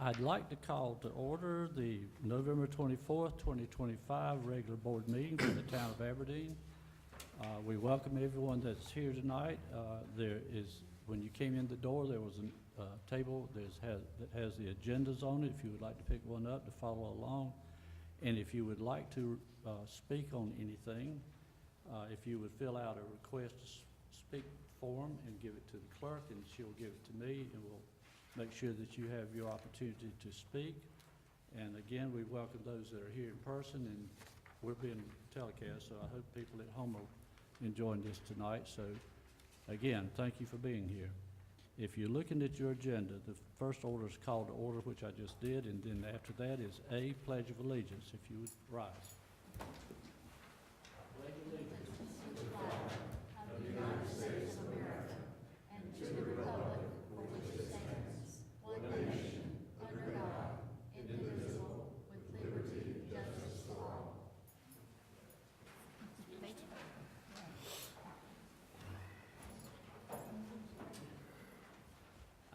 I'd like to call to order the November 24th, 2025 regular board meeting for the town of Aberdeen. We welcome everyone that's here tonight. When you came in the door, there was a table that has the agendas on it, if you would like to pick one up to follow along. And if you would like to speak on anything, if you would fill out a request to speak form and give it to the clerk, and she'll give it to me, and we'll make sure that you have your opportunity to speak. And again, we welcome those that are here in person, and we're being telecast, so I hope people at home are enjoying this tonight. So again, thank you for being here. If you're looking at your agenda, the first order is called to order, which I just did, and then after that is A, Pledge of Allegiance. If you would rise. Pledge allegiance to the flag of the United States of America and to the republic for which it stands, one nation, under God, indivisible, with liberty and justice for all.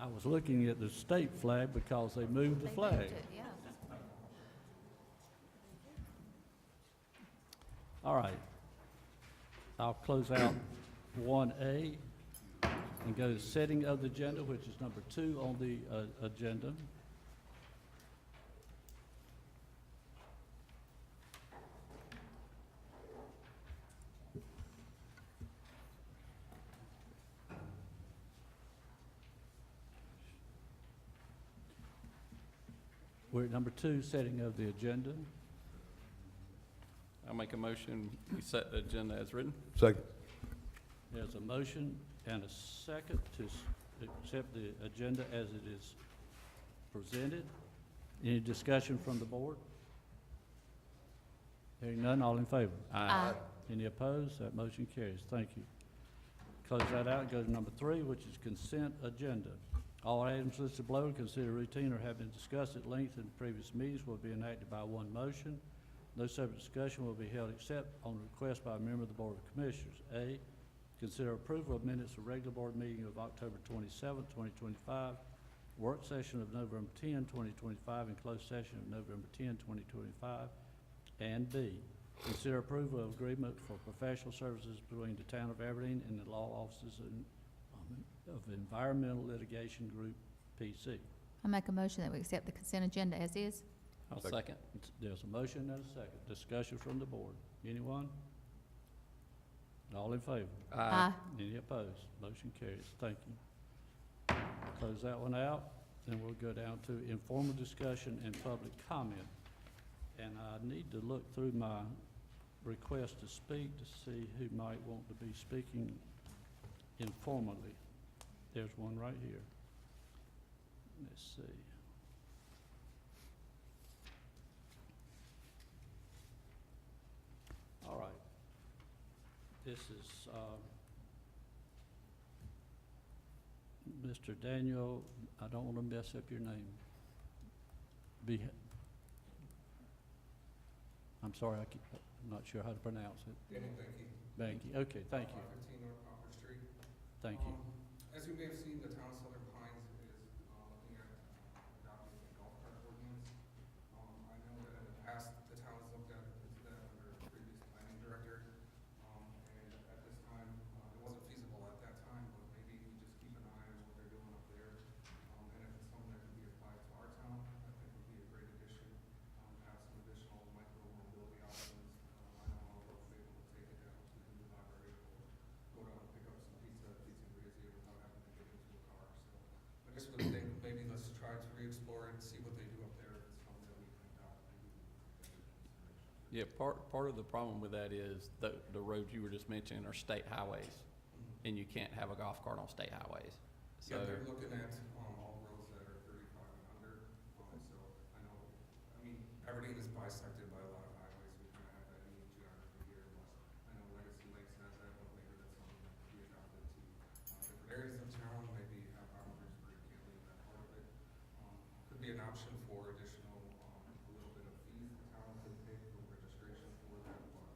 I was looking at the state flag because they moved the flag. Moved it, yeah. All right. I'll close out 1A and go to setting of the agenda, which is number 2 on the agenda. We're at number 2, setting of the agenda. I'll make a motion, we set the agenda as written. Second. There's a motion and a second to accept the agenda as it is presented. Any discussion from the board? Hearing none, all in favor? Aye. Any opposed? That motion carries. Thank you. Close that out and go to number 3, which is consent agenda. All items listed below, considered routine or have been discussed at length in previous meetings, will be enacted by one motion. No separate discussion will be held except on request by a member of the Board of Commissioners. A, consider approval of minutes of regular board meeting of October 27, 2025, work session of November 10, 2025, and closed session of November 10, 2025. And B, consider approval of agreement for professional services between the town of Aberdeen and the law offices of Environmental Litigation Group, PC. I make a motion that we accept the consent agenda as is. I'll second. There's a motion and a second. Discussion from the board. Anyone? All in favor? Aye. Any opposed? Motion carries. Thank you. Close that one out. Then we'll go down to informal discussion and public comment. And I need to look through my request to speak to see who might want to be speaking informally. There's one right here. Let's see. All right. This is Mr. Daniel, I don't want to mess up your name. I'm sorry, I'm not sure how to pronounce it. Daniel Benke. Benke, okay, thank you. 15 North Poplar Street. Thank you. As you may have seen, the town of Southern Pines is looking at adopting a golf cart ordinance. I know that in the past, the town has looked at that under the previous planning director. And at this time, it wasn't feasible at that time, but maybe we just keep an eye on what they're doing up there. And if it's something that can be applied to our town, I think would be a great addition. Have some additional micro mobility options. I know I'll be able to take it down to the library or go down and pick up some pizzerias here without having to get into a car. So I just would think maybe let's try to re-explore it and see what they do up there. If it's something that we can adopt, maybe we can take it into consideration. Yeah, part of the problem with that is the roads you were just mentioning are state highways, and you can't have a golf cart on state highways. So, Yeah, they're looking at all roads that are 35 and under. So I know, I mean, Aberdeen is bisected by a lot of highways. We kind of have that unique geography here. But I know Legacy Lakes has that, but maybe that's something that could be adopted to different areas of town. Maybe have boundaries where you can't leave that part of it. Could be an option for additional, a little bit of fees the town could pay for registration for that. But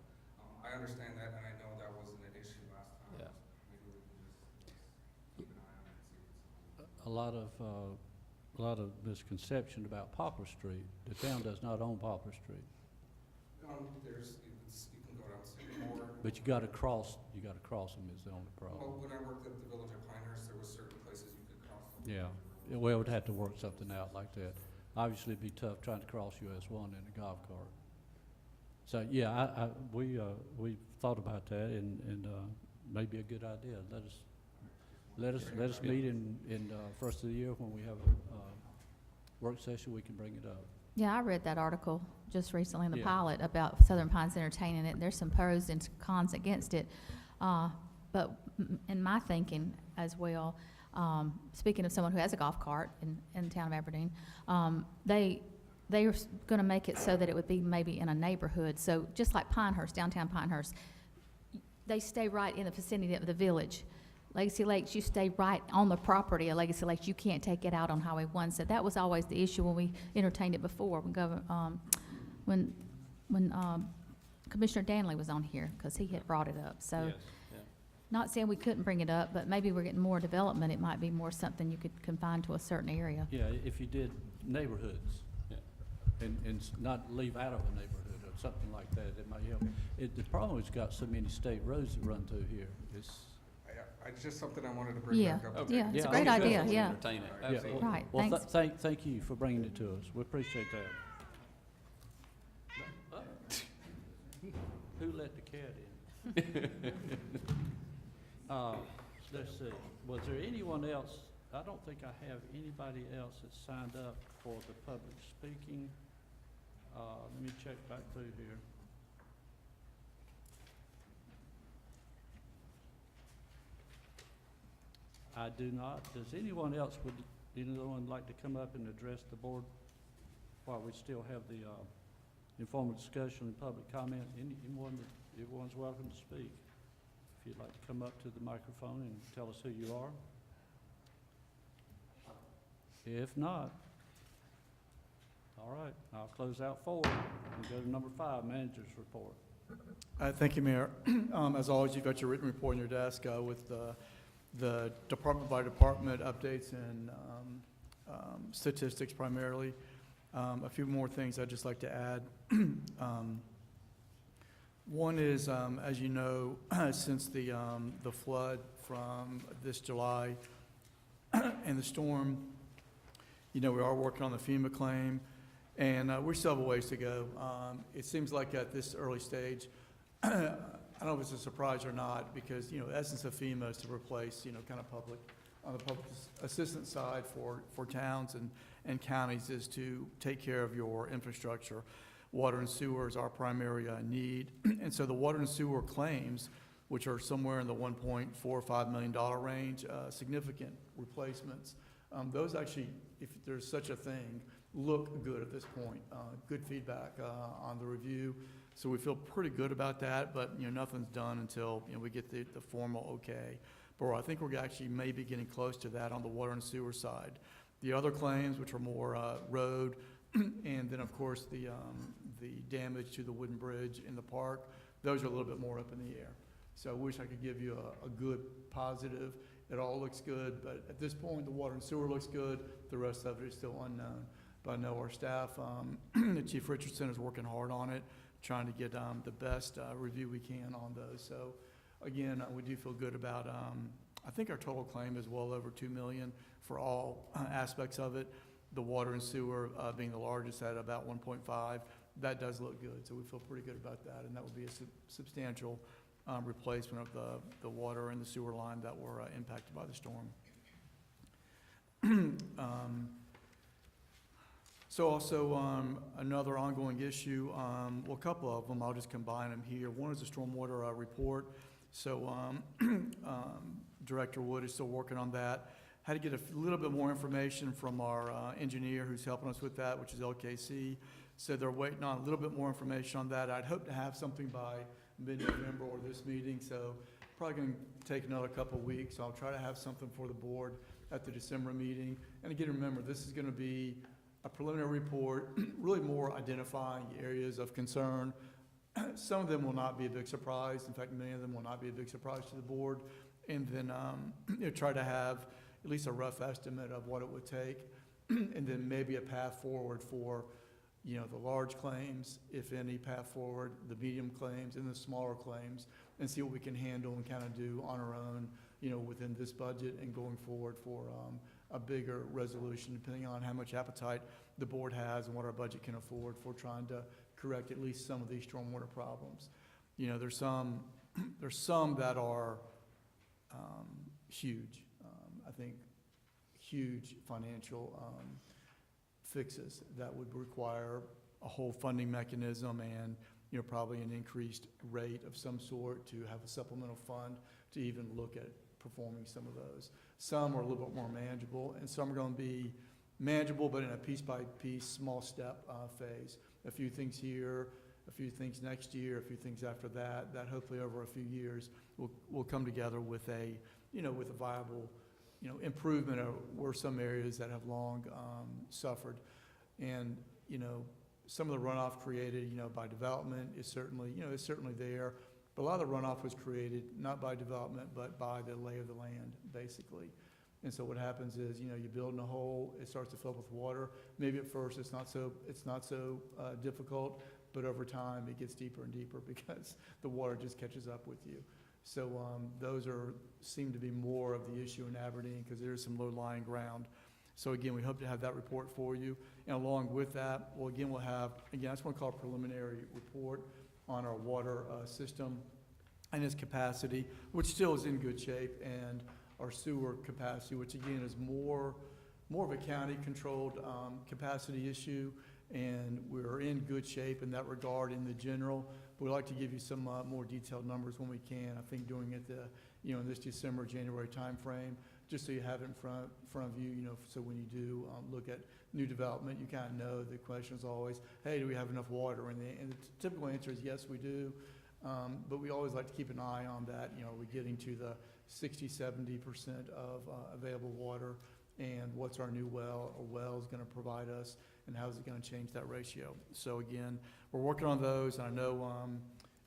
I understand that, and I know that wasn't an issue last time. Yeah. Maybe we can just keep an eye on it and see if it's something. a lot of misconception about Poplar Street. The town does not own Poplar Street, You can go down Sycamore. but you gotta cross them is the only problem. Well, when I worked at the Village of Pinehurst, there was certain places you could cross. Yeah, well, we'd have to work something out like that. Obviously, it'd be tough trying to cross US 1 in a golf cart. So, yeah, we thought about that, and maybe a good idea. Let us meet in first of the year when we have a work session, we can bring it up. Yeah, I read that article just recently in the Yeah. Pilot about Southern Pines entertaining it. There's some pros and cons against it. But in my thinking as well, speaking of someone who has a golf cart in the town of Aberdeen, they are going to make it so that it would be maybe in a neighborhood. So just like Pinehurst, downtown Pinehurst, they stay right in the vicinity of the village. Legacy Lakes, you stay right on the property of Legacy Lakes. You can't take it out on Highway 1. So that was always the issue when we entertained it before, when Commissioner Danley was on here, because he had brought it up. So Yes, yeah. not saying we couldn't bring it up, but maybe we're getting more development. It might be more something you could confine to a certain area. Yeah, if you did neighborhoods, Yeah. and not leave out of a neighborhood or something like that, it might help. The problem is it's got so many state roads that run through here. It's just something I wanted to bring Yeah. back up. Okay. Yeah, it's a Yeah, great I'll idea, Definitely yeah. Entertain it, Yeah, absolutely. Right, Well, thanks. thank you for bringing it to us. We appreciate that. Who let the cat in? Let's see, was there anyone else? I don't think I have anybody else that signed up for the public speaking. Let me check back through here. I do not. Does anyone like to come up and address the board while we still have the informal discussion and public comment? Everyone's welcome to speak. If you'd like to come up to the microphone and tell us who you are. If not, all right, I'll close out 4 and go to number 5, manager's report. Thank you, Mayor. As always, you've got your written report on your desk with the department by department updates and statistics primarily. A few more things I'd just like to add. One is, as you know, since the flood from this July and the storm, we are working on the FEMA claim, and we still have a ways to go. It seems like at this early stage, I don't know if it's a surprise or not, because, the essence of FEMA is to replace, kind of on the public assistance side for towns and counties is to take care of your infrastructure. Water and sewer is our primary need. And so the water and sewer claims, which are somewhere in the $1.45 million range, significant replacements. Those actually, if there's such a thing, look good at this point. Good feedback on the review. So we feel pretty good about that, but nothing's done until we get the formal okay. But I think we're actually maybe getting close to that on the water and sewer side. The other claims, which are more road, and then of course the damage to the wooden bridge in the park, those are a little bit more up in the air. So I wish I could give you a good positive. It all looks good, but at this point the water and sewer looks good. The rest of it is still unknown. But I know our staff, Chief Richardson is working hard on it, trying to get the best review we can on those. So again, we do feel good about, I think our total claim is well over $2 million for all aspects of it. The water and sewer being the largest at about 1.5. That does look good, so we feel pretty good about that, and that would be a substantial replacement of the water and the sewer line that were impacted by the storm. So also another ongoing issue, well, a couple of them, I'll just combine them here. One is the stormwater report. So Director Wood is still working on that. Had to get a little bit more information from our engineer who's helping us with that, which is LKC. So they're waiting on a little bit more information on that. I'd hope to have something by mid-November or this meeting, so probably going to take another couple of weeks. So I'll try to have something for the board at the December meeting. And again, remember, this is going to be a preliminary report, really more identifying areas of concern. Some of them will not be a big surprise. In fact, many of them will not be a big surprise to the board. And then try to have at least a rough estimate of what it would take, and then maybe a path forward for, you know, the large claims, if any, path forward, the medium claims, and the smaller claims, and see what we can handle and kind of do on our own, you know, within this budget and going forward for a bigger resolution, depending on how much appetite the board has and what our budget can afford for trying to correct at least some of these stormwater problems. You know, there's some that are huge. I think huge financial fixes that would require a whole funding mechanism and, you know, probably an increased rate of some sort to have a supplemental fund to even look at performing some of those. Some are a little bit more manageable, and some are going to be manageable, but in a piece-by-piece, small step phase. A few things here, a few things next year, a few things after that, that hopefully over a few years will come together with a, you know, with a viable, you know, improvement of where some areas that have long suffered. And, you know, some of the runoff created, you know, by development is certainly, you know, is certainly there. But a lot of the runoff was created not by development, but by the lay of the land, basically. And so what happens is, you know, you build in a hole, it starts to fill up with water. Maybe at first it's not so difficult, but over time it gets deeper and deeper because the water just catches up with you. So those seem to be more of the issue in Aberdeen because there's some low-lying ground. So again, we hope to have that report for you. And along with that, well, again, we'll have, again, I just want to call a preliminary report on our water system and its capacity, which still is in good shape, and our sewer capacity, which again is more of a county-controlled capacity issue, and we're in good shape in that regard in the general. But we'd like to give you some more detailed numbers when we can. I think doing it, you know, in this December, January timeframe, just so you have it in front of you, you know, so when you do look at new development, you kind of know the question is always, hey, do we have enough water? And the typical answer is yes, we do. But we always like to keep an eye on that. You know, are we getting to the 60-70% of available water, and what's our new well or wells going to provide us, and how is it going to change that ratio? So again, we're working on those, and I know,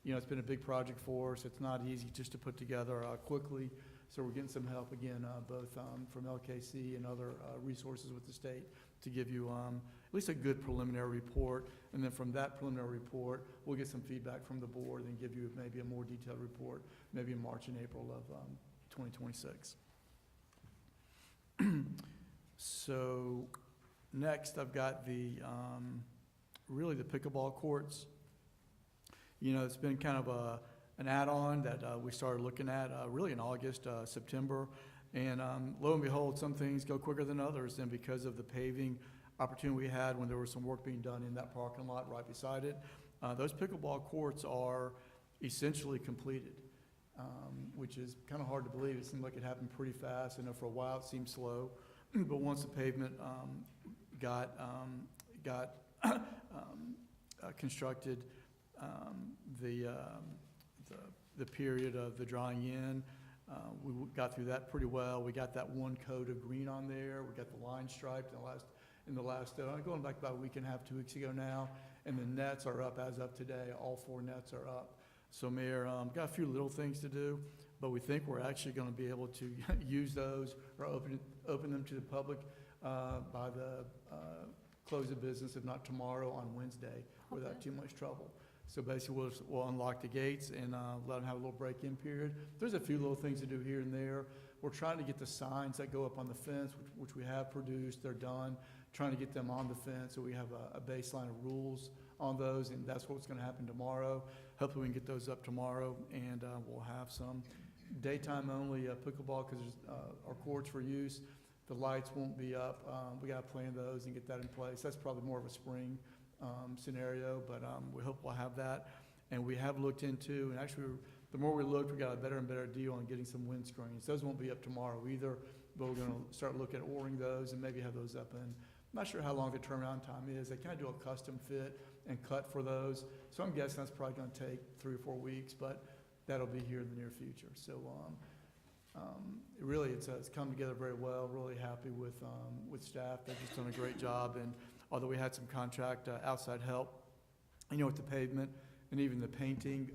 you know, it's been a big project for us. It's not easy just to put together quickly. So we're getting some help again, both from LKC and other resources with the state to give you at least a good preliminary report. And then from that preliminary report, we'll get some feedback from the board and give you maybe a more detailed report, maybe in March and April of 2026. So next, I've got the really the pickleball courts. You know, it's been kind of an add-on that we started looking at really in August, September. And lo and behold, some things go quicker than others. And because of the paving opportunity we had when there was some work being done in that parking lot right beside it, those pickleball courts are essentially completed, which is kind of hard to believe. It seemed like it happened pretty fast. I know for a while it seemed slow. But once the pavement got constructed, the period of the drying in, we got through that pretty well. We got that one coat of green on there. We got the line striped in the last going back about a week and a half, 2 weeks ago now, and the nets are up as of today. All 4 nets are up. So Mayor, got a few little things to do, but we think we're actually going to be able to use those or open them to the public by the close of business, if not tomorrow, on Wednesday, without too much trouble. So basically, we'll unlock the gates and let them have a little break-in period. There's a few little things to do here and there. We're trying to get the signs that go up on the fence, which we have produced. They're done. Trying to get them on the fence so we have a baseline of rules on those, and that's what's going to happen tomorrow. Hopefully, we can get those up tomorrow, and we'll have some daytime only pickleball because our courts for use. The lights won't be up. We got to plan those and get that in place. That's probably more of a spring scenario, but we hope we'll have that. And we have looked into, and actually the more we looked, we got a better and better deal on getting some windscreens. Those won't be up tomorrow either, but we're going to start looking at ordering those and maybe have those up in. I'm not sure how long the turnaround time is. They kind of do a custom fit and cut for those. So I'm guessing that's probably going to take 3 or 4 weeks, but that'll be here in the near future. So really, it's come together very well. Really happy with staff. They've just done a great job. And although we had some contract outside help, you know, with the pavement and even the painting,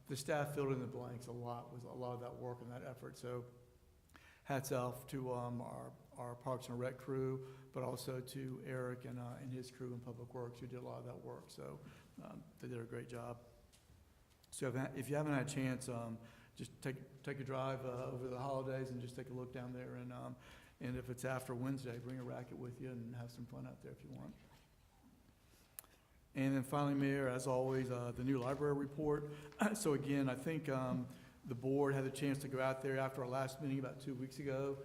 the staff filled in the blanks a lot. Was a lot of that work and that effort. So hats off to our Parks and Rec crew, but also to Eric and his crew in Public Works who did a lot of that work. So they did a great job. So if you haven't had a chance, just take a drive over the holidays and just take a look down there. And if it's after Wednesday, bring a racket with you and have some fun out there if you want. And then finally, Mayor, as always, the new library report. So again, I think the board had a chance to go out there after our last meeting about 2 weeks ago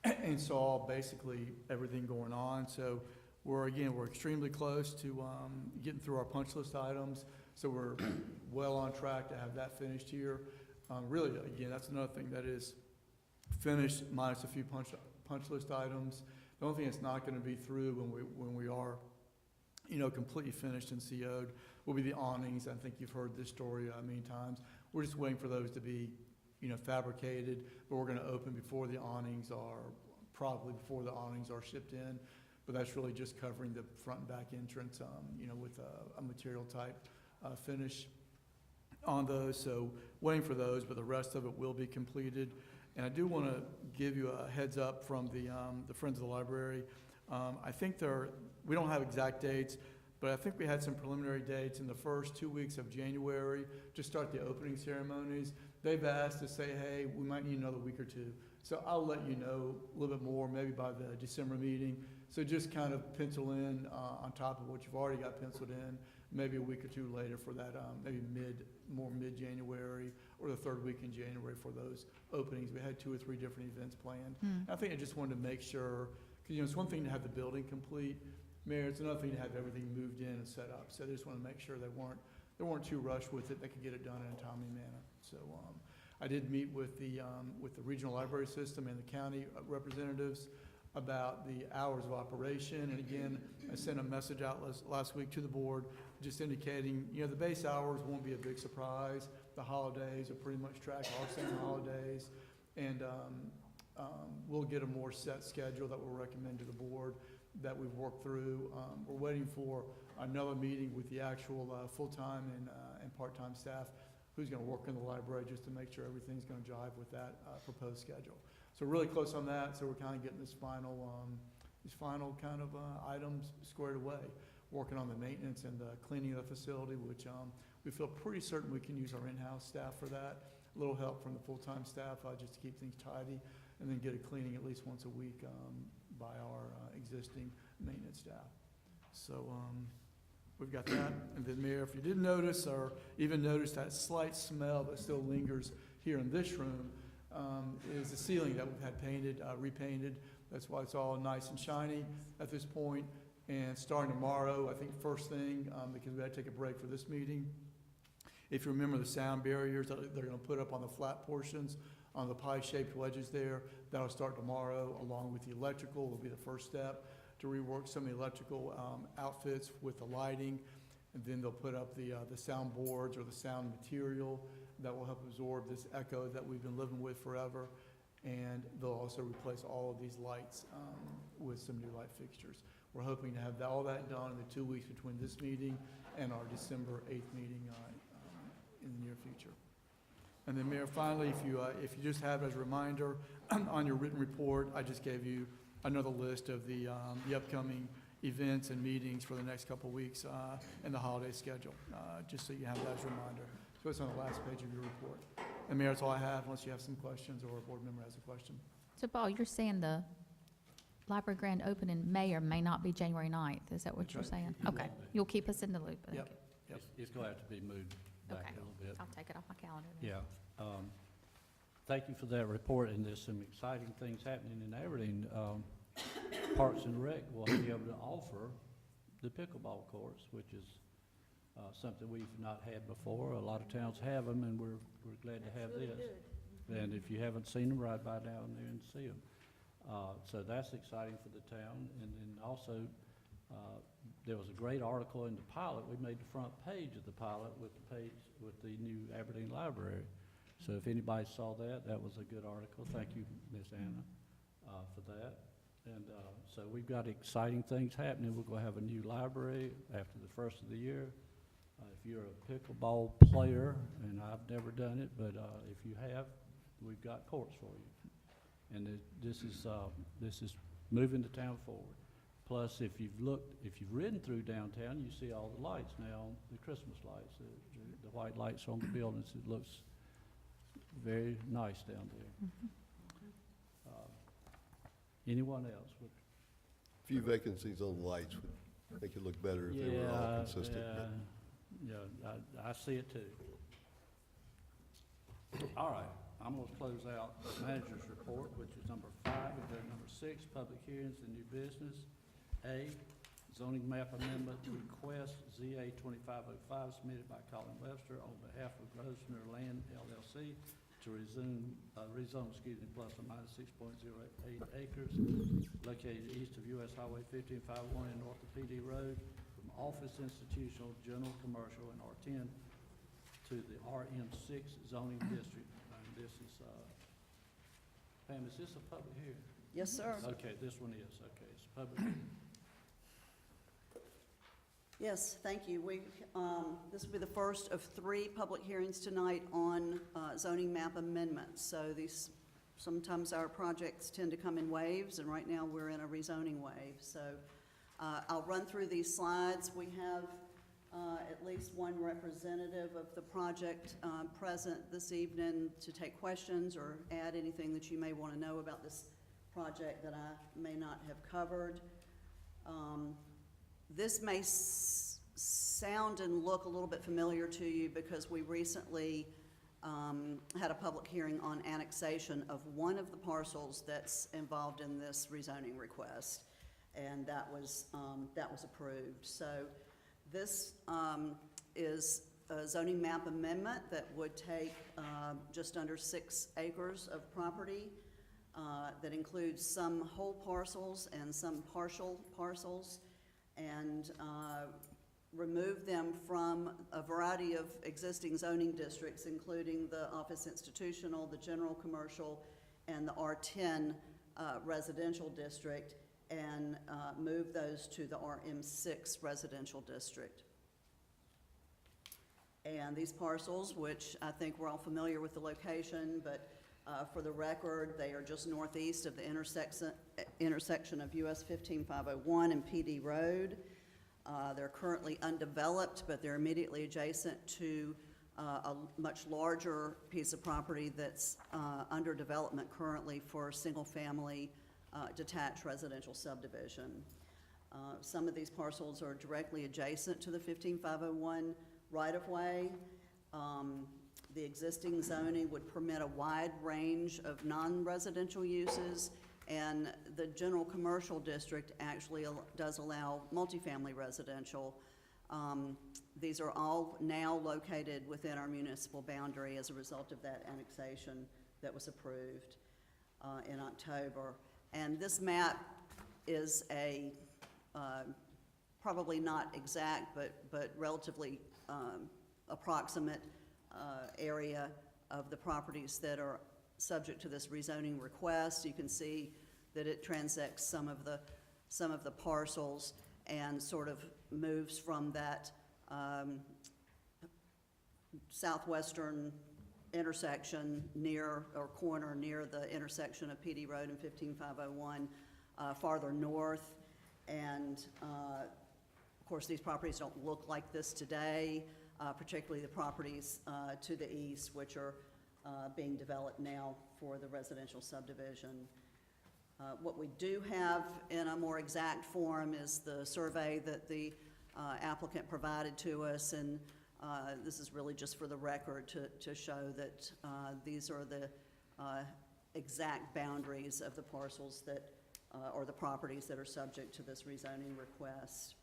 and saw basically everything going on. So we're extremely close to getting through our punch list items. So we're well on track to have that finished here. Really, again, that's another thing that is finished minus a few punch list items. The only thing that's not going to be through when we are, completely finished and CO'd will be the awnings. I think you've heard this story many times. We're just waiting for those to be, fabricated, but we're going to open before the awnings are shipped in. But that's really just covering the front and back entrance, with a material type finish on those. So waiting for those, but the rest of it will be completed. And I do want to give you a heads up from the Friends of the Library. I think we don't have exact dates, but I think we had some preliminary dates in the first 2 weeks of January to start the opening ceremonies. They've asked to say, hey, we might need another week or two. So I'll let you know a little bit more, maybe by the December meeting. So just kind of pencil in on top of what you've already got penciled in, maybe a week or two later for that, maybe mid-January or the third week in January for those openings. We had 2 or 3 different events planned. I think I just wanted to make sure, because it's one thing to have the building complete, Mayor, it's another thing to have everything moved in and set up. So I just want to make sure they weren't too rushed with it. They could get it done in a timely manner. So I did meet with the regional library system and the county representatives about the hours of operation. And again, I sent a message out last week to the board just indicating, the base hours won't be a big surprise. The holidays are pretty much tracked our same holidays. And we'll get a more set schedule that we'll recommend to the board that we've worked through. We're waiting for another meeting with the actual full-time and part-time staff who's going to work in the library just to make sure everything's going to jive with that proposed schedule. So we're really close on that. So we're kind of getting these final kind of items squared away. Working on the maintenance and the cleaning of the facility, which we feel pretty certain we can use our in-house staff for that. A little help from the full-time staff just to keep things tidy, and then get it cleaning at least once a week by our existing maintenance staff. So we've got that. And then, Mayor, if you didn't notice or even notice that slight smell that still lingers here in this room, is the ceiling that we've had painted, repainted. That's why it's all nice and shiny at this point. And starting tomorrow, I think first thing, because we had to take a break for this meeting, if you remember the sound barriers that they're going to put up on the flat portions, on the pie-shaped wedges there, that'll start tomorrow, along with the electrical. Will be the first step to rework some of the electrical outfits with the lighting. And then they'll put up the sound boards or the sound material that will help absorb this echo that we've been living with forever. And they'll also replace all of these lights with some new light fixtures. We're hoping to have all that done in the 2 weeks between this meeting and our December 8th meeting in the near future. And then, Mayor, finally, if you just have as a reminder, on your written report, I just gave you another list of the upcoming events and meetings for the next couple of weeks and the holiday schedule, just so you have that as a reminder. So it's on the last page of your report. And Mayor, that's all I have, unless you have some questions or a board member has a question. So, Paul, you're saying the library grand opening may or may not be January 9th. Is that what That's you're right. saying? It Okay. won't be. You'll keep us in the loop. Thank Yep. you. It's going to have to be moved back Okay. a little bit. I'll take it off my calendar then. Yeah. Thank you for that report, and there's some exciting things happening in Aberdeen. Parks and Rec will be able to offer the pickleball courts, which is something we've not had before. A lot of towns have them, and we're glad to have this. And if you haven't seen them, ride by down there and see them. So that's exciting for the town. And then also, there was a great article in the Pilot. We made the front page of the Pilot with the new Aberdeen Library. So if anybody saw that, that was a good article. Thank you, Ms. Anna, for that. And so we've got exciting things happening. We're going to have a new library after the first of the year. If you're a pickleball player, and I've never done it, but if you have, we've got courts for you. And this is moving the town forward. Plus, if you've ridden through downtown, you see all the lights now, the Christmas lights, the white lights on the buildings. It looks very nice down there. Anyone else? Few vacancies on the lights would make it look better if they were all consistent. but- Yeah, I see it too. All right, I'm gonna close out the manager's report, which is number 5, and then number 6, public hearings and new business. A, zoning map amendment request, ZA 2505, submitted by Colin Webster on behalf of Grosvenor Land LLC to rezone, plus or minus 6.08 acres, located east of US Highway 1551 and north of PD Road, from office, institutional, general, commercial, and R10 to the RM6 zoning district. And this is, Pam, is this a public hearing? Yes, sir. Okay, this one is, okay, it's a public hearing. Yes, thank you. This will be the first of 3 public hearings tonight on zoning map amendments. So sometimes our projects tend to come in waves, and right now we're in a rezoning wave. So I'll run through these slides. We have at least one representative of the project present this evening to take questions or add anything that you may want to know about this project that I may not have covered. This may sound and look a little bit familiar to you because we recently had a public hearing on annexation of one of the parcels that's involved in this rezoning request, and that was approved. So this is a zoning map amendment that would take just under 6 acres of property that includes some whole parcels and some partial parcels, and remove them from a variety of existing zoning districts, including the office institutional, the general commercial, and the R10 residential district, and move those to the RM6 residential district. And these parcels, which I think we're all familiar with the location, but for the record, they are just northeast of the intersection of US 15501 and PD Road. They're currently undeveloped, but they're immediately adjacent to a much larger piece of property that's under development currently for single-family detached residential subdivision. Some of these parcels are directly adjacent to the 15501 right-of-way. The existing zoning would permit a wide range of non-residential uses, and the general commercial district actually does allow multifamily residential. These are all now located within our municipal boundary as a result of that annexation that was approved in October. And this map is a probably not exact, but relatively approximate area of the properties that are subject to this rezoning request. You can see that it transects some of the parcels and sort of moves from that southwestern intersection near, or corner near the intersection of PD Road and 15501 farther north. And of course, these properties don't look like this today, particularly the properties to the east, which are being developed now for the residential subdivision. What we do have in a more exact form is the survey that the applicant provided to us, and this is really just for the record to show that these are the exact boundaries of the parcels that, or the properties that are subject to this rezoning request.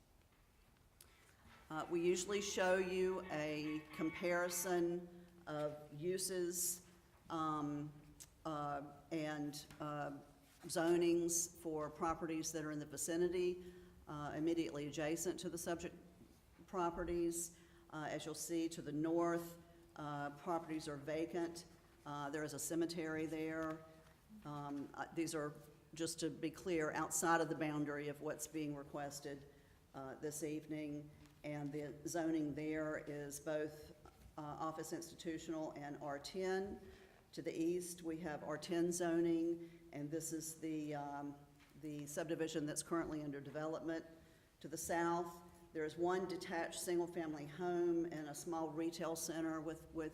We usually show you a comparison of uses and zonings for properties that are in the vicinity, immediately adjacent to the subject properties. As you'll see to the north, properties are vacant. There is a cemetery there. These are, just to be clear, outside of the boundary of what's being requested this evening. And the zoning there is both office institutional and R10. To the east, we have R10 zoning, And this is the subdivision that's currently under development. To the south, there's one detached single-family home and a small retail center with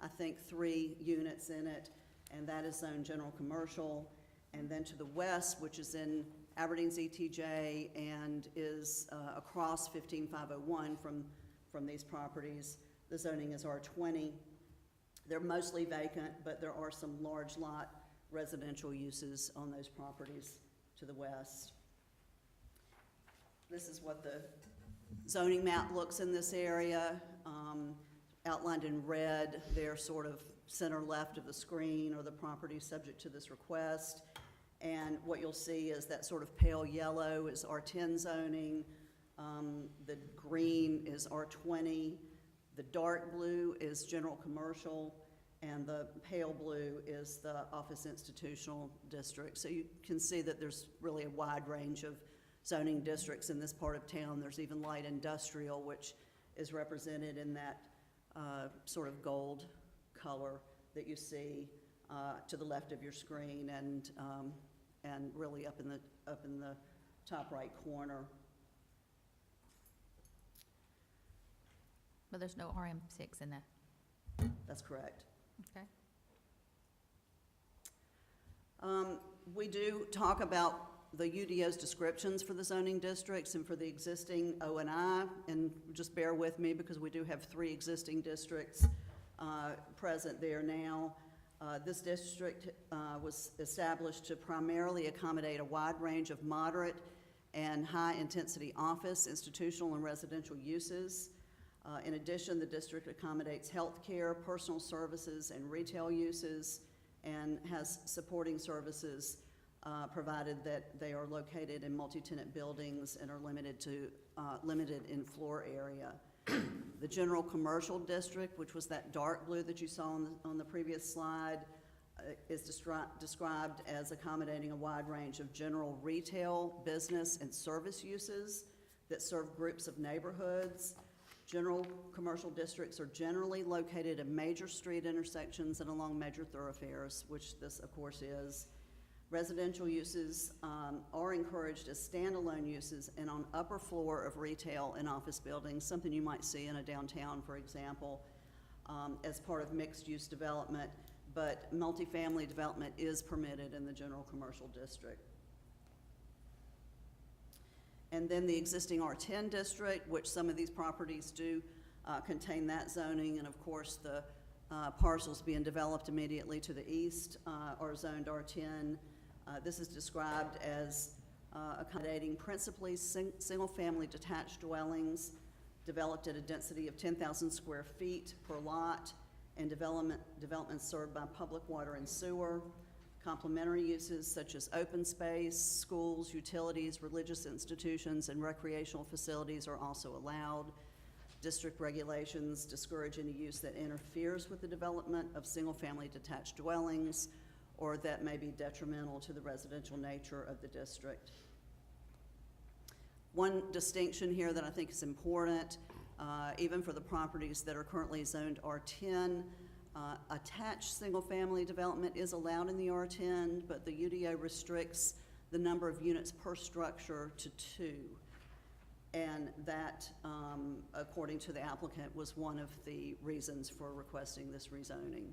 I think 3 units in it, and that is zoned general commercial. And then to the west, which is in Aberdeen's ETJ and is across 15501 from these properties, the zoning is R20. They're mostly vacant, but there are some large lot residential uses on those properties to the west. This is what the zoning map looks in this area. Outlined in red, they're sort of center left of the screen or the property subject to this request. And what you'll see is that sort of pale yellow is R10 zoning, the green is R20, the dark blue is general commercial, and the pale blue is the office institutional district. So you can see that there's really a wide range of zoning districts in this part of town. There's even light industrial, which is represented in that sort of gold color that you see to the left of your screen, and really up in the top right corner. But there's no RM6 in that, That's correct. okay? We do talk about the UDO's descriptions for the zoning districts and for the existing O&I, and just bear with me because we do have 3 existing districts present there now. This district was established to primarily accommodate a wide range of moderate and high-intensity office, institutional, and residential uses. In addition, the district accommodates healthcare, personal services, and retail uses, and has supporting services provided that they are located in multi-tenant buildings and are limited in floor area. The general commercial district, which was that dark blue that you saw on the previous slide, is described as accommodating a wide range of general retail, business, and service uses that serve groups of neighborhoods. General commercial districts are generally located at major street intersections and along major thoroughfares, which this, of course, is. Residential uses are encouraged as standalone uses and on upper floor of retail and office buildings, something you might see in a downtown, for example, as part of mixed-use development, but multifamily development is permitted in the general commercial district. And then the existing R10 district, which some of these properties do contain that zoning, and of course the parcels being developed immediately to the east are zoned R10. This is described as accommodating principally single-family detached dwellings developed at a density of 10,000 square feet per lot, and development served by public water and sewer. Complementary uses such as open space, schools, utilities, religious institutions, and recreational facilities are also allowed. District regulations discourage any use that interferes with the development of single-family detached dwellings or that may be detrimental to the residential nature of the district. One distinction here that I think is important, even for the properties that are currently zoned R10, attached single-family development is allowed in the R10, but the UDO restricts the number of units per structure to 2. And that, according to the applicant, was one of the reasons for requesting this rezoning.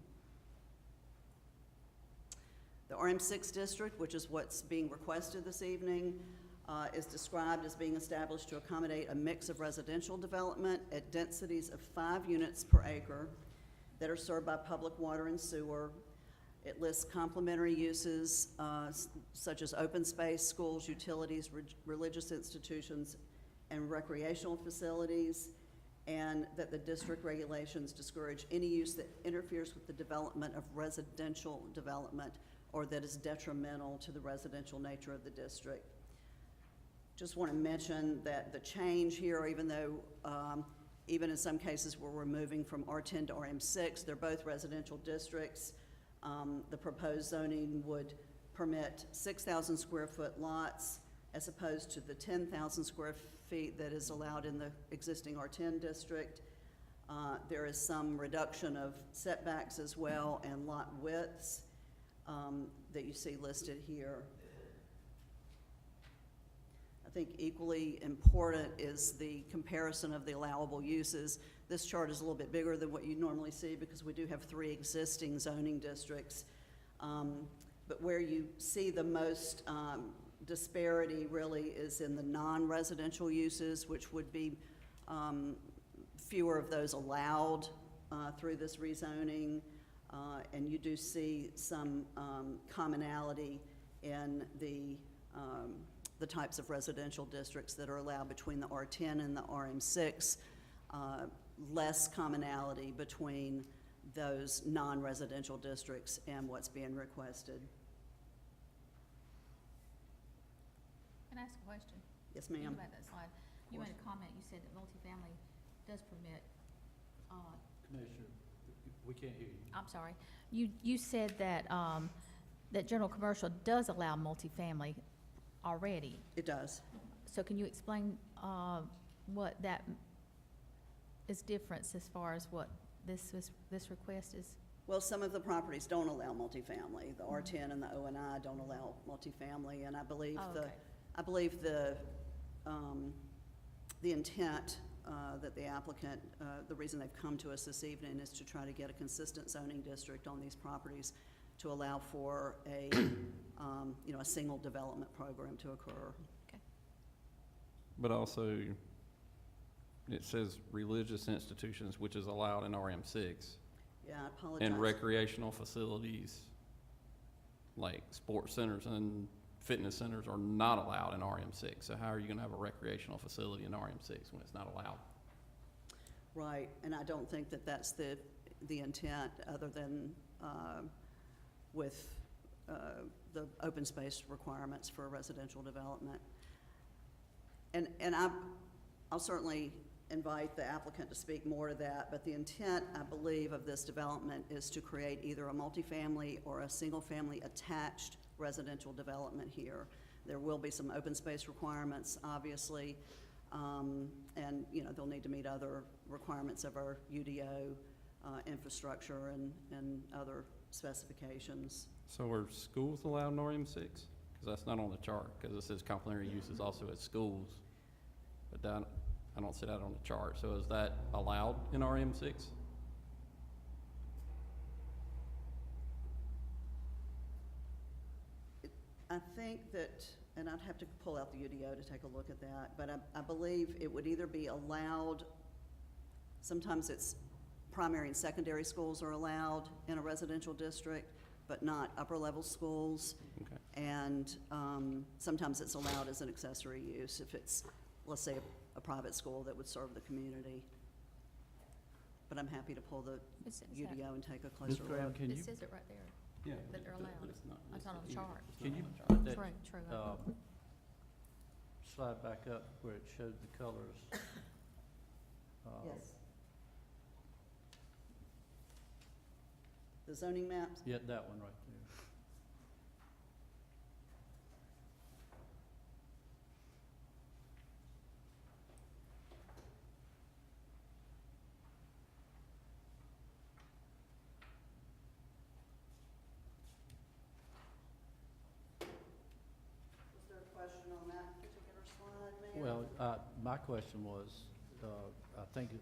The RM6 district, which is what's being requested this evening, is described as being established to accommodate a mix of residential development at densities of 5 units per acre that are served by public water and sewer. It lists complementary uses such as open space, schools, utilities, religious institutions, and recreational facilities, and that the district regulations discourage any use that interferes with the development of residential development or that is detrimental to the residential nature of the district. Just want to mention that the change here, even though even in some cases we're moving from R10 to RM6, they're both residential districts. The proposed zoning would permit 6,000 square foot lots as opposed to the 10,000 square feet that is allowed in the existing R10 district. There is some reduction of setbacks as well and lot widths. that you see listed here. I think equally important is the comparison of the allowable uses. This chart is a little bit bigger than what you normally see because we do have 3 existing zoning districts. But where you see the most disparity really is in the non-residential uses, which would be fewer of those allowed through this rezoning. And you do see some commonality in the types of residential districts that are allowed between the R10 and the RM6, less commonality between those non-residential districts and what's being requested. Can I ask a question? Yes, Thinking ma'am. about that slide, you made a comment, you said that multifamily does permit, Commissioner, we can't hear you. I'm sorry, you said that, that general commercial does allow multifamily already. It does. So can you explain, what that is difference as far as what this request is? Well, some of the properties don't allow multifamily. The R10 and the O&I don't allow multifamily, and I believe Oh, okay. I believe the intent that the applicant, the reason they've come to us this evening is to try to get a consistent zoning district on these properties to allow for a, you know, a single development program to occur. But also, it says religious institutions, which is allowed in RM6, Yeah, I apologize. and recreational facilities, like sports centers and fitness centers are not allowed in RM6. So how are you gonna have a recreational facility in RM6 when it's not allowed? Right, and I don't think that that's the intent, other than with the open space requirements for residential development. And I'll certainly invite the applicant to speak more to that, but the intent, I believe, of this development is to create either a multifamily or a single-family attached residential development here. There will be some open space requirements, obviously, and, you know, they'll need to meet other requirements of our UDO infrastructure and other specifications. So are schools allowed in RM6? Because that's not on the chart, because it says complementary uses also at schools. But that, I don't see that on the chart. So is that allowed in RM6? I think that, and I'd have to pull out the UDO to take a look at that, but I believe it would either be allowed, sometimes it's primary and secondary schools are allowed in a residential district, but not upper-level schools. Okay. And sometimes it's allowed as an accessory use if it's, let's say, a private school that would serve the community. But I'm happy to pull the It says that. UDO and take a Ms. closer Graham, look. can It you, says it right there. Yeah. That they're allowed. But it's not It's not on the listed chart. either. It's can not you on the chart. put that, True, true. slide back up where it showed the colors? Yes. The zoning maps? Yeah, that one right there. Was there a question on that particular slide, Mayor? Well, my question was, I think it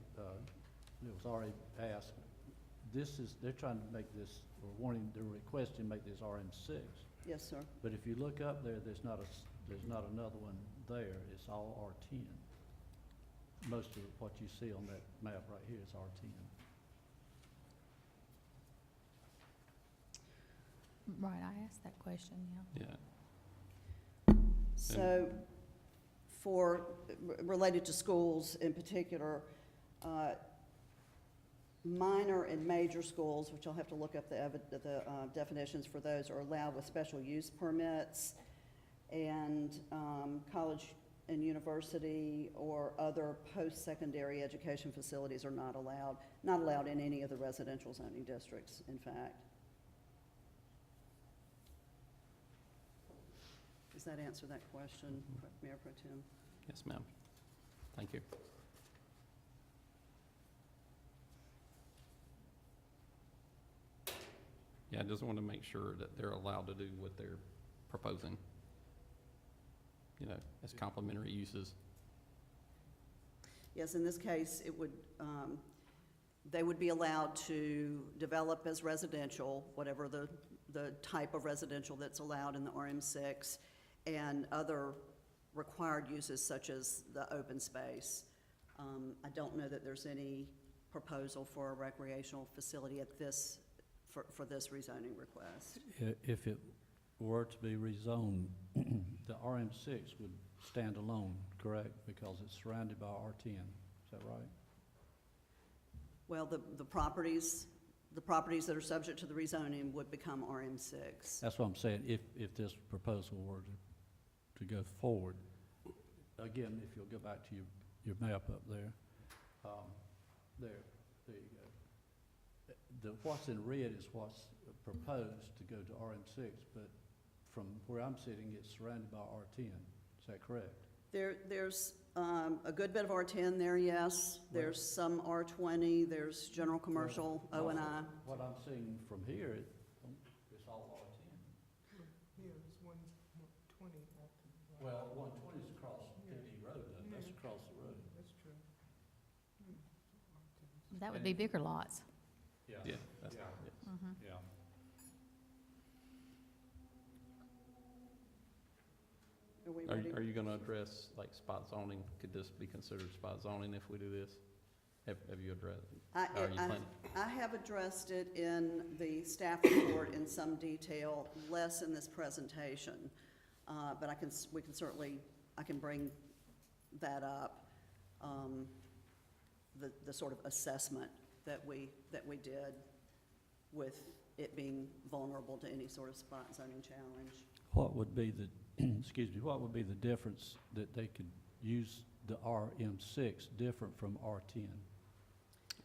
was already asked, they're trying to make this, or wanting, they're requesting to make this RM6. Yes, sir. But if you look up there, there's not another one there, it's all R10. Most of what you see on that map right here is R10. Right, I asked that question, yeah. Yeah. So, related to schools in particular, minor and major schools, which I'll have to look up the definitions for those, are allowed with special use permits, and college and university or other post-secondary education facilities are not allowed in any of the residential zoning districts, in fact. Does that answer that question, Mayor Pro Tem? Yes, ma'am. Thank you. Yeah, I just want to make sure that they're allowed to do what they're proposing, you know, as complementary uses. Yes, in this case, it would, they would be allowed to develop as residential, whatever the type of residential that's allowed in the RM6, and other required uses such as the open space. I don't know that there's any proposal for a recreational facility at this, for this rezoning request. If it were to be rezoned, the RM6 would stand alone, correct? Because it's surrounded by R10, is that right? Well, the properties that are subject to the rezoning would become RM6. That's what I'm saying, if this proposal were to go forward. Again, if you'll go back to your map up there, there you go. What's in red is what's proposed to go to RM6, but from where I'm sitting, it's surrounded by R10, is that correct? There's a good bit of R10 there, yes. There's some R20, there's general commercial, O and I. What I'm seeing from here, it's all R10. Yeah, it's 120. Well, 120 is across PD Road, though. That's across the road. That's true. That would be bigger lots. Yeah, that's, yes. Yeah. Are we Are ready? you gonna address like spot zoning? Could this be considered spot zoning if we do this? Have you addressed, I are you planning? have addressed it in the staff report in some detail, less in this presentation. But I can bring that up, the sort of assessment that we did with it being vulnerable to any sort of spot zoning challenge. What would be the, excuse me, what would be the difference that they could use the RM6 different from R10?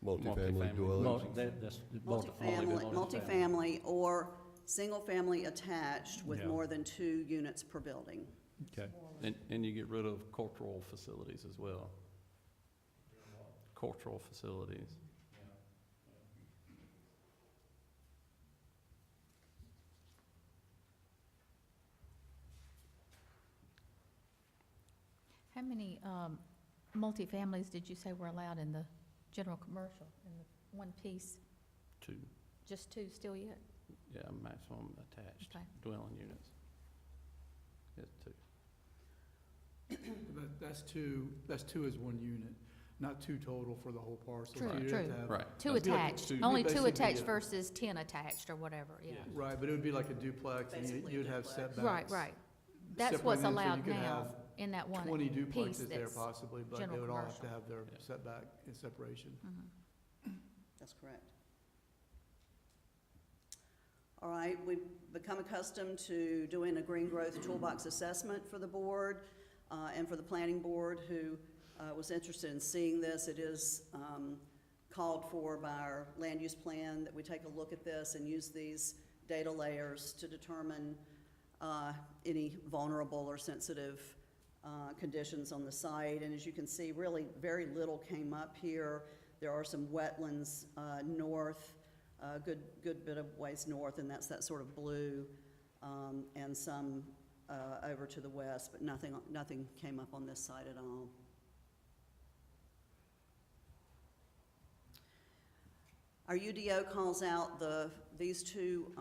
Multifamily Multifamily. dwellings. That's multifamily. Multifamily or single-family attached with Yeah. more than 2 units per building. Okay. And you get rid of cultural facilities as well. Cultural facilities. How many multifamilies did you say were allowed in the general commercial, in the one piece? 2, Just 2 still yet? yeah, maximum attached Okay. dwelling units. Yes, 2. That's two as one unit, not 2 total for the whole parcel. True, So you'd have true. to have- Right. 2 That'd be like attached, two- only 2 basically, attached yeah. versus 10 attached or whatever, yeah. Yeah. Right, but it would be like a duplex, and Basically a you'd have duplex. setbacks. Right. That's separated what's in, so you allowed could now have in that one 20 piece duplexes there that's possibly, but they general would all have to commercial. have their Yeah. setback and separation. That's correct. All right, we've become accustomed to doing a green growth toolbox assessment for the board and for the planning board who was interested in seeing this. It is called for by our land use plan that we take a look at this and use these data layers to determine any vulnerable or sensitive conditions on the site. And as you can see, really very little came up here. There are some wetlands north, a good bit of ways north, and that's that sort of blue, and some over to the west, but nothing came up on this side at all. Our UDO calls out these 2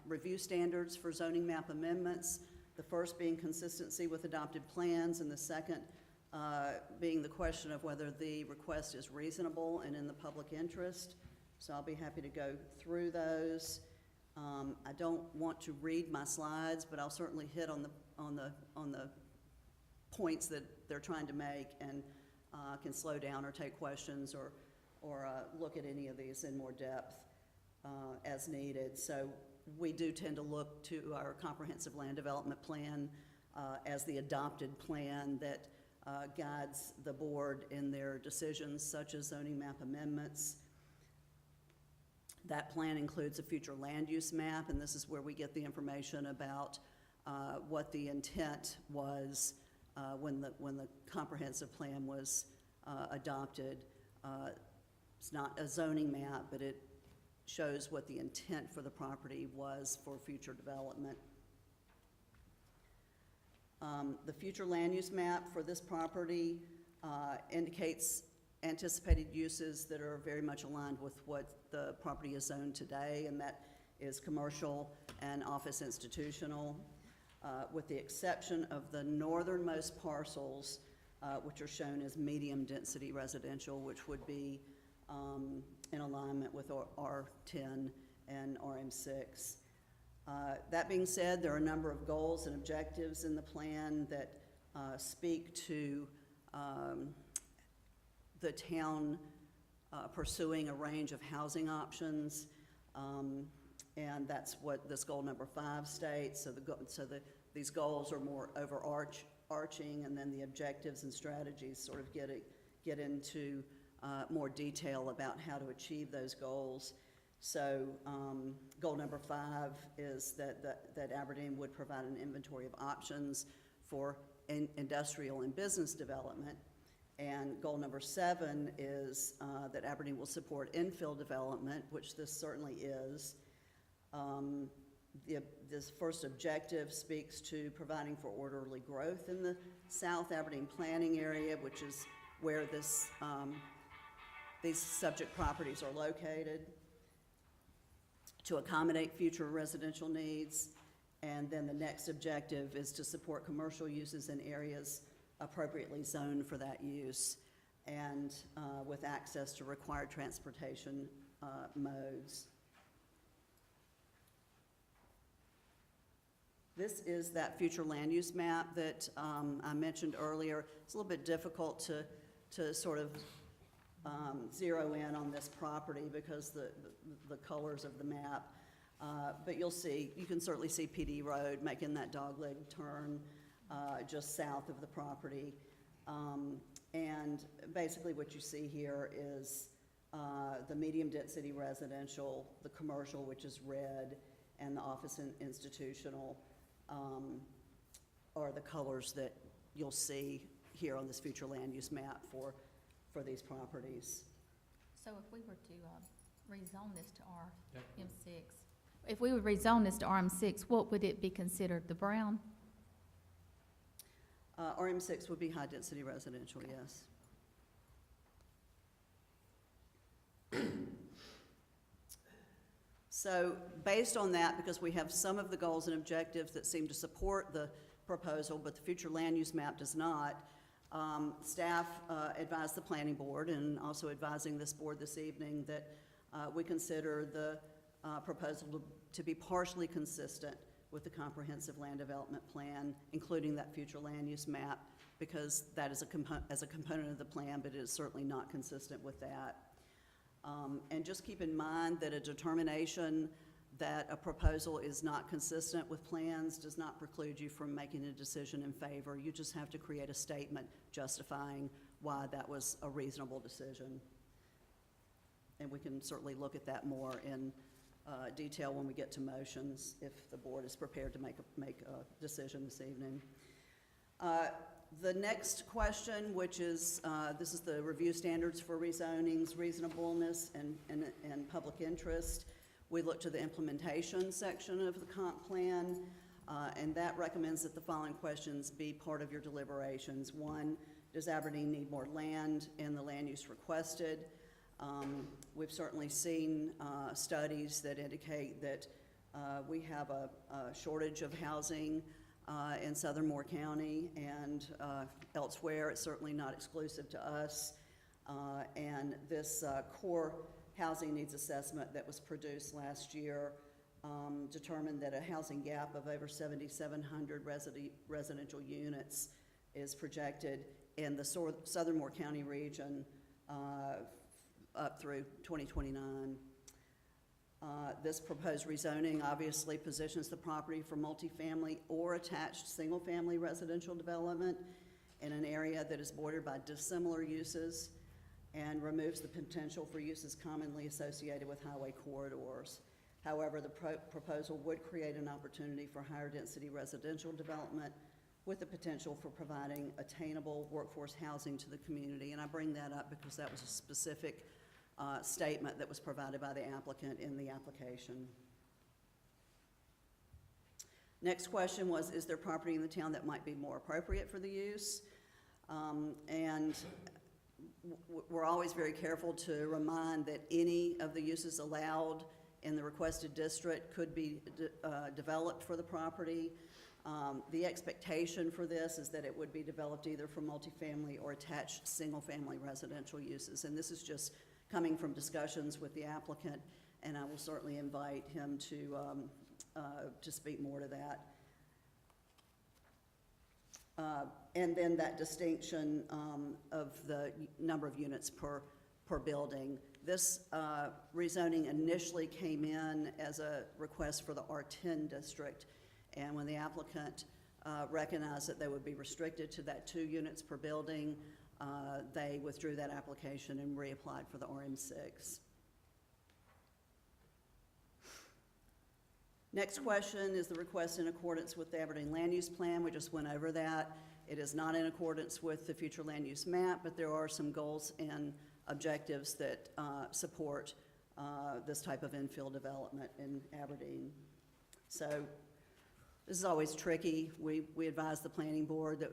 review standards for zoning map amendments, the first being consistency with adopted plans, and the second being the question of whether the request is reasonable and in the public interest. So I'll be happy to go through those. I don't want to read my slides, but I'll certainly hit on the points that they're trying to make, and can slow down or take questions or look at any of these in more depth as needed. So we do tend to look to our comprehensive land development plan as the adopted plan that guides the board in their decisions such as zoning map amendments. That plan includes a future land use map, and this is where we get the information about what the intent was when the comprehensive plan was adopted. It's not a zoning map, but it shows what the intent for the property was for future development. The future land use map for this property indicates anticipated uses that are very much aligned with what the property is zoned today, and that is commercial and office institutional, with the exception of the northernmost parcels, which are shown as medium-density residential, which would be in alignment with R10 and RM6. That being said, there are a number of goals and objectives in the plan that speak to the town pursuing a range of housing options, and that's what this goal number 5 states. So these goals are more overarching, and then the objectives and strategies sort of get into more detail about how to achieve those goals. So goal number 5 is that Aberdeen would provide an inventory of options for industrial and business development. And goal number 7 is that Aberdeen will support infill development, which this certainly is. This first objective speaks to providing for orderly growth in the South Aberdeen planning area, which is where these subject properties are located, to accommodate future residential needs. And then the next objective is to support commercial uses in areas appropriately zoned for that use, and with access to required transportation modes. This is that future land use map that I mentioned earlier. It's a little bit difficult to sort of zero in on this property because the colors of the map. But you can certainly see PD Road making that dogleg turn just south of the property. And basically what you see here is the medium density residential, the commercial, which is red, and the office and institutional are the colors that you'll see here on this future land use map for these properties. So if we were to rezone this to RM6, if we would rezone this to RM6, what would it be considered, the brown? RM6 would be high-density residential, yes. So based on that, because we have some of the goals and objectives that seem to support the proposal, but the future land use map does not, staff advised the planning board, and also advising this board this evening, that we consider the proposal to be partially consistent with the comprehensive land development plan, including that future land use map, because that is as a component of the plan, but it is certainly not consistent with that. And just keep in mind that a determination that a proposal is not consistent with plans does not preclude you from making a decision in favor. You just have to create a statement justifying why that was a reasonable decision. And we can certainly look at that more in detail when we get to motions, if the board is prepared to make a decision this evening. The next question, which is, this is the review standards for rezonings, reasonableness, and public interest. We look to the implementation section of the comp plan, and that recommends that the following questions be part of your deliberations. 1, does Aberdeen need more land in the land use requested? We've certainly seen studies that indicate that we have a shortage of housing in southern Moore County and elsewhere. It's certainly not exclusive to us. And this core housing needs assessment that was produced last year determined that a housing gap of over 7,700 residential units is projected in the southern Moore County region up through 2029. This proposed rezoning obviously positions the property for multifamily or attached single-family residential development in an area that is bordered by dissimilar uses and removes the potential for uses commonly associated with highway corridors. However, the proposal would create an opportunity for higher density residential development with the potential for providing attainable workforce housing to the community. And I bring that up because that was a specific statement that was provided by the applicant in the application. Next question was, is there property in the town that might be more appropriate for the use? And we're always very careful to remind that any of the uses allowed in the requested district could be developed for the property. The expectation for this is that it would be developed either for multifamily or attached single-family residential uses. And this is just coming from discussions with the applicant, and I will certainly invite him to speak more to that. And then that distinction of the number of units per building. This rezoning initially came in as a request for the R10 district, and when the applicant recognized that they would be restricted to that 2 units per building, they withdrew that application and reapplied for the RM6. Next question, is the request in accordance with the Aberdeen Land Use Plan? We just went over that. It is not in accordance with the future land use map, but there are some goals and objectives that support this type of infill development in Aberdeen. So this is always tricky. We advise the planning board that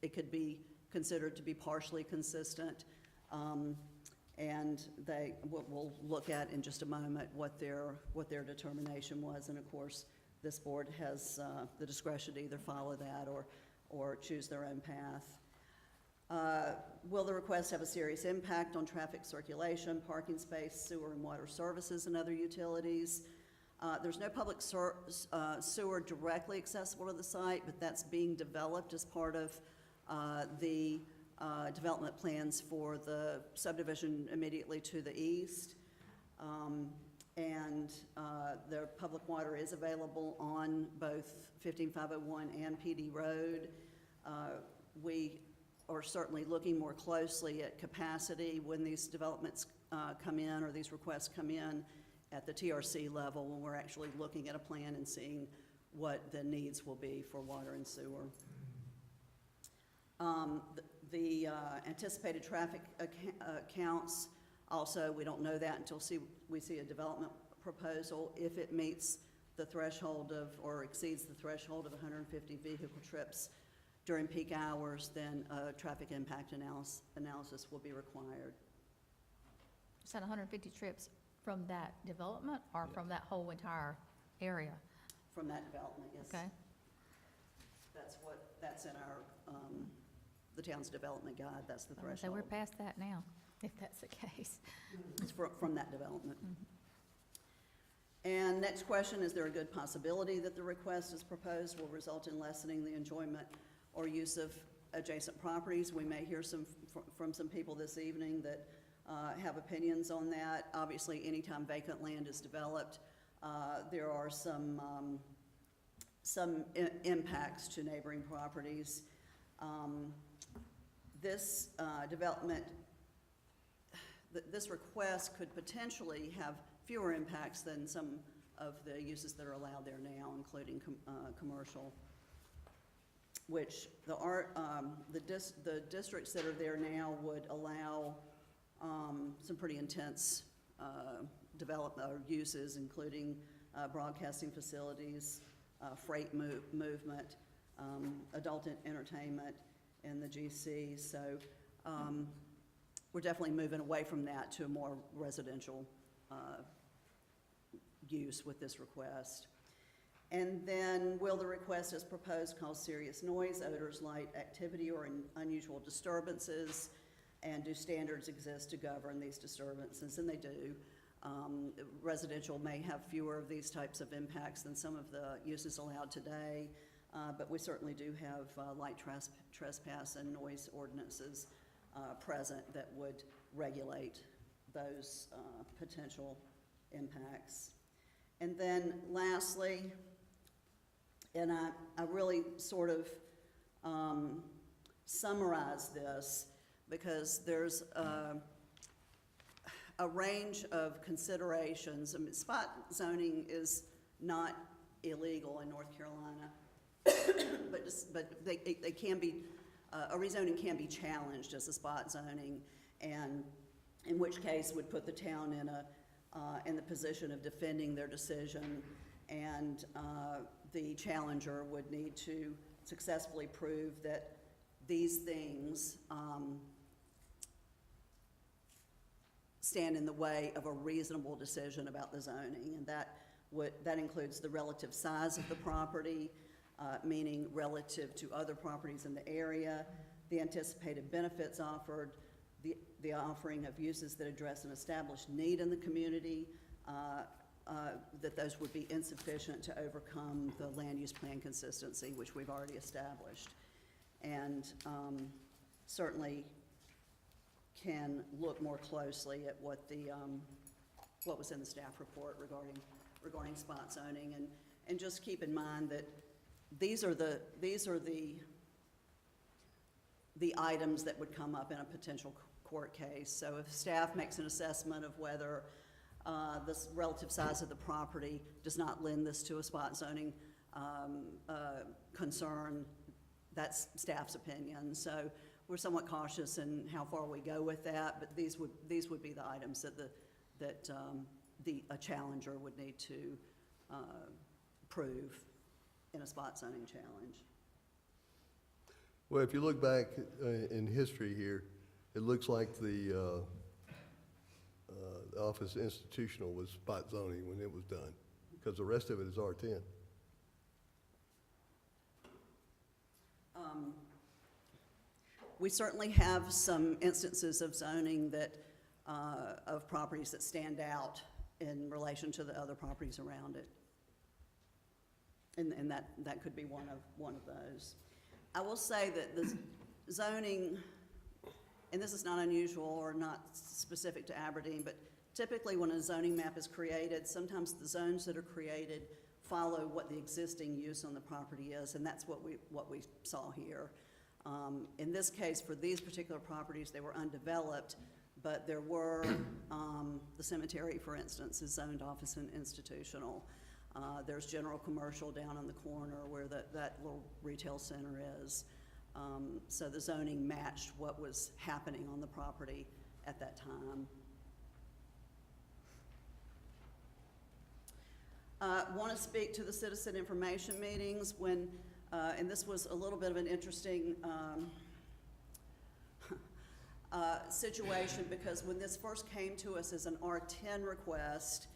it could be considered to be partially consistent. And we'll look at in just a moment what their determination was. And of course, this board has the discretion to either follow that or choose their own path. Will the request have a serious impact on traffic circulation, parking space, sewer and water services, and other utilities? There's no public sewer directly accessible to the site, but that's being developed as part of the development plans for the subdivision immediately to the east. And the public water is available on both 15501 and PD Road. We are certainly looking more closely at capacity when these developments come in, or these requests come in at the TRC level, when we're actually looking at a plan and seeing what the needs will be for water and sewer. The anticipated traffic counts, also, we don't know that until we see a development proposal. If it meets the threshold of, or exceeds the threshold of 150 vehicle trips during peak hours, then a traffic impact analysis will be required. Is that 150 trips from that development or from that whole entire area? From that development, yes. Okay. That's in our, the town's development guide, that's the threshold. So we're past that now, if that's the case. It's from that development. And next question, is there a good possibility that the request as proposed will result in lessening the enjoyment or use of adjacent properties? We may hear from some people this evening that have opinions on that. Obviously, anytime vacant land is developed, there are some impacts to neighboring properties. This development, this request could potentially have fewer impacts than some of the uses that are allowed there now, including commercial, which the districts that are there now would allow some pretty intense development or uses, including broadcasting facilities, freight movement, adult entertainment in the GC. So we're definitely moving away from that to a more residential use with this request. And then, will the request as proposed cause serious noise, odors, light, activity, or unusual disturbances? And do standards exist to govern these disturbances? And they do. Residential may have fewer of these types of impacts than some of the uses allowed today, but we certainly do have light trespass and noise ordinances present that would regulate those potential impacts. And then lastly, and I really sort of summarize this because there's a range of considerations. I mean, spot zoning is not illegal in North Carolina, but they can be, a rezoning can be challenged as a spot zoning, and in which case would put the town in the position of defending their decision, and the challenger would need to successfully prove that these things stand in the way of a reasonable decision about the zoning, and that includes the relative size of the property, meaning relative to other properties in the area, the anticipated benefits offered, the offering of uses that address an established need in the community, that those would be insufficient to overcome the land use plan consistency, which we've already established. And certainly can look more closely at what was in the staff report regarding spot zoning, and just keep in mind that these are the items that would come up in a potential court case. So if staff makes an assessment of whether the relative size of the property does not lend this to a spot zoning concern, that's staff's opinion. So we're somewhat cautious in how far we go with that, but these would be the items that a challenger would need to prove in a spot zoning challenge. Well, if you look back in history here, it looks like the office institutional was spot zoning when it was done, because the rest of it is R10. We certainly have some instances of zoning that, of properties that stand out in relation to the other properties around it. And that could be one of those. I will say that the zoning, and this is not unusual or not specific to Aberdeen, but typically when a zoning map is created, sometimes the zones that are created follow what the existing use on the property is, and that's what we saw here. In this case, for these particular properties, they were undeveloped, but there were, the cemetery, for instance, is zoned office and institutional. There's general commercial down in the corner where that little retail center is. So the zoning matched what was happening on the property at that time. Want to speak to the citizen information meetings when, and this was a little bit of an interesting situation, because when this first came to us as an R10 request,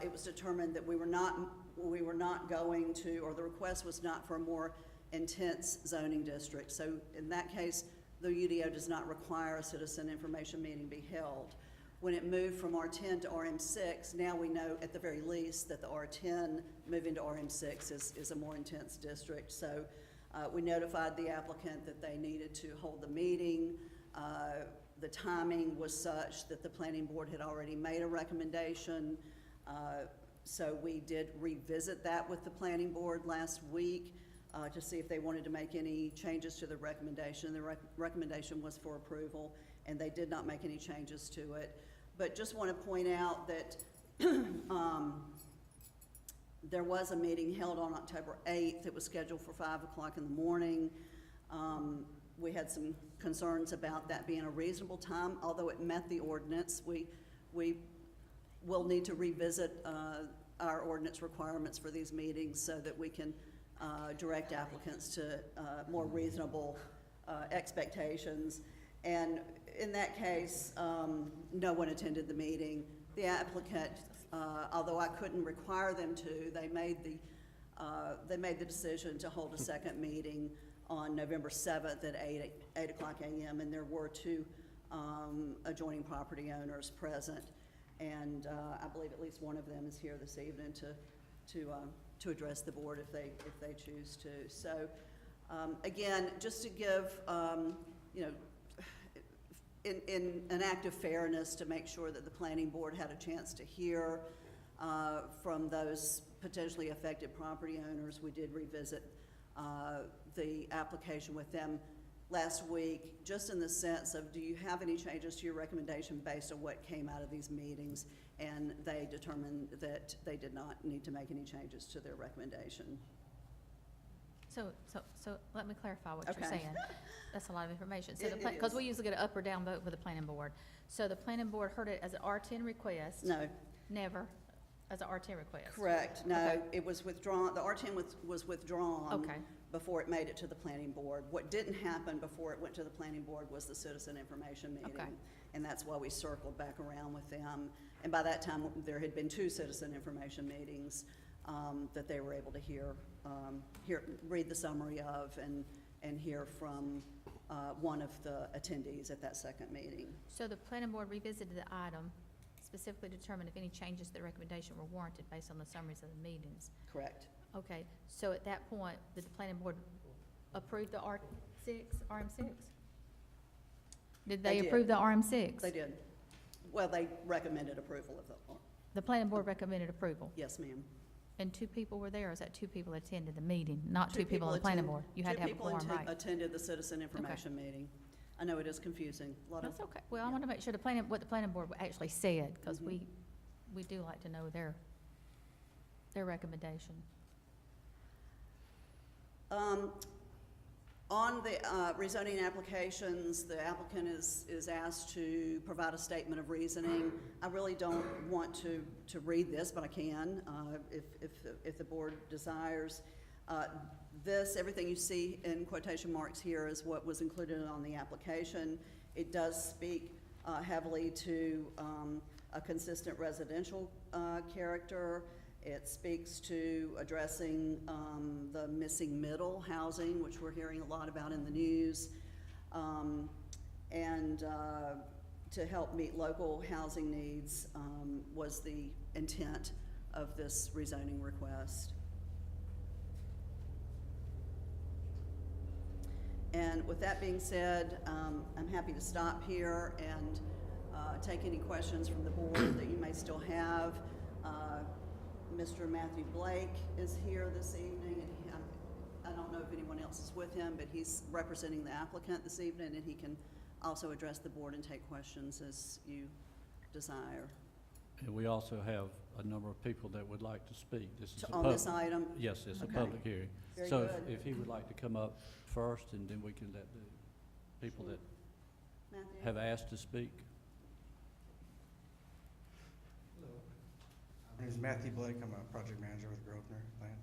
it was determined that we were not going to, or the request was not for a more intense zoning district. So in that case, the UDO does not require a citizen information meeting be held. When it moved from R10 to RM6, now we know at the very least that the R10 moving to RM6 is a more intense district. So we notified the applicant that they needed to hold the meeting. The timing was such that the planning board had already made a recommendation. So we did revisit that with the planning board last week to see if they wanted to make any changes to the recommendation. The recommendation was for approval, and they did not make any changes to it. But just want to point out that there was a meeting held on October 8th. It was scheduled for 5 o'clock in the morning. We had some concerns about that being a reasonable time, although it met the ordinance. We will need to revisit our ordinance requirements for these meetings so that we can direct applicants to more reasonable expectations. And in that case, no one attended the meeting. The applicant, although I couldn't require them to, they made the decision to hold a second meeting on November 7th at 8 o'clock a.m. And there were 2 adjoining property owners present. And I believe at least one of them is here this evening to address the board if they choose to. So again, just to give, in an act of fairness, to make sure that the planning board had a chance to hear from those potentially affected property owners, we did revisit the application with them last week, just in the sense of, do you have any changes to your recommendation based on what came out of these meetings? And they determined that they did not need to make any changes to their recommendation. So let me clarify what you're Okay. saying. That's a lot of information. So It because we is. usually get an up or down vote with the planning board. So the planning board heard it as an R10 request? No, Never, as an R10 request? correct, no, Okay. it was withdrawn, the R10 was withdrawn. Okay, Before it made it to the planning board. What didn't happen before it went to the planning board was the citizen information meeting. Okay. And that's why we circled back around with them. And by that time, there had been 2 citizen information meetings that they were able to read the summary of and hear from one of the attendees at that second meeting. so the planning board revisited the item, specifically determined if any changes to the recommendation were warranted based on the summaries of the meetings. Correct. Okay, so at that point, did the planning board approve the RM6? Did They they did. approve the RM6? They did. Well, they recommended approval of the, The planning board recommended approval, yes, ma'am. and 2 people were there, or is that 2 people attended the meeting, not 2 people on the planning board? You had to have a quorum, 2 people right? attended the citizen information meeting. I know it is confusing. A lot of That's okay. Well, I yeah. want to make sure what the planning board actually said, because Mhm. we do like to know their recommendation. On the rezoning applications, the applicant is asked to provide a statement of reasoning. I really don't want to read this, but I can, if the board desires. Everything you see in quotation marks here is what was included on the application. It does speak heavily to a consistent residential character. It speaks to addressing the missing middle housing, which we're hearing a lot about in the news, and to help meet local housing needs was the intent of this rezoning request. And with that being said, I'm happy to stop here and take any questions from the board that you may still have. Mr. Matthew Blake is here this evening, and I don't know if anyone else is with him, but he's representing the applicant this evening, and he can also address the board and take questions as you desire. And we also have a number of people that would like to speak. This is a On this item, Yes, it's a Okay. public hearing. very So good. if he would like to come up first, and then we can let the people that Matthew? have asked to speak. My name is Matthew Blake. I'm a project manager with Grosvenor Land.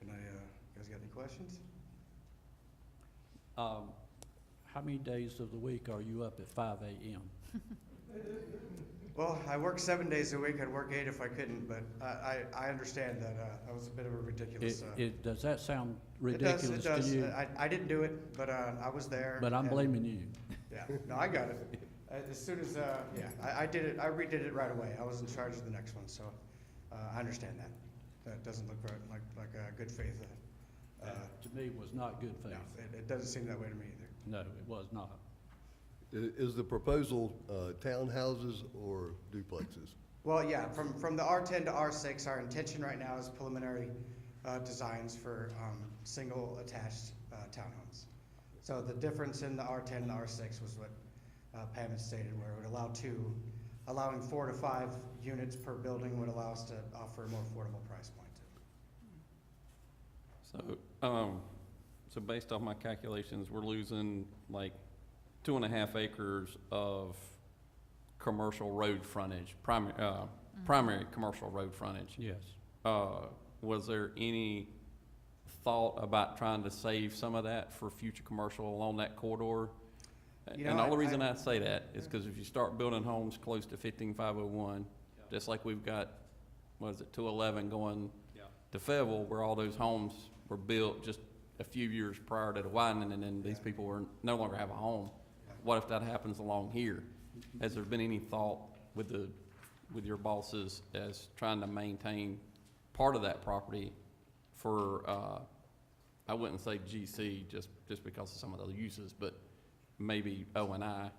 Can I, you guys got any questions? How many days of the week are you up at 5 a.m.? Well, I work 7 days a week. I'd work 8 if I couldn't, but I understand that that was a bit of a ridiculous. Does that sound It does, ridiculous to it you? does. I didn't do it, but I was there. But I'm and- blaming you. Yeah, no, I got it. As soon as, I did it, I redid it right away. I was in charge of the next one, so I understand that. That doesn't look right, like a good faith. That, to me, was not good No, faith. it doesn't seem that way to me either. No, it was not. Is the proposal townhouses or duplexes? Well, yeah, from the R10 to R6, our intention right now is preliminary designs for single attached townhomes. So the difference in the R10 and the R6 was what Pam had stated, where it would allowing 4 to 5 units per building would allow us to offer a more affordable price point. So based off my calculations, we're losing like 2.5 acres of commercial road frontage, primary commercial road frontage. Yes. Was there any thought about trying to save some of that for future commercial along that corridor? You And know, the only I- reason I say that is because if you start building homes close to 15501, just like we've got, 211 going to Fayetteville, where all those homes were built just a few years prior to the widening, and then these people were no longer have a home. What if that happens along here? Has there been any thought with your bosses as trying to maintain part of that property for, I wouldn't say GC just because of some of those uses, but maybe O&I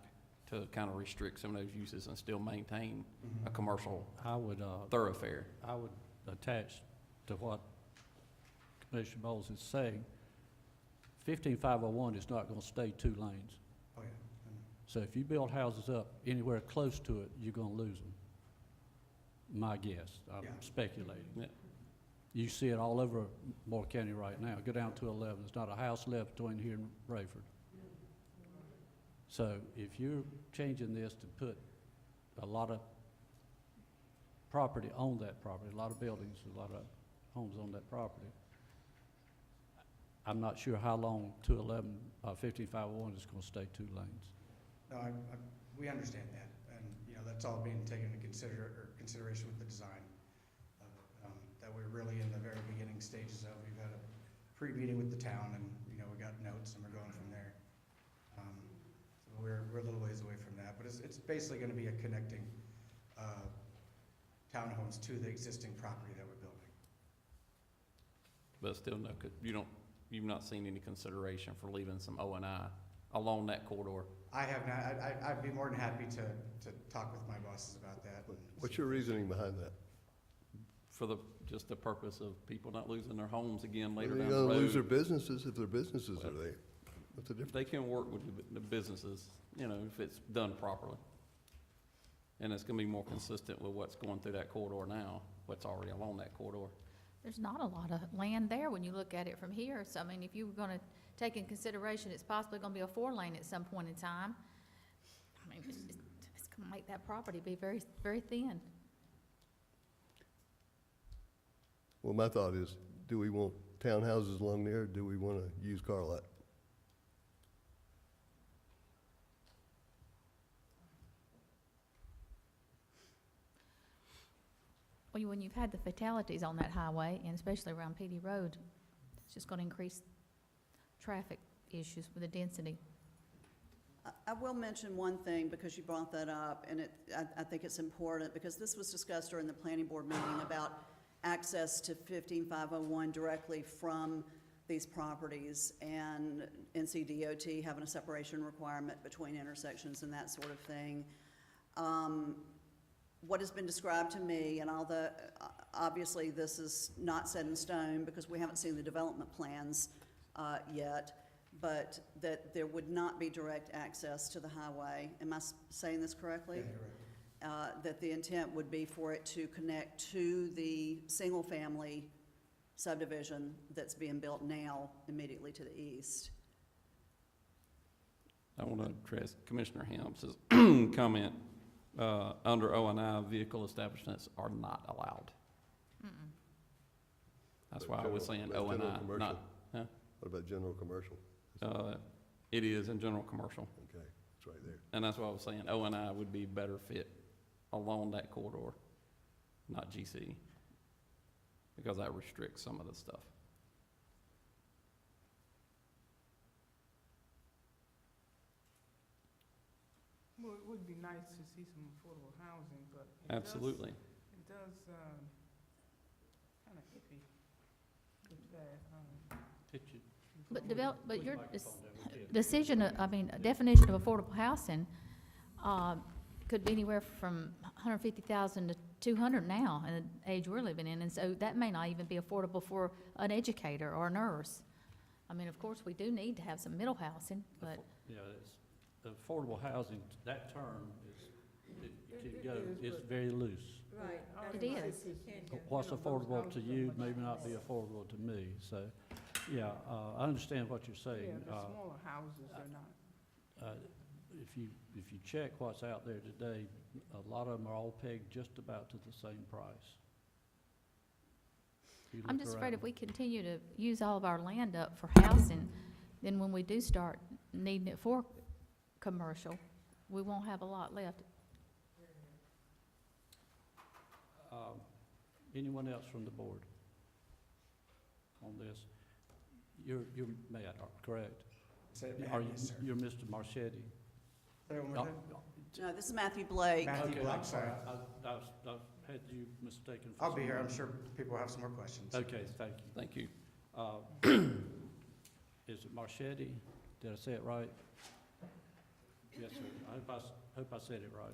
to kind of restrict some of those uses and still maintain a commercial I would, thoroughfare? I would attach to what Commissioner Bowles is saying. 15501 is not going to stay 2 lanes. Oh, yeah. So if you build houses up anywhere close to it, you're going to lose them. My guess, I'm Yeah. speculating. Yeah. You see it all over Moore County right now. Go down to 11. There's not a house left between here and Rayford. So if you're changing this to put a lot of property on that property, a lot of buildings, a lot of homes on that property, I'm not sure how long 15501 is going to stay 2 lanes. No, we understand that, and, you know, that's all being taken into consideration with the design of it, that we're really in the very beginning stages of. We've had a pre-meeting with the town, and, you know, we got notes, and we're going from there. So we're a little ways away from that, but it's basically gonna be a connecting, townhomes to the existing property that we're building. But still, no, you've not seen any consideration for leaving some O and I along that corridor? I have not, I'd be more than happy to talk with my bosses about that. and What's see your if there's- reasoning behind that? For just the purpose of people not losing their homes again later They're down the gonna lose their road. businesses if their businesses are Well, there. What's the difference? They can work with the businesses, you know, if it's done properly. And it's gonna be more consistent with what's going through that corridor now, what's already along that corridor. There's not a lot of land there when you look at it from here. So, I mean, if you were gonna take in consideration, it's possibly gonna be a 4-lane at some point in time. I mean, it's gonna make that property be very, very thin. Well, my thought is, do we want townhouses along there, or do we want a used car lot? Well, when you've had the fatalities on that highway, and especially around PD Road, it's just gonna increase traffic issues with the density. I will mention one thing, because you brought that up, and I think it's important, because this was discussed during the planning board meeting about access to 15501 directly from these properties, and NCDOT having a separation requirement between intersections and that sort of thing. What has been described to me, and although, obviously this is not set in stone because we haven't seen the development plans yet, but that there would not be direct access to the highway. Am I saying this correctly? Yeah, you're right. That the intent would be for it to connect to the single-family subdivision that's being built now immediately to the east. I want to address Commissioner Helms's comment. Under O and I, vehicle establishments are not allowed. Mm-mm. That's But why I was general- saying but O and general I, commercial? not, huh? What about general commercial? It is in general commercial. Okay, it's right there. And that's why I was saying O and I would be better fit along that corridor, not GC, because that restricts some of the stuff. Well, it would be nice to see some affordable housing, but Absolutely. it does, kind of iffy with that, But your decision, definition of affordable housing, could be anywhere from 150,000 to 200 now, in the age we're living in, and so that may not even be affordable for an educator or a nurse. I mean, of course, we do need to have some middle housing, but Yeah, affordable housing, that term it's very loose. Right. It is. What's affordable to you may not be affordable to me, so, yeah, I understand what you're Yeah, saying. the smaller houses are not. If you check what's out there today, a lot of them are all pegged just about to the same price. If you I'm look just afraid if around. we continue to use all of our land up for housing, then when we do start needing it for commercial, we won't have a lot left. Anyone else from the board on this? You're Matt, correct? Say it, Are ma'am. you, Yes, sir. you're Mr. Marchetti? Say it one more time. No, this is Matthew Blake. Matthew Okay, Black, I'm sorry. sorry. I've had you mistaken for I'll be here, I'm someone. sure people have some more questions. Okay, thank you. Thank you. Is it Marchetti? Did I say it right? Yes, sir. I hope I said it right.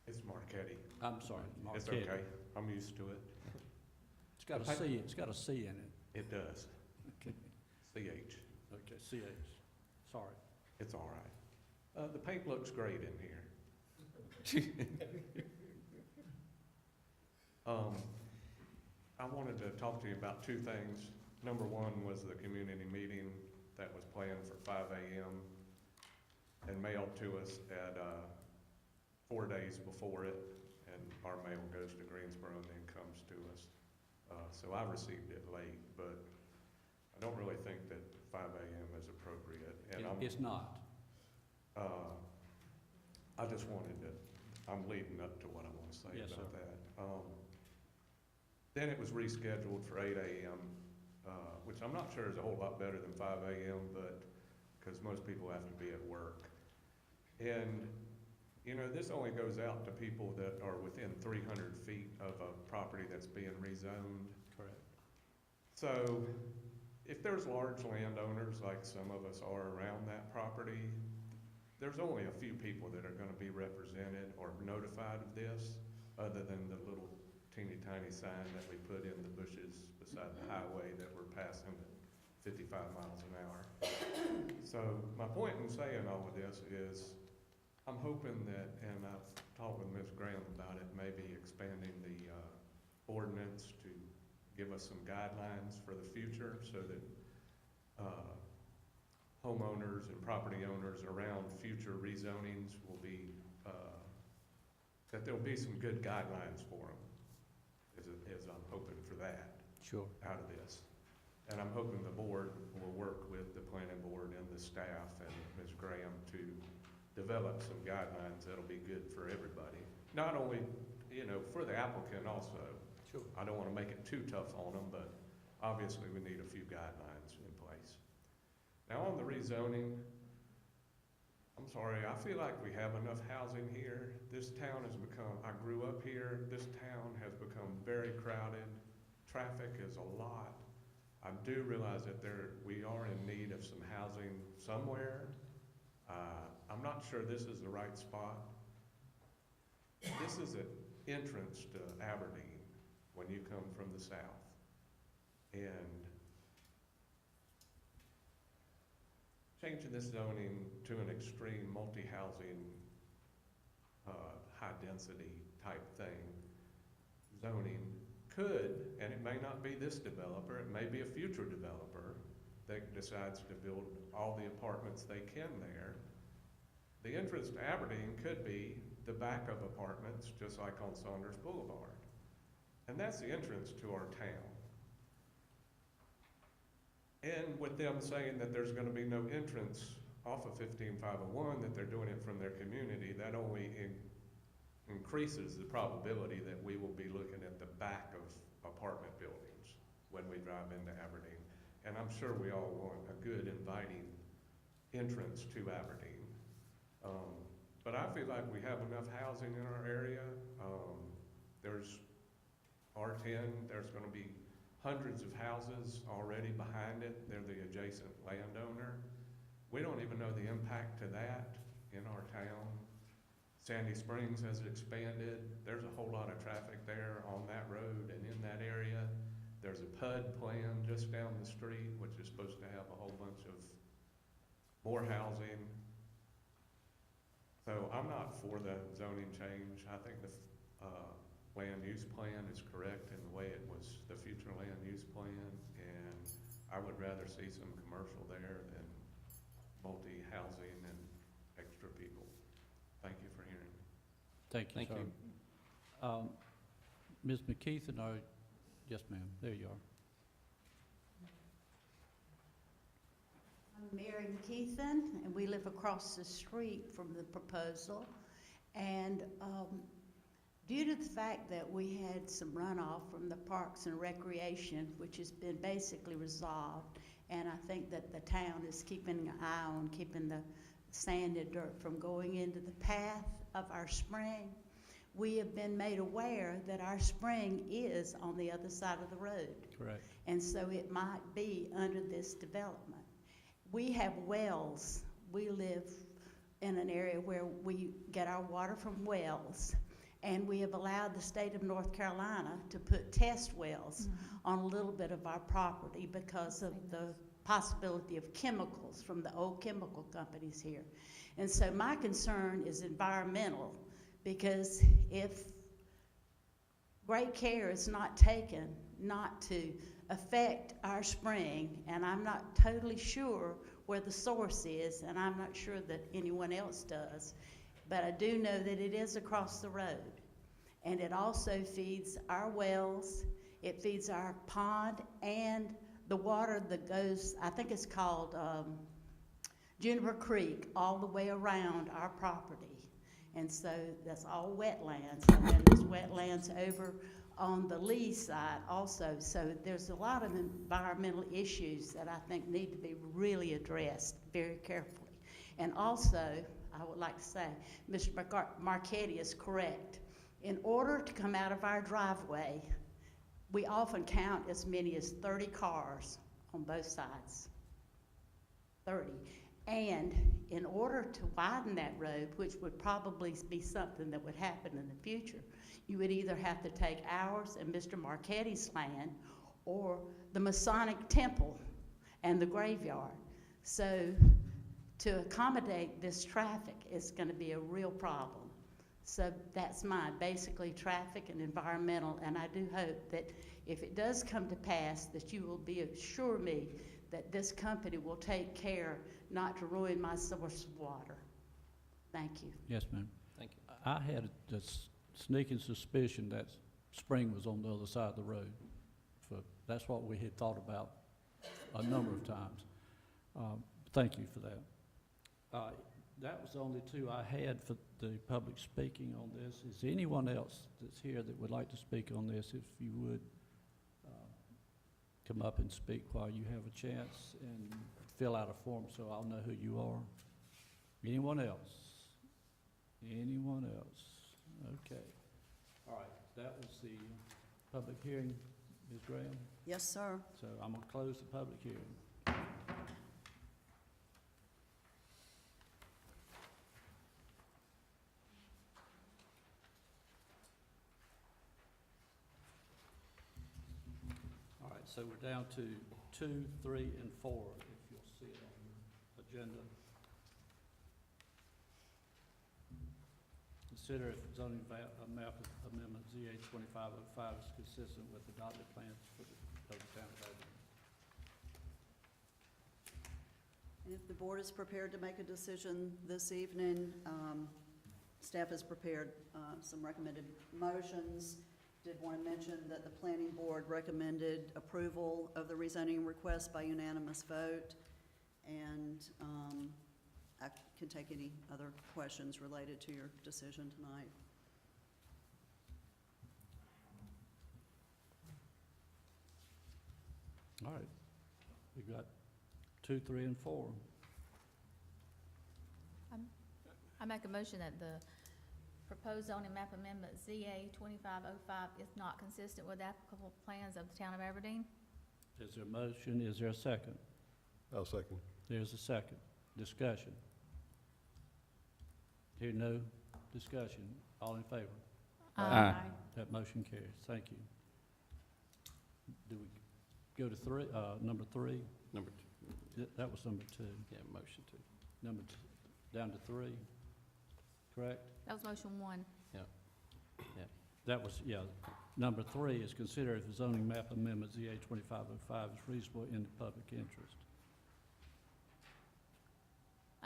It's Marquetti. I'm sorry, It's Marchetti. okay. I'm used to it. It's got a C, it's got a C in it. It does. Okay. CH. Okay, CH. Sorry. It's all right. The paint looks great in here. I wanted to talk to you about two things. Number one was the community meeting that was planned for 5 a.m. and mailed to us at 4 days before it, and our mail goes to Greensboro and then comes to us. So I received it late, but I don't really think that 5 a.m. is appropriate. And It's not. I just wanted to, I'm leading up to what I want to say Yes, about sir. that. Then it was rescheduled for 8 a.m., which I'm not sure is a whole lot better than 5 a.m., but, because most people have to be at work. And, you know, this only goes out to people that are within 300 feet of a property that's being rezoned. Correct. So, if there's large landowners, like some of us are around that property, there's only a few people that are gonna be represented or notified of this, other than the little teeny tiny sign that we put in the bushes beside the highway that we're passing at 55 miles an hour. So my point in saying all of this is, I'm hoping that, and I've talked with Ms. Graham about it, maybe expanding the ordinance to give us some guidelines for the future so that homeowners and property owners around future rezonings will be, that there'll be some good guidelines for them, as I'm hoping for that Sure. out of this. And I'm hoping the board will work with the planning board and the staff and Ms. Graham to develop some guidelines that'll be good for everybody. Not only, you know, for the applicant also. Sure. I don't want to make it too tough on them, but obviously we need a few guidelines in place. Now on the rezoning, I'm sorry, I feel like we have enough housing here. This town has become, I grew up here, this town has become very crowded. Traffic is a lot. I do realize that we are in need of some housing somewhere. I'm not sure this is the right spot. This is an entrance to Aberdeen when you come from the south. And changing this zoning to an extreme multi-housing, high-density type thing, zoning could, and it may not be this developer, it may be a future developer that decides to build all the apartments they can there. The entrance to Aberdeen could be the back of apartments, just like on Saunders Boulevard. And that's the entrance to our town. And with them saying that there's gonna be no entrance off of 15501, that they're doing it from their community, that only increases the probability that we will be looking at the back of apartment buildings when we drive into Aberdeen. And I'm sure we all want a good inviting entrance to Aberdeen. But I feel like we have enough housing in our area. There's R10, there's gonna be hundreds of houses already behind it. They're the adjacent landowner. We don't even know the impact to that in our town. Sandy Springs has expanded. There's a whole lot of traffic there on that road and in that area. There's a PUD plan just down the street, which is supposed to have a whole bunch of more housing. So I'm not for the zoning change. I think the land use plan is correct in the way it was the future land use plan, and I would rather see some commercial there than multi-housing and extra people. Thank you for hearing me. Thank you, Thank sir. you. Ms. McKeith and our, yes, ma'am, there you are. I'm Mary McKeithen, and we live across the street from the proposal. And due to the fact that we had some runoff from the Parks and Recreation, which has been basically resolved, and I think that the town is keeping an eye on keeping the sand and dirt from going into the path of our spring, we have been made aware that our spring is on the other side of the road. Correct. And so it might be under this development. We have wells. We live in an area where we get our water from wells. And we have allowed the state of North Carolina to put test wells on a little bit of our property because of the possibility of chemicals from the old chemical companies here. And so my concern is environmental, because if great care is not taken not to affect our spring, and I'm not totally sure where the source is, and I'm not sure that anyone else does, but I do know that it is across the road. And it also feeds our wells, it feeds our pond, and the water that goes, I think it's called Juniper Creek, all the way around our property. And so that's all wetlands, and then there's wetlands over on the lee side also. So there's a lot of environmental issues that I think need to be really addressed very carefully. And also, I would like to say, Mr. Marchetti is correct. In order to come out of our driveway, we often count as many as 30 cars on both sides. 30. And in order to widen that road, which would probably be something that would happen in the future, you would either have to take ours and Mr. Marchetti's land or the Masonic Temple and the graveyard. So to accommodate this traffic is going to be a real problem. So that's mine, basically traffic and environmental, and I do hope that if it does come to pass, that you will assure me that this company will take care not to ruin my source of water. Thank you. Yes, ma'am. Thank you. I had a sneaking suspicion that spring was on the other side of the road. That's what we had thought about a number of times. Thank you for that. That was the only two I had for the public speaking on this. Is anyone else that's here that would like to speak on this? If you would come up and speak while you have a chance and fill out a form so I'll know who you are. Anyone else? Anyone else? Okay. All right, that was the public hearing, Ms. Graham. Yes, sir. So I'm going to close the public hearing. All right, so we're down to 2, 3, and 4, if you'll see it on your agenda. Consider if zoning map amendment ZA 2505 is consistent with adopted plans for the town of Aberdeen. And if the board is prepared to make a decision this evening, staff has prepared some recommended motions. Did want to mention that the planning board recommended approval of the rezoning request by unanimous vote. And I can take any other questions related to your decision tonight. All right, we've got 2, 3, and 4. I make a motion that the proposed zoning map amendment ZA 2505 is not consistent with applicable plans of the town of Aberdeen. Is there a motion? Is there a second? I'll second. There's a second. Discussion. Hear no discussion. All in favor? Aye. That motion carries. Thank you. Do we go to number 3? Number 2. That was number 2. Yeah, motion 2. Number 2, down to 3, correct? That was motion 1. That was, yeah. Number 3 is consider if the zoning map amendment ZA 2505 is reasonable in the public interest.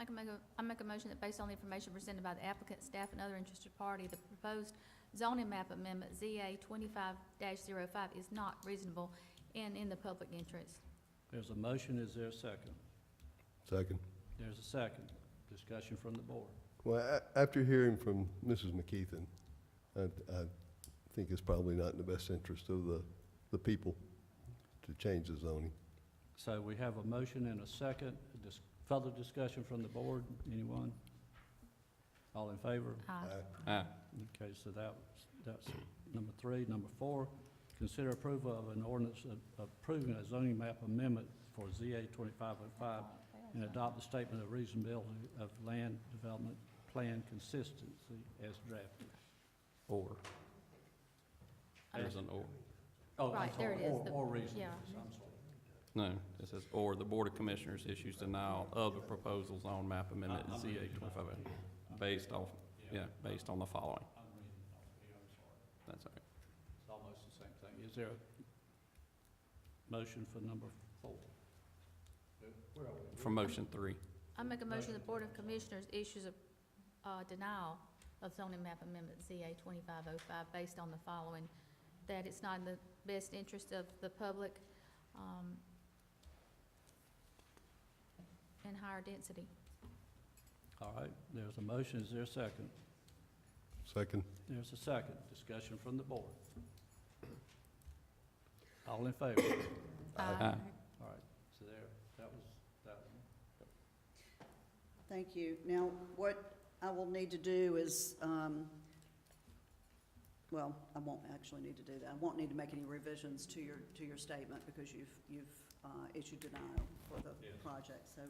I make a motion that based on the information presented by the applicant, staff, and other interested party, the proposed zoning map amendment ZA 25-05 is not reasonable and in the public interest. There's a motion. Is there a second? Second. There's a second. Discussion from the board. Well, after hearing from Mrs. McKeithen, I think it's probably not in the best interest of the people to change the zoning. So we have a motion and a second. Further discussion from the board? Anyone? All in favor? Aye. Aye. Okay, so that's number 3. Number 4, consider approval of an ordinance approving a zoning map amendment for ZA 2505 and adopt the statement of reasonability of land development plan consistency as drafted. Or. There's an or. Oh, I'm Right, there sorry, it is. or reasonable. Yeah. I'm sorry. No, it says, or the Board of Commissioners issues denial of the proposal zone map amendment I'm ZA reading it 25, off here. based off, yeah, based on the following. I'm reading it off here. I'm sorry. That's all right. It's all is there a motion for number 4? Where are we? For motion 3. I make a motion the Board of Commissioners issues a denial of zoning map amendment ZA 2505 based on the following, that it's not in the best interest of the public and higher density. All right, there's a motion, is there a second? Second. There's a second, discussion from the board. All in favor? Aye. All right, so there, that was that one. Thank you. Now, what I will need to do is, well, I won't actually need to do that. I won't need to make any revisions to your statement because you've issued denial for the Yes. project, so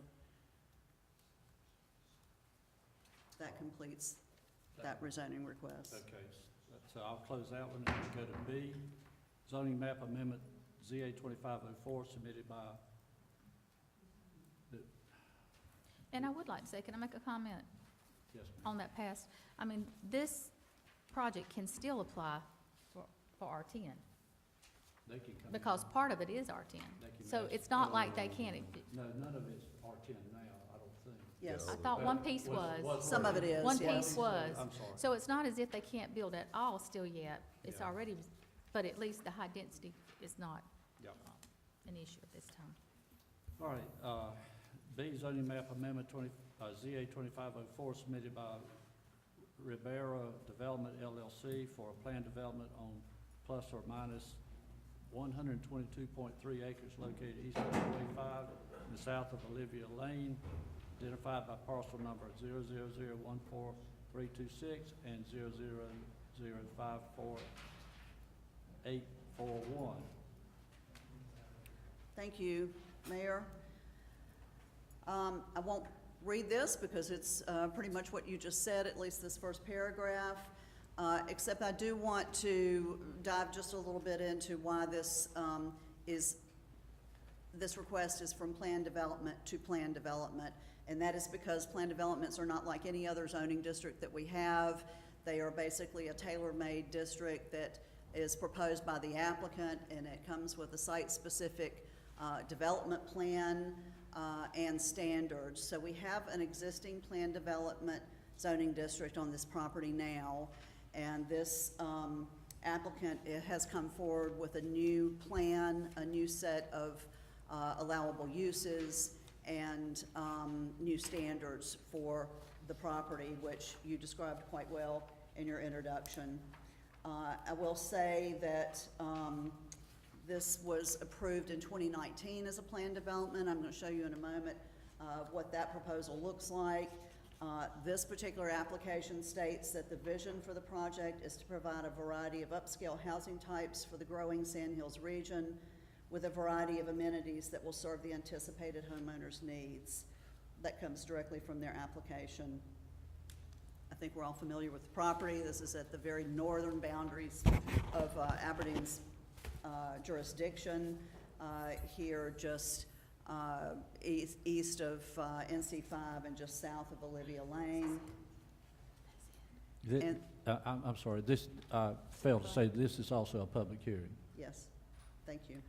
that completes that rezoning request. Okay, so I'll close that one and we'll go to B, zoning map amendment ZA 2504 submitted by the, And I would like to say, can I make a comment yes, ma'am. on that past? I mean, this project can still apply for R10 They can come. because in. part of it is R10. They can So ask- it's not like they can't. No, none of it's R10 now, I don't think. Yes, Yeah. I thought one piece was. some of it is, One yes. piece was. I'm sorry. So it's not as if they can't build at all still yet. It's Yeah. already, but at least the high density is not Yeah. an issue at this time. All right, B, zoning map amendment ZA 2504 submitted by Ribera Development LLC for a planned development on plus or minus 122.3 acres located east of Highway 5 and south of Olivia Lane, identified by parcel number 000143326 and 000544841. Thank you, Mayor. I won't read this because it's pretty much what you just said, at least this first paragraph, except I do want to dive just a little bit into why this request is from planned development to planned development. And that is because planned developments are not like any other zoning district that we have. They are basically a tailor-made district that is proposed by the applicant, and it comes with a site-specific development plan and standards. So we have an existing planned development zoning district on this property now, and this applicant has come forward with a new plan, a new set of allowable uses, and new standards for the property, which you described quite well in your introduction. I will say that this was approved in 2019 as a planned development. I'm going to show you in a moment what that proposal looks like. This particular application states that the vision for the project is to provide a variety of upscale housing types for the growing Sand Hills region, with a variety of amenities that will serve the anticipated homeowners' needs. That comes directly from their application. I think we're all familiar with the property. This is at the very northern boundaries of Aberdeen's jurisdiction, here just east of NC5 and just south of Olivia Lane. And- I'm sorry, this, failed to say, this is also a public hearing. Yes, thank you.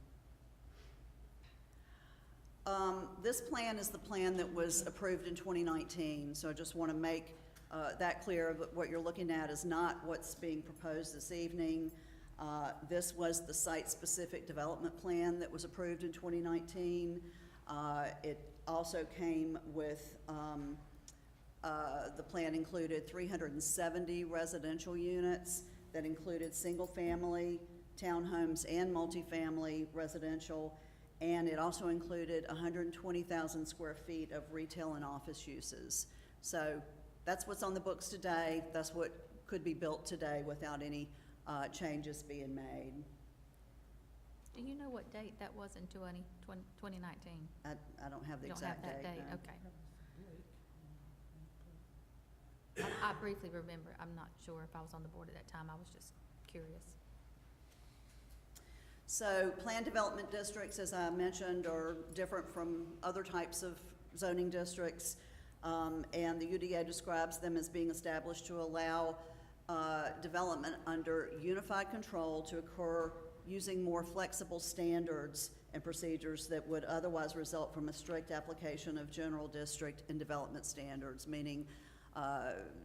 This plan is the plan that was approved in 2019, so I just want to make that clear. What you're looking at is not what's being proposed this evening. This was the site-specific development plan that was approved in 2019. It also came with, the plan included 370 residential units that included single-family, townhomes, and multifamily residential, and it also included 120,000 square feet of retail and office uses. So that's what's on the books today. That's what could be built today without any changes being made. Do you know what date that was in 2019? I don't have the You don't exact have date. that date, no. okay. I briefly remember, I'm not sure if I was on the board at that time, I was just curious. So planned development districts, as I mentioned, are different from other types of zoning districts, and the UDO describes them as being established to allow development under unified control to occur using more flexible standards and procedures that would otherwise result from a strict application of general district and development standards, meaning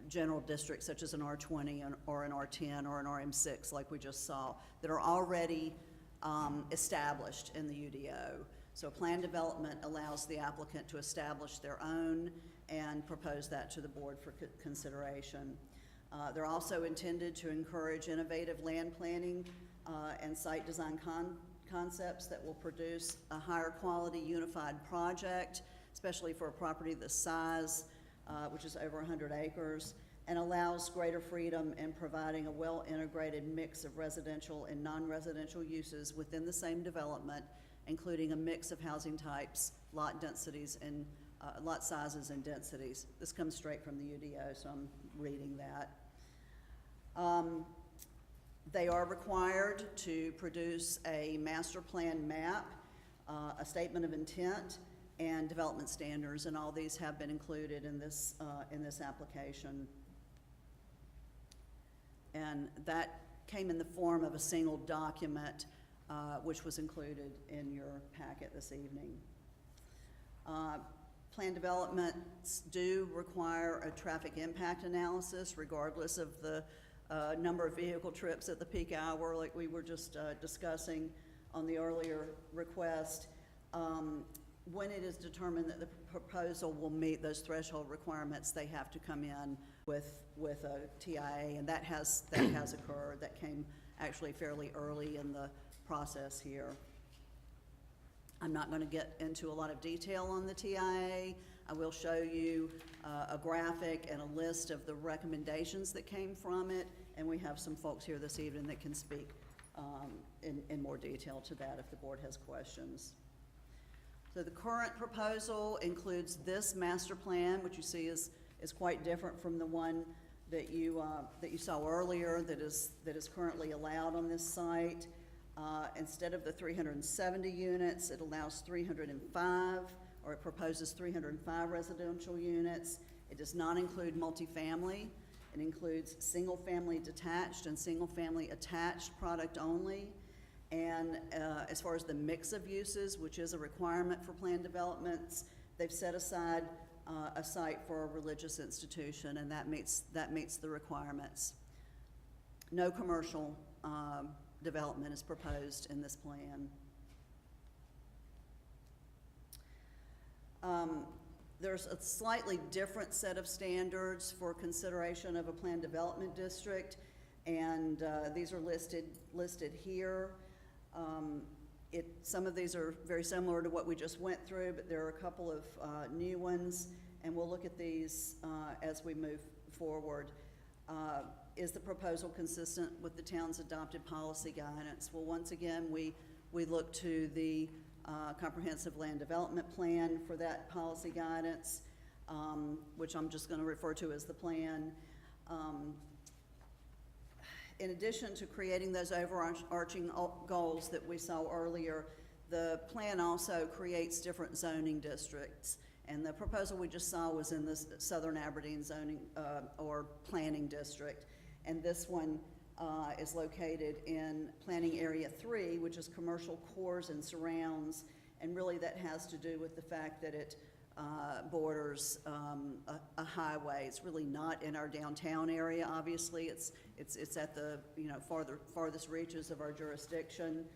general districts such as an R20 or an R10 or an RM6 like we just saw, that are already established in the UDO. So plan development allows the applicant to establish their own and propose that to the board for consideration. They're also intended to encourage innovative land planning and site design concepts that will produce a higher quality unified project, especially for a property this size, which is over 100 acres, and allows greater freedom in providing a well-integrated mix of residential and non-residential uses within the same development, including a mix of housing types, lot densities, and lot sizes and densities. This comes straight from the UDO, so I'm reading that. They are required to produce a master plan map, a statement of intent, and development standards, and all these have been included in this application. And that came in the form of a single document, which was included in your packet this evening. Plan developments do require a traffic impact analysis regardless of the number of vehicle trips at the peak hour, like we were just discussing on the earlier request. When it is determined that the proposal will meet those threshold requirements, they have to come in with a TIA, and that has occurred. That came actually fairly early in the process here. I'm not going to get into a lot of detail on the TIA. I will show you a graphic and a list of the recommendations that came from it, and we have some folks here this evening that can speak in more detail to that if the board has questions. So the current proposal includes this master plan, which you see is quite different from the one that you saw earlier that is currently allowed on this site. Instead of the 370 units, it allows 305, or it proposes 305 residential units. It does not include multifamily. It includes single-family detached and single-family attached product only. And as far as the mix of uses, which is a requirement for planned developments, they've set aside a site for a religious institution, and that meets the requirements. No commercial development is proposed in this plan. There's a slightly different set of standards for consideration of a planned development district, and these are listed here. Some of these are very similar to what we just went through, but there are a couple of new ones, and we'll look at these as we move forward. Is the proposal consistent with the town's adopted policy guidance? Well, once again, we look to the comprehensive land development plan for that policy guidance, which I'm just going to refer to as the plan. In addition to creating those overarching goals that we saw earlier, the plan also creates different zoning districts. And the proposal we just saw was in the Southern Aberdeen zoning or planning district. And this one is located in Planning Area 3, which is commercial cores and surrounds. And really that has to do with the fact that it borders a highway. It's really not in our downtown area, obviously. It's at the farthest reaches of our jurisdiction,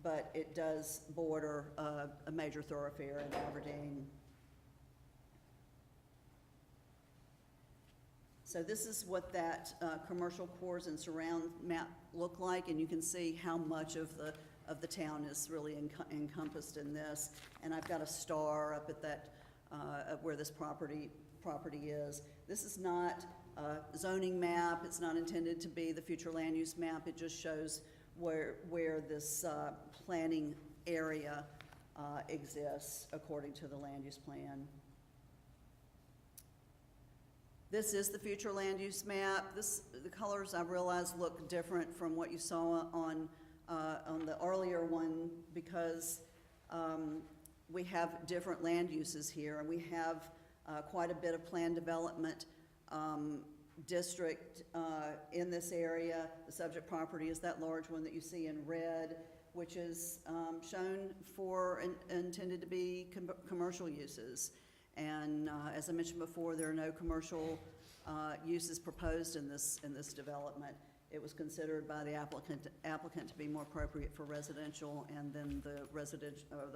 but it does border a major thoroughfare in Aberdeen. So this is what that commercial cores and surround map look like, and you can see how much of the town is really encompassed in this. And I've got a star up at that where this property is. This is not a zoning map. It's not intended to be the future land use map. It just shows where this planning area exists according to the land use plan. This is the future land use map. The colors, I realize, look different from what you saw on the earlier one because we have different land uses here, and we have quite a bit of planned development district in this area. The subject property is that large one that you see in red, which is shown for and intended to be commercial uses. And as I mentioned before, there are no commercial uses proposed in this development. It was considered by the applicant to be more appropriate for residential and then the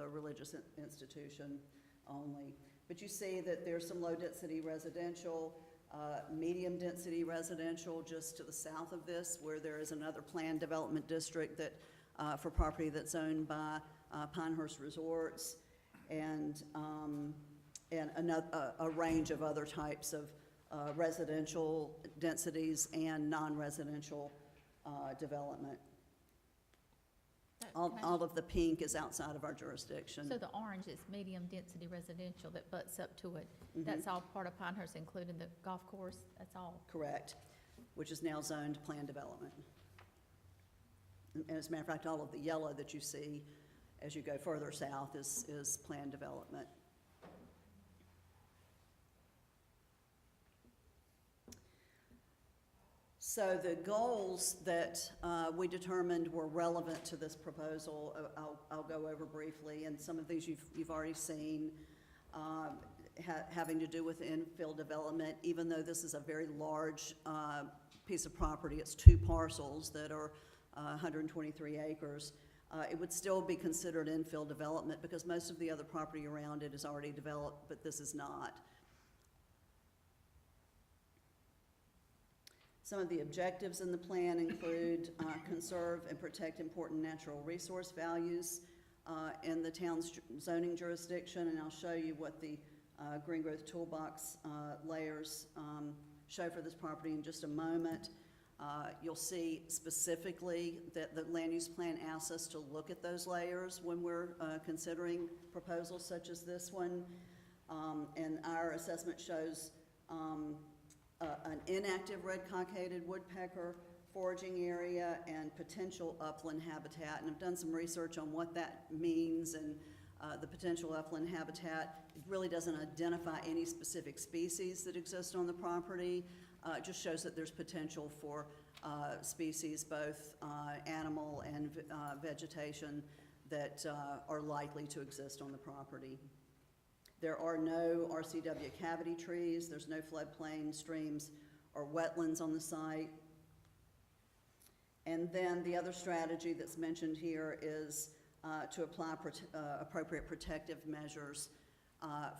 religious institution only. But you see that there's some low-density residential, medium-density residential just to the south of this, where there is another planned development district that for property that's owned by Pinehurst Resorts, and a range of other types of residential densities and non-residential development. All of the pink is outside of our jurisdiction. So the orange is medium-density residential that butts up to it. Mhm. That's all part of Pinehurst, including the golf course, that's all? Correct, which is now zoned planned development. And as a matter of fact, all of the yellow that you see as you go further south is planned development. So the goals that we determined were relevant to this proposal, I'll go over briefly, and some of these you've already seen, having to do with infill development. Even though this is a very large piece of property, it's 2 parcels that are 123 acres, it would still be considered infill development because most of the other property around it is already developed, but this is not. Some of the objectives in the plan include conserve and protect important natural resource values in the town's zoning jurisdiction, and I'll show you what the green growth toolbox layers show for this property in just a moment. You'll see specifically that the land use plan asks us to look at those layers when we're considering proposals such as this one, and our assessment shows an inactive red cockaded woodpecker foraging area and potential upland habitat. And I've done some research on what that means, and the potential upland habitat, it really doesn't identify any specific species that exist on the property. It just shows that there's potential for species, both animal and vegetation, that are likely to exist on the property. There are no RCW cavity trees, there's no floodplain, streams, or wetlands on the site. And then the other strategy that's mentioned here is to apply appropriate protective measures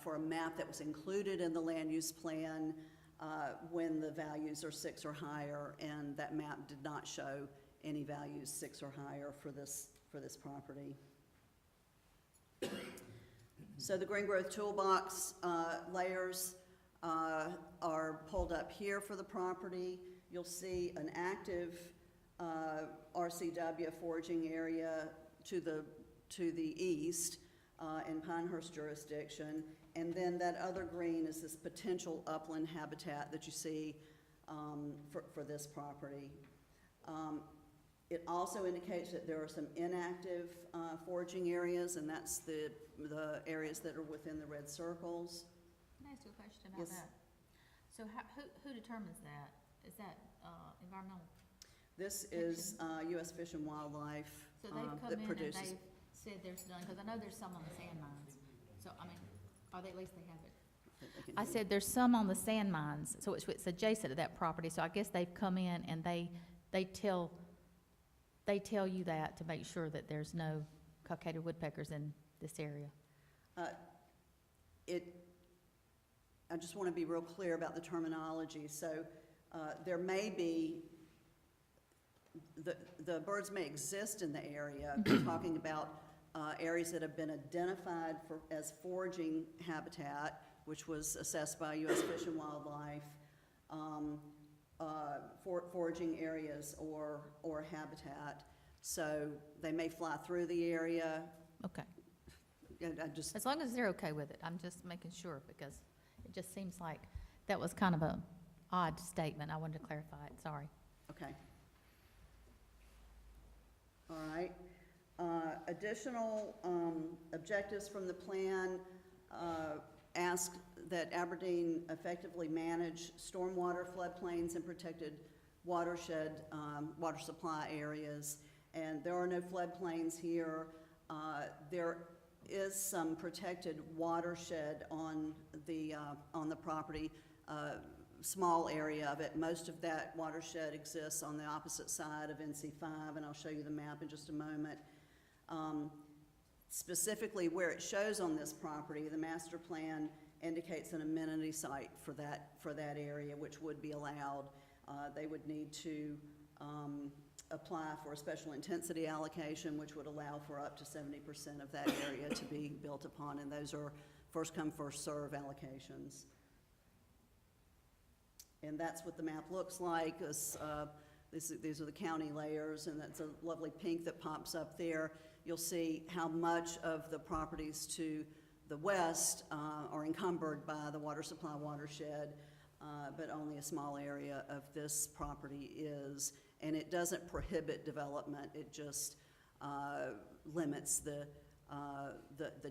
for a map that was included in the land use plan when the values are 6 or higher, and that map did not show any values 6 or higher for this property. So the green growth toolbox layers are pulled up here for the property. You'll see an active RCW foraging area to the east in Pinehurst jurisdiction, and then that other green is this potential upland habitat that you see for this property. It also indicates that there are some inactive foraging areas, and that's the areas that are within the red circles. Can I ask you a question about Yes. that? So who determines that? Is that environmental? This is U.S. Fish and Wildlife So they've come that in and produces. they've said there's none, because I know there's some on the sand mines. So, I mean, or at least they have it. I said there's some on the sand mines, so it's adjacent to that property, so I guess they've come in and they tell you that to make sure that there's no cockaded woodpeckers in this area. I just want to be real clear about the terminology. So there may be, the birds may exist in the area. We're talking about areas that have been identified as foraging habitat, which was assessed by U.S. Fish and Wildlife, foraging areas or habitat. So they may fly through the area. Okay. As long as they're okay with it, I'm just making sure, because it just seems like that was kind of a odd statement. I wanted to clarify it, sorry. Okay. All right. Additional objectives from the plan ask that Aberdeen effectively manage stormwater floodplains and protected watershed, water supply areas. And there are no floodplains here. There is some protected watershed on the property, small area of it. Most of that watershed exists on the opposite side of NC5, and I'll show you the map in just a moment. Specifically where it shows on this property, the master plan indicates an amenity site for that area, which would be allowed. They would need to apply for a special intensity allocation, which would allow for up to 70% of that area to be built upon, and those are first come, first serve allocations. And that's what the map looks like. These are the county layers, and that's a lovely pink that pops up there. You'll see how much of the properties to the west are encumbered by the water supply watershed, but only a small area of this property is. And it doesn't prohibit development, it just limits the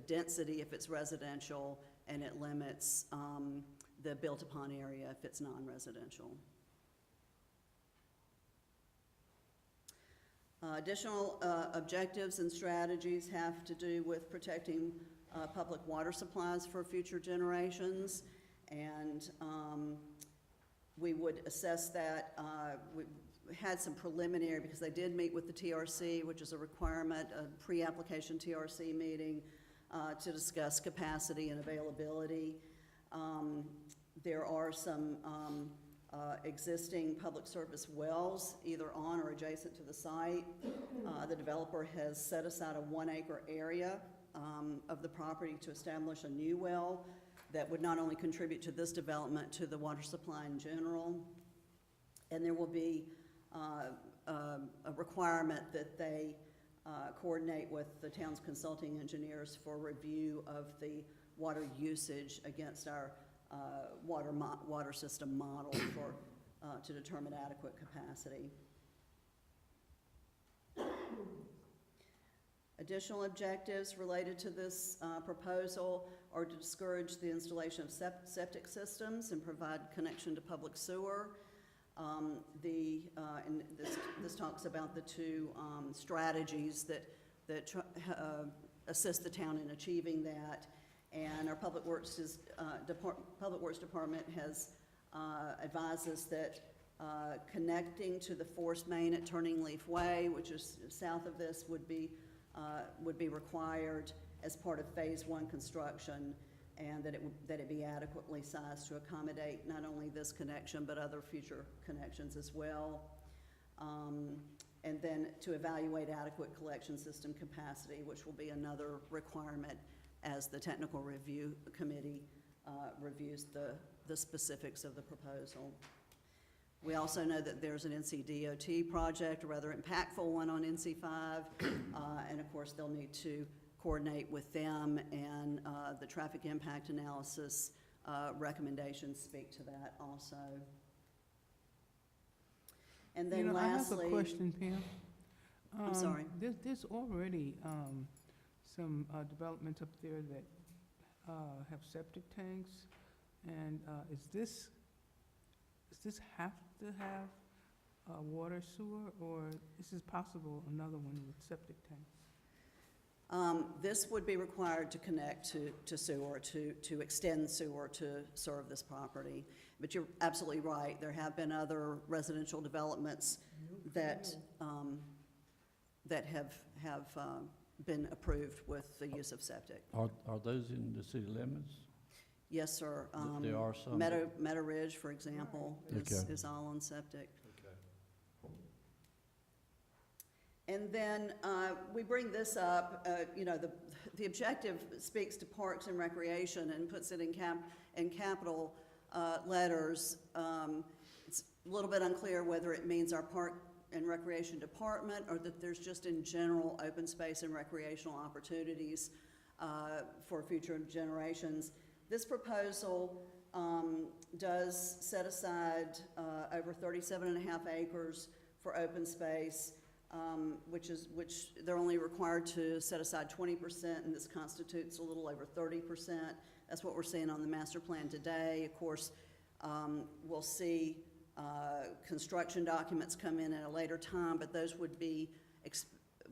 density if it's residential, and it limits the built-upon area if it's non-residential. Additional objectives and strategies have to do with protecting public water supplies for future generations, and we would assess that. We had some preliminary, because they did meet with the TRC, which is a requirement, a pre-application TRC meeting to discuss capacity and availability. There are some existing public service wells either on or adjacent to the site. The developer has set aside a 1 acre area of the property to establish a new well that would not only contribute to this development, to the water supply in general. And there will be a requirement that they coordinate with the town's consulting engineers for review of the water usage against our water system model to determine adequate capacity. Additional objectives related to this proposal are to discourage the installation of septic systems and provide connection to public sewer. And this talks about the two strategies that assist the town in achieving that. And our Public Works Department has advised us that connecting to the force main at Turning Leaf Way, which is south of this, would be required as part of Phase 1 construction, and that it be adequately sized to accommodate not only this connection but other future connections as well. And then to evaluate adequate collection system capacity, which will be another requirement as the technical review committee reviews the specifics of the proposal. We also know that there's an NCDOT project, a rather impactful one on NC5, and of course they'll need to coordinate with them, and the traffic impact analysis recommendations speak to that also. And then lastly— I have a question, Pam. I'm sorry. There's already some developments up there that have septic tanks, and does this have to have water sewer, or is it possible another one with septic tanks? This would be required to connect to sewer, to extend sewer to serve this property. But you're absolutely right. There have been other residential developments that have been approved with the use of septic. Are those in the city limits? Yes, sir. There are some. Meadow Ridge, for example, Okay. is all on septic. And then we bring this up, the objective speaks to parks and recreation and puts it in capital letters. It's a little bit unclear whether it means our park and recreation department, or that there's just in general open space and recreational opportunities for future generations. This proposal does set aside over 37.5 acres for open space. which they're only required to set aside 20%, and this constitutes a little over 30%. That's what we're seeing on the master plan today. Of course, we'll see construction documents come in at a later time, but those would be,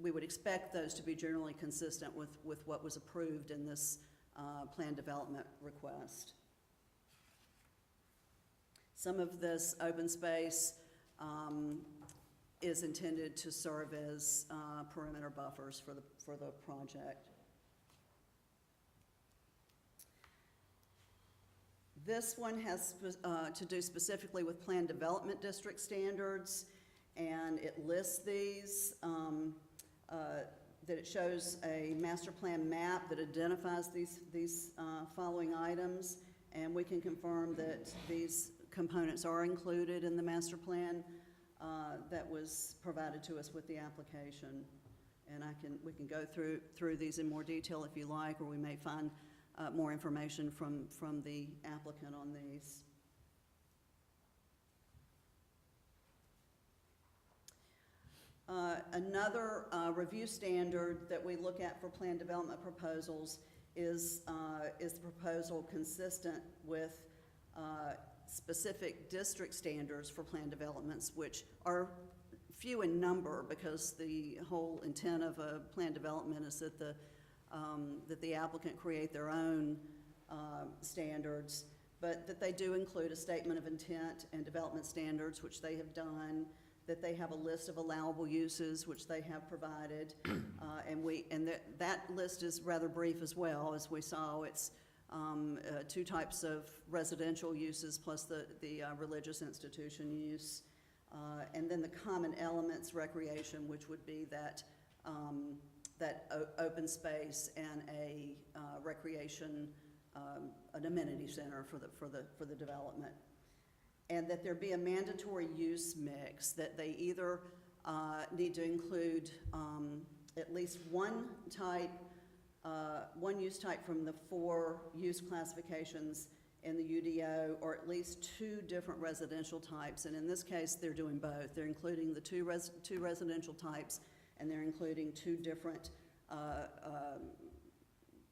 we would expect those to be generally consistent with what was approved in this plan development request. Some of this open space is intended to serve as perimeter buffers for the project. This one has to do specifically with plan development district standards, and it lists these, that it shows a master plan map that identifies these following items, and we can confirm that these components are included in the master plan that was provided to us with the application. And we can go through these in more detail if you like, or we may find more information from the applicant on these. Another review standard that we look at for plan development proposals is the proposal consistent with specific district standards for plan developments, which are few in number because the whole intent of a plan development is that the applicant create their own standards, but that they do include a statement of intent and development standards, which they have done, that they have a list of allowable uses, which they have provided, and that list is rather brief as well. As we saw, it's two types of residential uses plus the religious institution use, and then the common elements recreation, which would be that open space and a recreation, an amenity center for the development. And that there be a mandatory use mix, that they either need to include at least one use type from the 4 use classifications in the UDO, or at least 2 different residential types. And in this case, they're doing both. They're including the two residential types, and they're including 2 different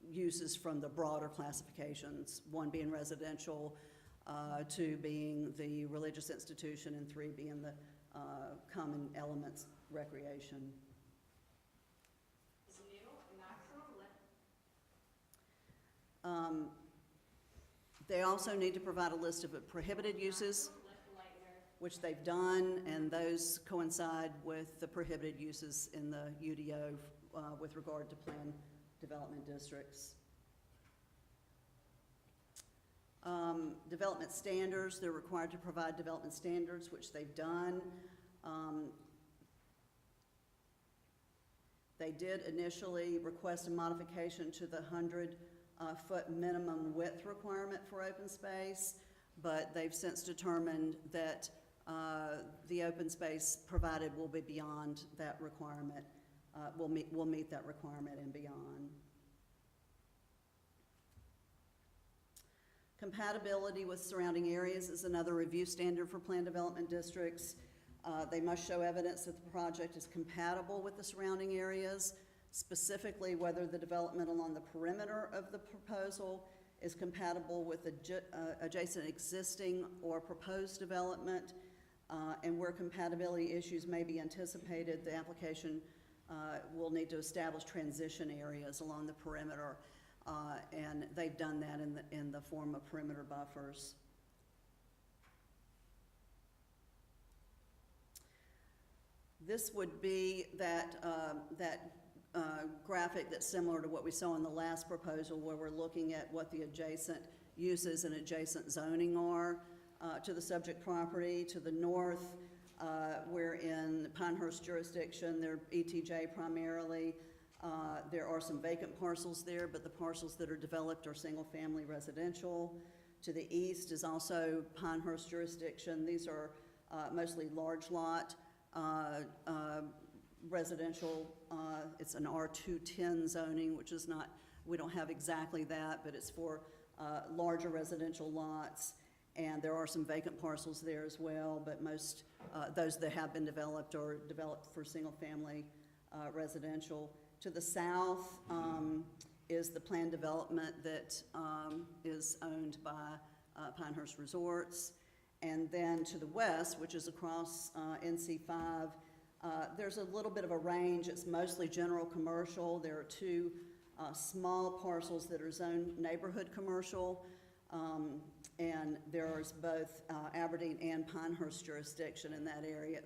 uses from the broader classifications, 1 being residential, 2 being the religious institution, and 3 being the common elements recreation. They also need to provide a list of prohibited uses, which they've done, and those coincide with the prohibited uses in the UDO with regard to plan development districts. Development standards, they're required to provide development standards, which they've done. They did initially request a modification to the 100-foot minimum width requirement for open space, but they've since determined that the open space provided will be beyond that requirement, will meet that requirement and beyond. Compatibility with surrounding areas is another review standard for plan development districts. They must show evidence that the project is compatible with the surrounding areas, specifically whether the development along the perimeter of the proposal is compatible with adjacent existing or proposed development, and where compatibility issues may be anticipated, the application will need to establish transition areas along the perimeter. And they've done that in the form of perimeter buffers. This would be that graphic that's similar to what we saw in the last proposal, where we're looking at what the adjacent uses and adjacent zoning are to the subject property. To the north, we're in Pinehurst jurisdiction. They're ETJ primarily. There are some vacant parcels there, but the parcels that are developed are single-family residential. To the east is also Pinehurst jurisdiction. These are mostly large lot residential. It's an R210 zoning, which is not, we don't have exactly that, but it's for larger residential lots. And there are some vacant parcels there as well, but most, those that have been developed are developed for single-family residential. To the south is the planned development that is owned by Pinehurst Resorts. And then to the west, which is across NC5, there's a little bit of a range. It's mostly general commercial. There are two small parcels that are zoned neighborhood commercial. And there's both Aberdeen and Pinehurst jurisdiction in that area.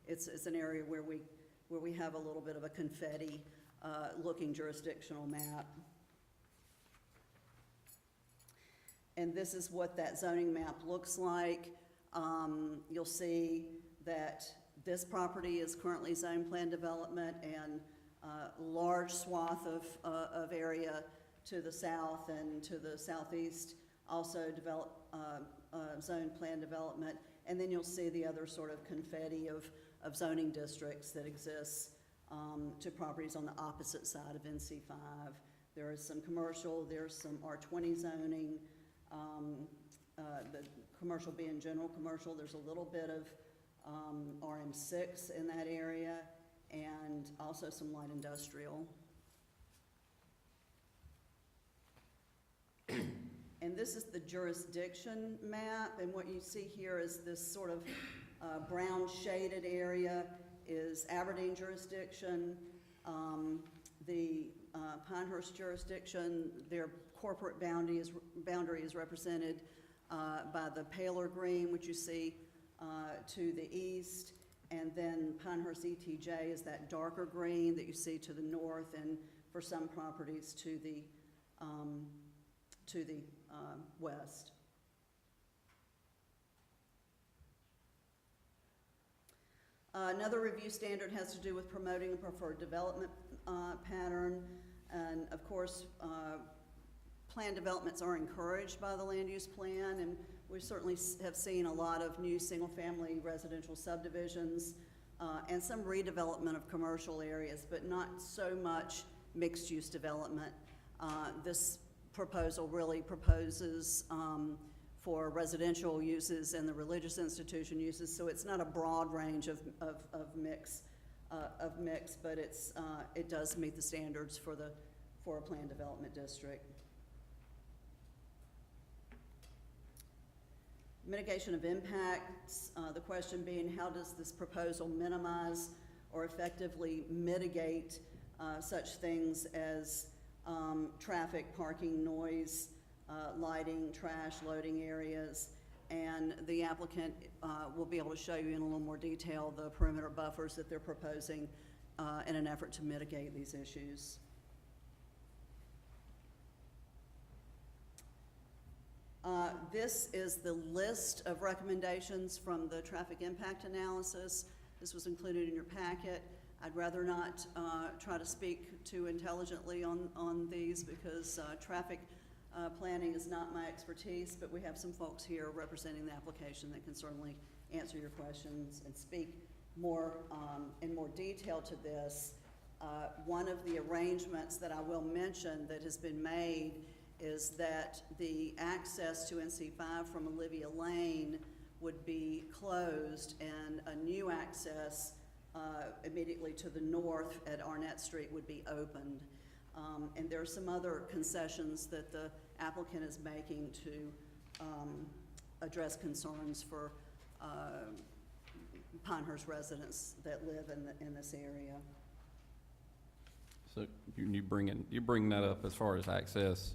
It's an area where we have a little bit of a confetti looking jurisdictional map. And this is what that zoning map looks like. You'll see that this property is currently zone plan development, and large swath of area to the south and to the southeast also develop zone plan development. And then you'll see the other sort of confetti of zoning districts that exists to properties on the opposite side of NC5. There is some commercial, there's some R20 zoning, the commercial being general commercial. There's a little bit of RM6 in that area, and also some light industrial. And this is the jurisdiction map, and what you see here is this sort of brown shaded area is Aberdeen jurisdiction. The Pinehurst jurisdiction, their corporate boundary is represented by the paler green, which you see to the east, and then Pinehurst ETJ is that darker green that you see to the north, and for some properties to the west. Another review standard has to do with promoting a preferred development pattern, and of course, planned developments are encouraged by the land use plan, and we certainly have seen a lot of new single-family residential subdivisions and some redevelopment of commercial areas, but not so much mixed-use development. This proposal really proposes for residential uses and the religious institution uses, so it's not a broad range of mix, but it does meet the standards for a planned development district. Mitigation of impacts, the question being, how does this proposal minimize or effectively mitigate such things as traffic, parking, noise, lighting, trash, loading areas, and the applicant will be able to show you in a little more detail the perimeter buffers that they're proposing in an effort to mitigate these issues. This is the list of recommendations from the traffic impact analysis. This was included in your packet. I'd rather not try to speak too intelligently on these because traffic planning is not my expertise, but we have some folks here representing the application that can certainly answer your questions and speak more in more detail to this. One of the arrangements that I will mention that has been made is that the access to NC5 from Olivia Lane would be closed, and a new access immediately to the north at Arnett Street would be opened. And there are some other concessions that the applicant is making to address concerns for Pinehurst residents that live in this area. So you bring that up as far as access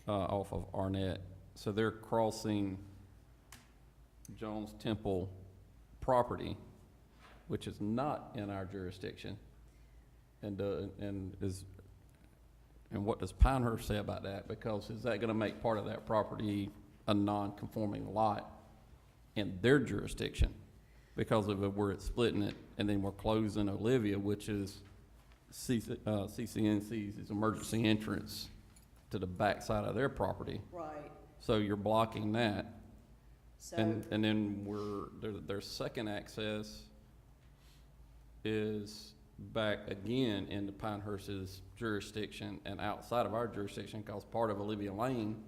off of Arnett. So they're crossing Jones Temple property, which is not in our jurisdiction, and what does Pinehurst say about that? Because is that going to make part of that property a non-conforming lot in their jurisdiction because of where it's splitting it, and then we're closing Olivia, which is CCNC's emergency entrance to the back side of their property. Right. So you're blocking that. So, And then their second access is back again into Pinehurst's jurisdiction and outside of our jurisdiction, because part of Olivia Lane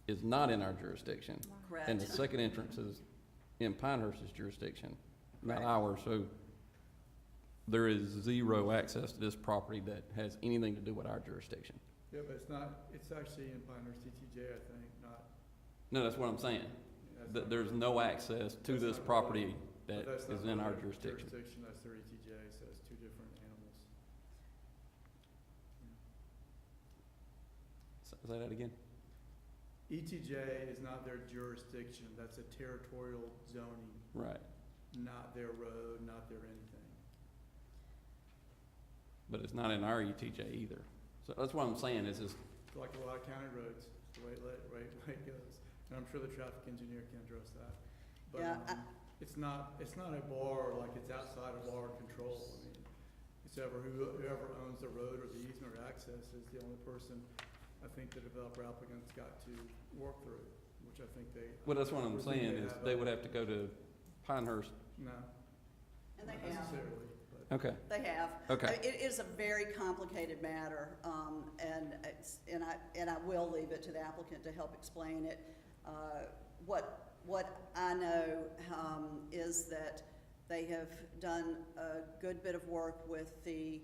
is not in our jurisdiction. Correct. And the second entrance is in Pinehurst's jurisdiction, not Right. ours, so there is zero access to this property that has anything to do with our jurisdiction. Yeah, but it's not, it's actually in Pinehurst ETJ, I think, not. No, that's what I'm saying. that's not- There's no access to That's this not property but that that's not is in our their jurisdiction. That's their ETJ, so it's two different animals. Say that again? ETJ is not their jurisdiction, that's a territorial zoning, Right. not their road, not their anything. But it's not in our ETJ either. So that's what I'm saying is Like a lot of county roads, the way it goes. And I'm sure the traffic engineer can address that. But, Yeah, it's not a bar, like it's outside of our control. I mean, it's whoever owns the road or the easement or access is the only person I think the developer applicant's got to work through, which I think they. well, that's what I'm would think saying is have they a- would have to go to Pinehurst. No, and they not have. necessarily, but. Okay. They have. Okay. It is a very complicated matter, and I will leave it to the applicant to help explain it. What I know, is that they have done a good bit of work with the,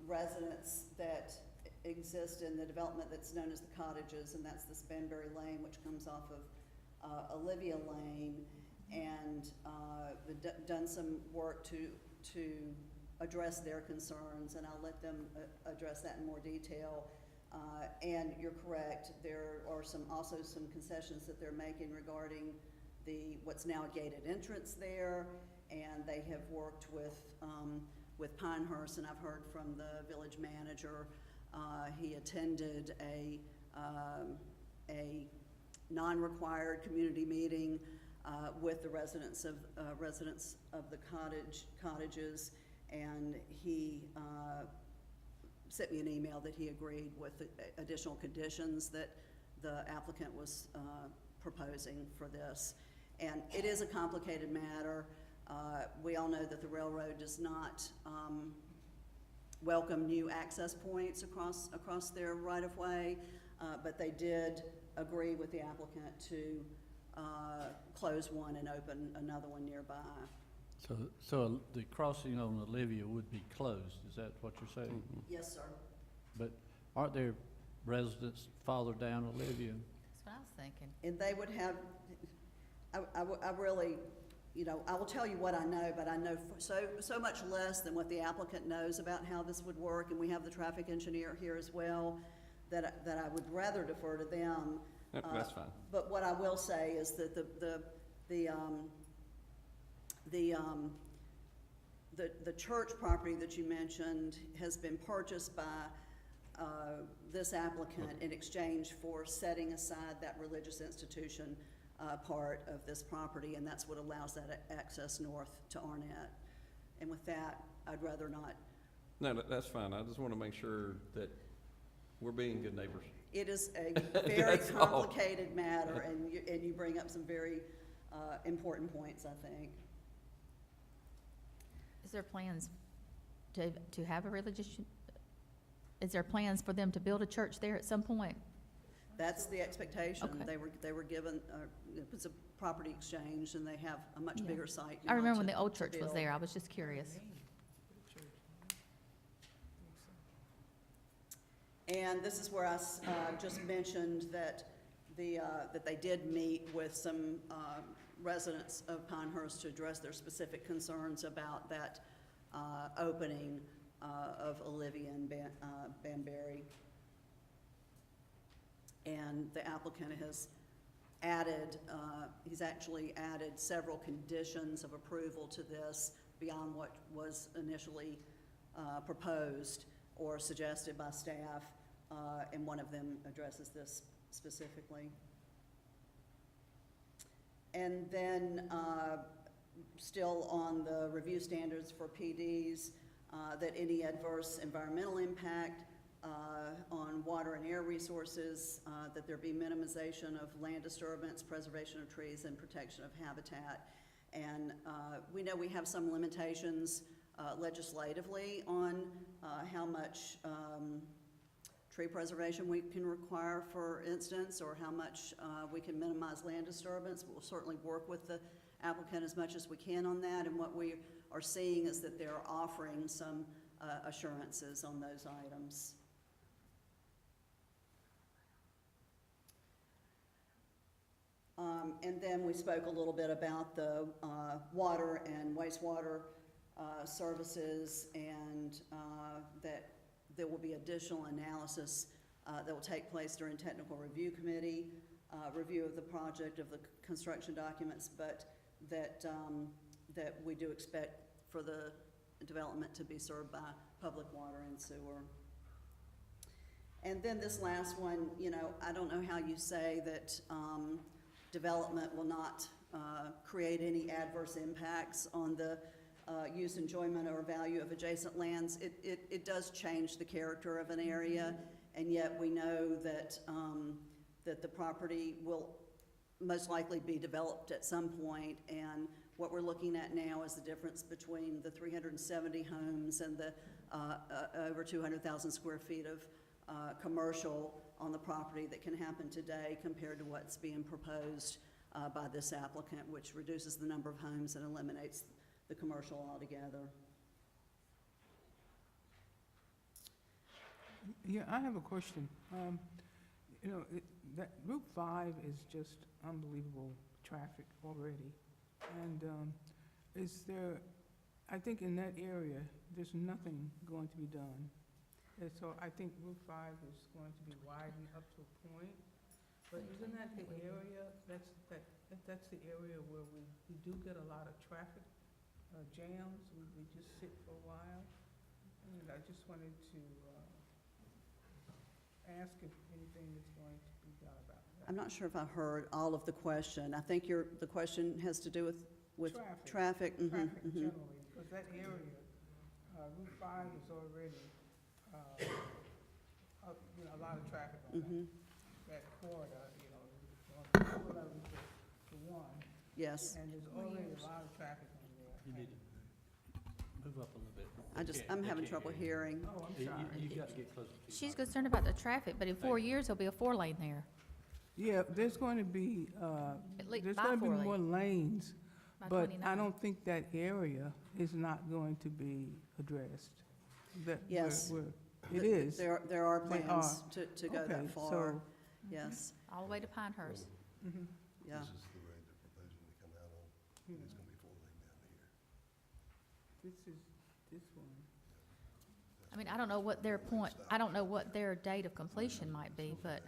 residents that exist in the development that's known as the cottages, and that's this Banbury Lane, which comes off of, Olivia Lane, and, done some work to address their concerns, and I'll let them address that in more detail. And you're correct, there are also some concessions that they're making regarding what's now a gated entrance there, and they have worked with Pinehurst, and I've heard from the village manager. He attended a non-required community meeting with the residents of the cottages, and he sent me an email that he agreed with the additional conditions that the applicant was proposing for this. And it is a complicated matter. We all know that the railroad does not welcome new access points across their right-of-way, but they did agree with the applicant to close one and open another one nearby. So the crossing on Olivia would be closed, is that what you're saying? Mhm. Yes, sir. But aren't there residents farther down Olivia? That's what I was thinking. And they would have, I really, I will tell you what I know, but I know so much less than what the applicant knows about how this would work, and we have the traffic engineer here as well, that I would rather defer to them. Yep, that's fine. But what I will say is that the church property that you mentioned has been purchased by this applicant in exchange for setting aside that religious institution part of this property, and that's what allows that access north to Arnett. And with that, I'd rather not. No, that's fine. I just want to make sure that we're being good neighbors. It is a very That's all. complicated matter, and you bring up some very important points, I think. Is there plans to have a religious, is there plans for them to build a church there at some point? That's the expectation. Okay. They were given, it was a property exchange, and they have a much Yeah. bigger site I now remember when to- the old to church was build. there, I was just curious. And this is where I just mentioned that that they did meet with some residents of Pinehurst to address their specific concerns about that opening of Olivia and Banbury. And the applicant has added, he's actually added several conditions of approval to this beyond what was initially proposed or suggested by staff, and one of them addresses this specifically. And then, still on the review standards for PDs, that any adverse environmental impact on water and air resources, that there be minimization of land disturbance, preservation of trees, and protection of habitat. And we know we have some limitations legislatively on how much tree preservation we can require, for instance, or how much we can minimize land disturbance. We'll certainly work with the applicant as much as we can on that, and what we are seeing is that they're offering some assurances on those items. And then we spoke a little bit about the water and wastewater services, and that there will be additional analysis that will take place during technical review committee, review of the project, of the construction documents, but that, that we do expect for the development to be served by public water and sewer. And then this last one, you know, I don't know how you say that development will not create any adverse impacts on the use, enjoyment, or value of adjacent lands. It does change the character of an area, and yet we know that, that the property will most likely be developed at some point, and what we're looking at now is the difference between the 370 homes and the over 200,000 square feet of commercial on the property that can happen today compared to what's being proposed by this applicant, which reduces the number of homes and eliminates the commercial altogether. Yeah, I have a question. You know, that Route 5 is just unbelievable traffic already. And is there, I think in that area, there's nothing going to be done. And so I think Route 5 is going to be widened up to a point. But isn't that the area, that's the area where we do get a lot of traffic jams? We just sit for a while. And I just wanted to ask if anything is going to be done about that. I'm not sure if I heard all of the question. I think the question has to do with traffic. Mm-hmm, Traffic mm-hmm. generally, because that area, Route 5 is already, you know, a lot of traffic on Mm-hmm. that corridor, you know, from 211 to 1. Yes. And there's already a lot of traffic on there. You need to move up a little bit. I'm having trouble hearing. Oh, I'm You sorry. got to get closer to your She's mic. concerned about the traffic, but in 4 years, there'll be a 4-lane there. Yeah, there's going to be, At least there's by going to be 4 lane more lanes, by but 29. I don't think that area is not going to be addressed. That Yes. it is. There are They plans to go Okay, that far. so- Yes, All the way to Pinehurst. Mhm. yeah. This is the road they're proposing to come out on. Yeah. It's gonna be 4-lane down here. This is, this one. I mean, I don't know what their point, I don't know what their date of completion might be, but,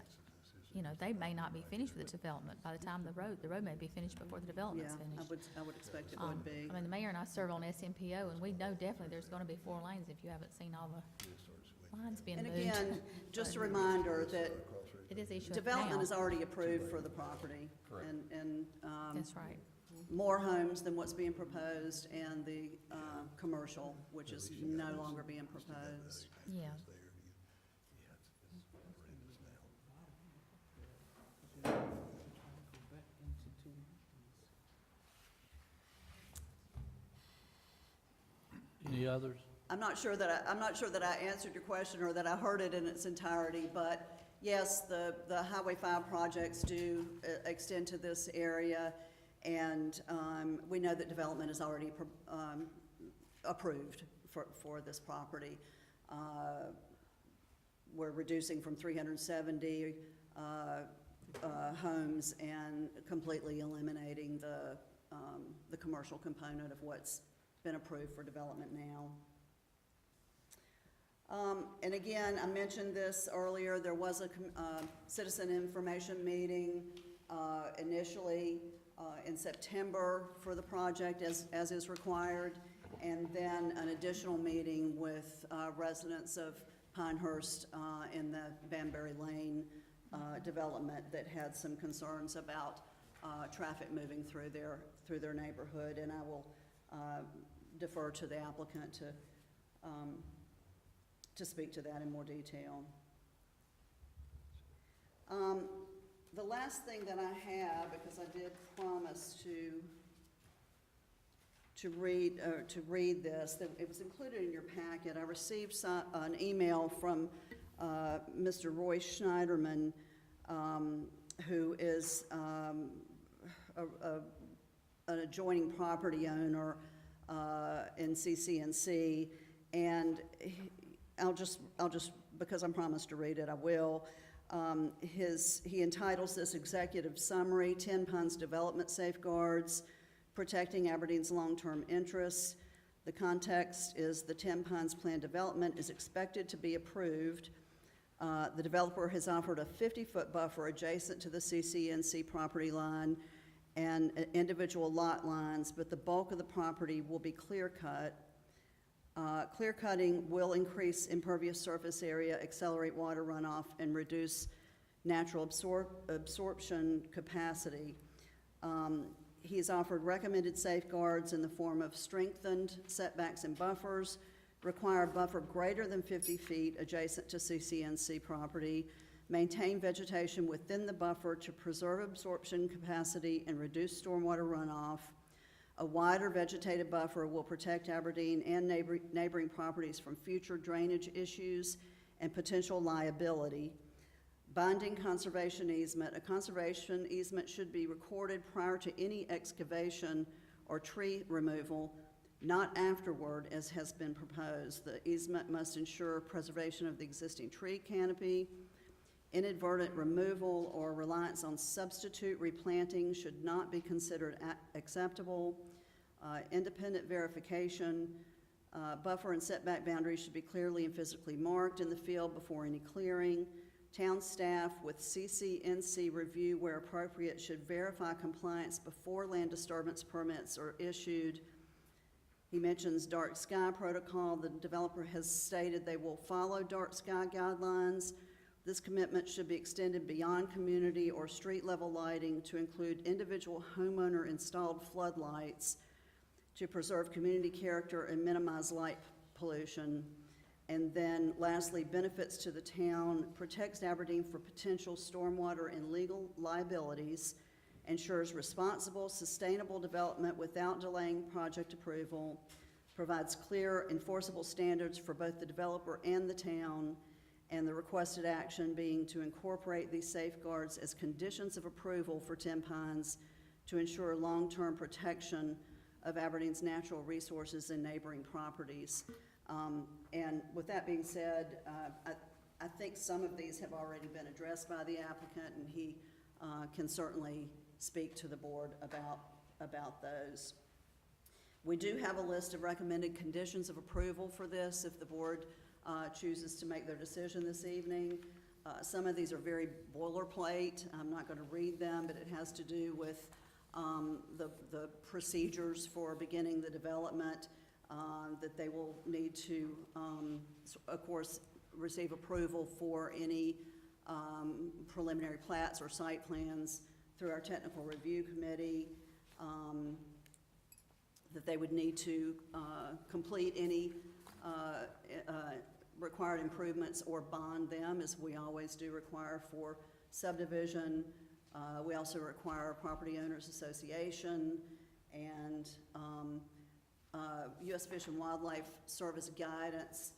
you know, they may not be finished with the development by the time the road may be finished before the Yeah, development's finished. I would expect it Um, would be. I mean, the mayor and I serve on SMPO, and we know definitely there's gonna be 4 lanes if you haven't seen all the lines being And moved. again, just a reminder that It is issued development now. is already approved for the property. Correct. And That's right. more homes than what's being proposed, and the commercial, which is no longer being proposed. Yeah. Any others? I'm not sure that I answered your question or that I heard it in its entirety, but yes, the Highway 5 projects do extend to this area, and we know that development is already approved for this property. We're reducing from 370 homes and completely eliminating the commercial component of what's been approved for development now. And again, I mentioned this earlier, there was a citizen information meeting initially in September for the project as is required, and then an additional meeting with residents of Pinehurst in the Banbury Lane development that had some concerns about traffic moving through their neighborhood, and I will defer to the applicant to speak to that in more detail. The last thing that I have, because I did promise to read this, that it was included in your packet. I received an email from Mr. Roy Schneiderman, who is an adjoining property owner in CCNC, and I'll just, because I'm promised to read it, I will. He entitles this executive summary, 10 Pines Development Safeguards, Protecting Aberdeen's Long-Term Interests. The context is the 10 Pines Plan development is expected to be approved. The developer has offered a 50-foot buffer adjacent to the CCNC property line and individual lot lines, but the bulk of the property will be clear-cut. Clear-cutting will increase impervious surface area, accelerate water runoff, and reduce natural absorption capacity. He has offered recommended safeguards in the form of strengthened setbacks and buffers, require a buffer greater than 50 feet adjacent to CCNC property, maintain vegetation within the buffer to preserve absorption capacity and reduce stormwater runoff. A wider vegetative buffer will protect Aberdeen and neighboring properties from future drainage issues and potential liability. Binding conservation easement. A conservation easement should be recorded prior to any excavation or tree removal, not afterward as has been proposed. The easement must ensure preservation of the existing tree canopy. Inadvertent removal or reliance on substitute replanting should not be considered acceptable. Independent verification. Buffer and setback boundaries should be clearly and physically marked in the field before any clearing. Town staff with CCNC review where appropriate should verify compliance before land disturbance permits are issued. He mentions dark sky protocol. The developer has stated they will follow dark sky guidelines. This commitment should be extended beyond community or street level lighting to include individual homeowner installed floodlights to preserve community character and minimize light pollution. And then lastly, benefits to the town, protects Aberdeen for potential stormwater and legal liabilities, ensures responsible, sustainable development without delaying project approval, provides clear, enforceable standards for both the developer and the town, and the requested action being to incorporate these safeguards as conditions of approval for 10 Pines to ensure long-term protection of Aberdeen's natural resources and neighboring properties. And with that being said, I think some of these have already been addressed by the applicant, and he can certainly speak to the board about those. We do have a list of recommended conditions of approval for this if the board chooses to make their decision this evening. Some of these are very boilerplate. I'm not going to read them, but it has to do with the procedures for beginning the development, that they will need to, of course, receive approval for any preliminary plats or site plans through our technical review committee, that they would need to complete any required improvements or bond them, as we always do require for subdivision. We also require a property owners association, and U.S. Fish and Wildlife Service guidance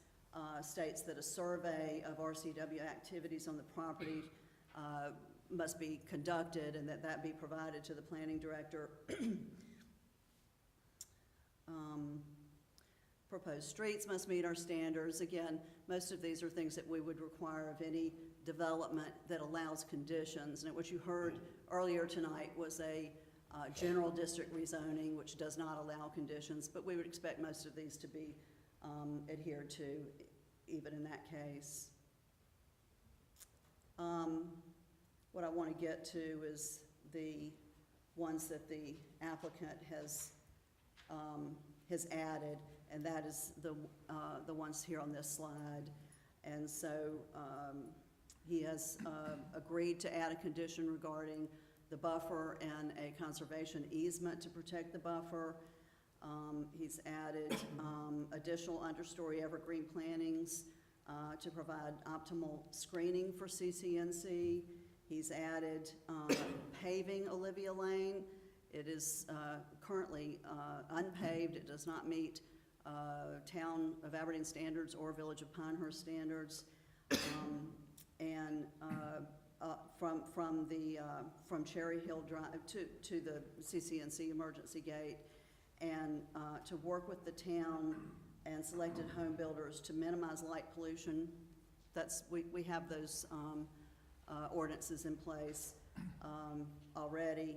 states that a survey of RCW activities on the property must be conducted and that be provided to the planning director. Proposed streets must meet our standards. Again, most of these are things that we would require of any development that allows conditions. And what you heard earlier tonight was a general district rezoning, which does not allow conditions, but we would expect most of these to be adhered to, even in that case. What I want to get to is the ones that the applicant has added, and that is the ones here on this slide. And so he has agreed to add a condition regarding the buffer and a conservation easement to protect the buffer. He's added additional understory evergreen plantings to provide optimal screening for CCNC. He's added paving Olivia Lane. It is currently unpaved. It does not meet Town of Aberdeen standards or Village of Pinehurst standards. And from Cherry Hill Drive to the CCNC emergency gate, and to work with the town and selected home builders to minimize light pollution. We have those ordinances in place already.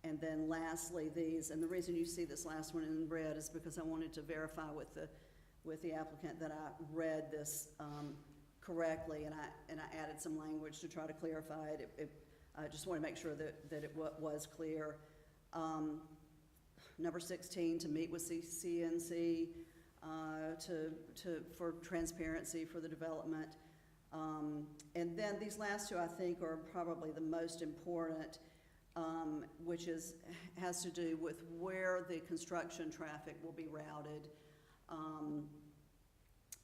And then lastly, these, and the reason you see this last one in red is because I wanted to verify with the applicant that I read this correctly, and I added some language to try to clarify it. I just want to make sure that it was clear. Number 16, to meet with CNC for transparency for the development. And then these last two, I think, are probably the most important, which has to do with where the construction traffic will be routed,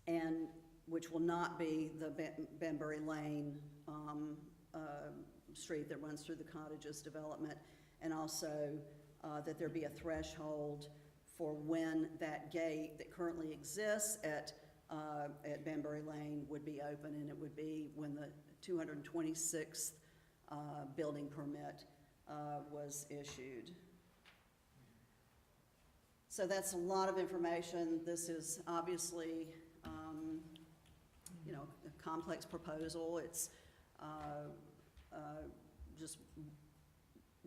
and which will not be the Banbury Lane street that runs through the cottages development, and also that there be a threshold for when that gate that currently exists at Banbury Lane would be open, and it would be when the 226th building permit was issued. So that's a lot of information. This is obviously, a complex proposal. It's just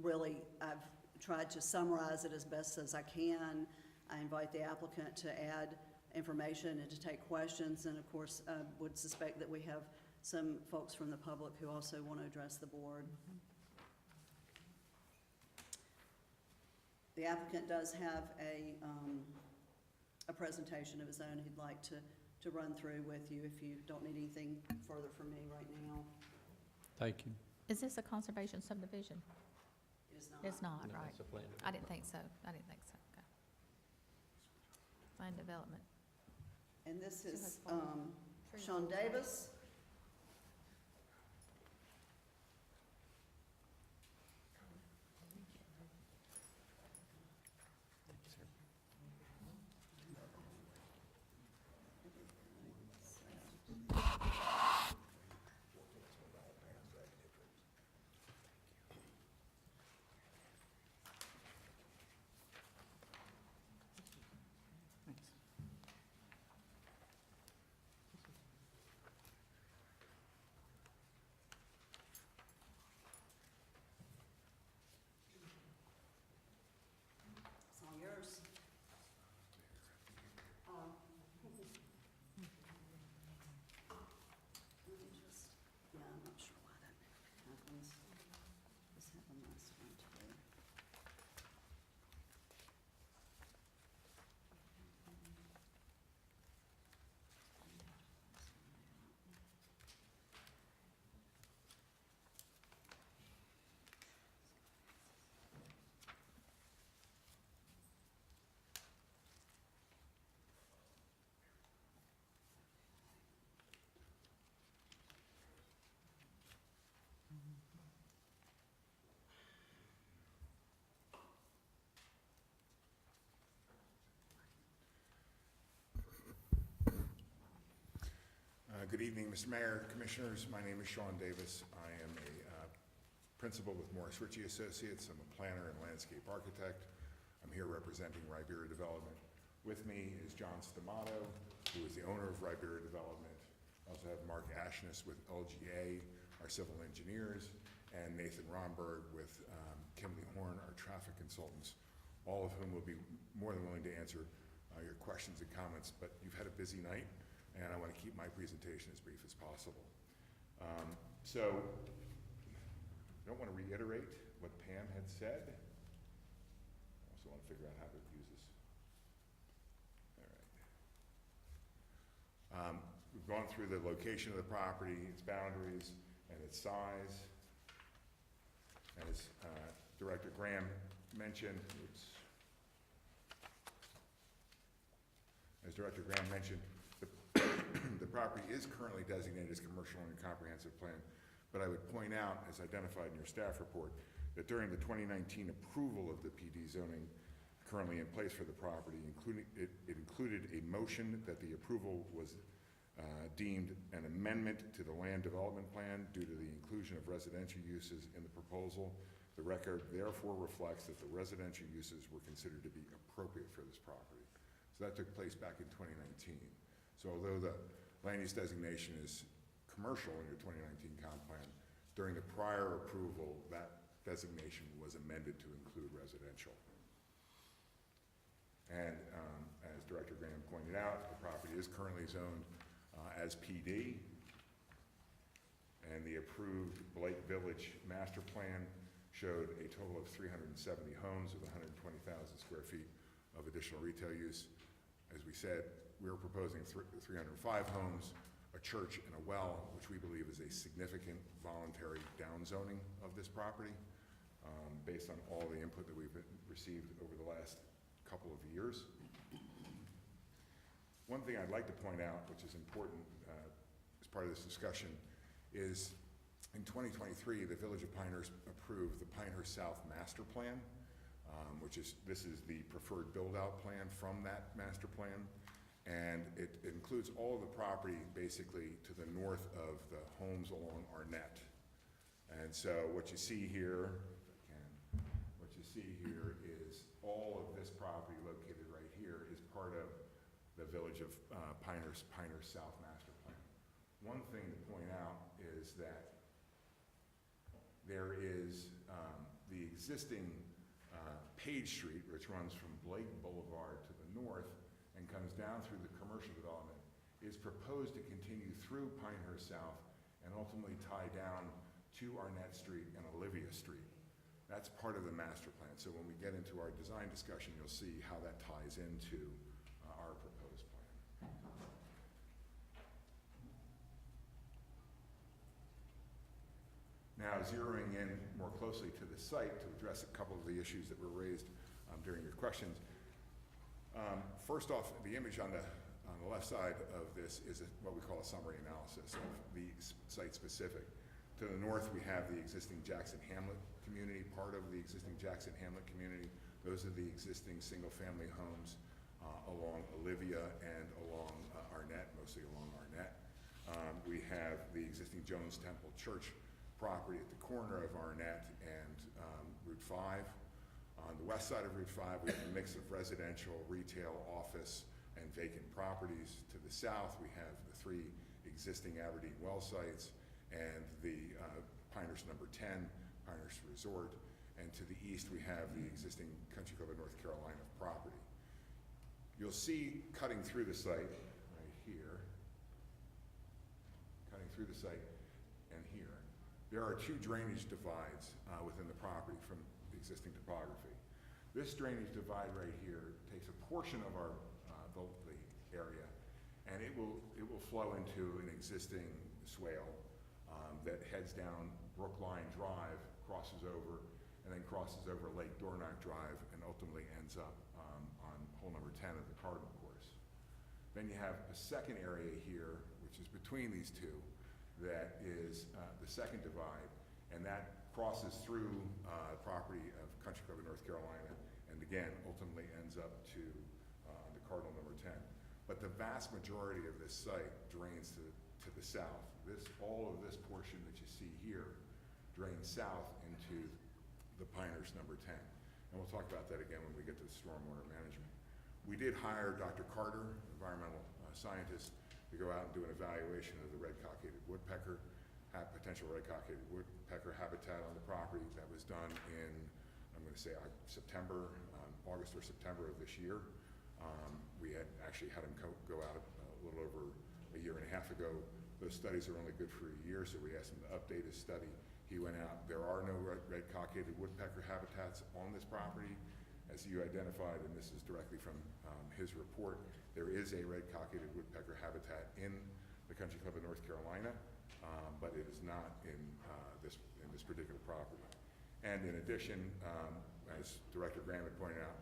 really, I've tried to summarize it as best as I can. I invite the applicant to add information and to take questions, and of course, would suspect that we have some folks from the public who also want to address the board. The applicant does have a presentation of his own he'd like to run through with you if you don't need anything further from me right now. Thank you. Is this a conservation subdivision? It is not. It's not, No, right? it's a planned I didn't think so. Okay. Planned development. And this is Tree Sean holes, right? Davis. It's all yours. Let me just, I'm not sure why that happens. This happened last time too. Good evening, Mr. Mayor, Commissioners. My name is Sean Davis. I am a principal with Morris Ritchie Associates. I'm a planner and landscape architect. I'm here representing Ribeira Development. With me is John Stamato, who is the owner of Ribeira Development. I also have Mark Ashness with LGA, our civil engineers, and Nathan Romberg with Kimley Horn, our traffic consultants, all of whom will be more than willing to answer your questions and comments. But you've had a busy night, and I want to keep my presentation as brief as possible. So, I don't want to reiterate what Pam had said. I also want to figure out how to use this. All right. We've gone through the location of the property, its boundaries, and its size. And as Director Graham mentioned, the property is currently designated as commercial in your comprehensive plan, but I would point out, as identified in your staff report, that during the 2019 approval of the PD zoning currently in place for the property, it included a motion that the approval was deemed an amendment to the land development plan due to the inclusion of residential uses in the proposal. The record therefore reflects that the residential uses were considered to be appropriate for this property. So that took place back in 2019. So although the land use designation is commercial in your 2019 comp plan, during the prior approval, that designation was amended to include residential. And as Director Graham pointed out, the property is currently zoned as PD, and the approved Blake Village master plan showed a total of 370 homes with 120,000 square feet of additional retail use. As we said, we're proposing 305 homes, a church, and a well, which we believe is a significant voluntary downzoning of this property based on all the input that we've received over the last couple of years. One thing I'd like to point out, which is important as part of this discussion, is in 2023, the Village of Pinehurst approved the Pinehurst South Master Plan, this is the preferred build-out plan from that master plan, and it includes all of the property basically to the north of the homes along Arnett. And so what you see here, is all of this property located right here is part of the Village of Pinehurst South Master Plan. One thing to point out is that there is the existing Page Street, which runs from Blake Boulevard to the north and comes down through the commercial development, is proposed to continue through Pinehurst South and ultimately tie down to Arnett Street and Olivia Street. That's part of the master plan. So when we get into our design discussion, you'll see how that ties into our proposed plan. Now, zeroing in more closely to the site to address a couple of the issues that were raised during your questions. First off, the image on the left side of this is what we call a summary analysis of the site specific. To the north, we have the existing Jackson Hamlet community, part of the existing Jackson Hamlet community. Those are the existing single-family homes along Olivia and along Arnett, mostly along Arnett. We have the existing Jones Temple Church property at the corner of Arnett and Route 5. On the west side of Route 5, we have a mix of residential, retail, office, and vacant properties. To the south, we have the 3 existing Aberdeen well sites and the Pinehurst number 10, Pinehurst Resort. And to the east, we have the existing Country Club of North Carolina property. You'll see cutting through the site right here, cutting through the site and here, there are 2 drainage divides within the property from the existing topography. This drainage divide right here takes a portion of our the area, and it will flow into an existing swale that heads down Brookline Drive, crosses over, and then crosses over Lake Dornoch Drive, and ultimately ends up on hole number 10 of the Cardinal Course. Then you have a second area here, which is between these 2, that is the second divide, and that crosses through property of Country Club of North Carolina, and again, ultimately ends up to the Cardinal number 10. But the vast majority of this site drains to the south. All of this portion that you see here drains south into the Pinehurst number 10. And we'll talk about that again when we get to the stormwater management. We did hire Dr. Carter, environmental scientist, to go out and do an evaluation of the red-cockaded woodpecker, potential red-cockaded woodpecker habitat on the property. That was done in, I'm going to say September, August or September of this year. We had actually had him go out a little over a year and a half ago. Those studies are only good for a year, so we asked him to update his study. He went out. There are no red-cockaded woodpecker habitats on this property. As you identified, and this is directly from his report, there is a red-cockaded woodpecker habitat in the Country Club of North Carolina, but it is not in this particular property. And in addition, as Director Graham had pointed out,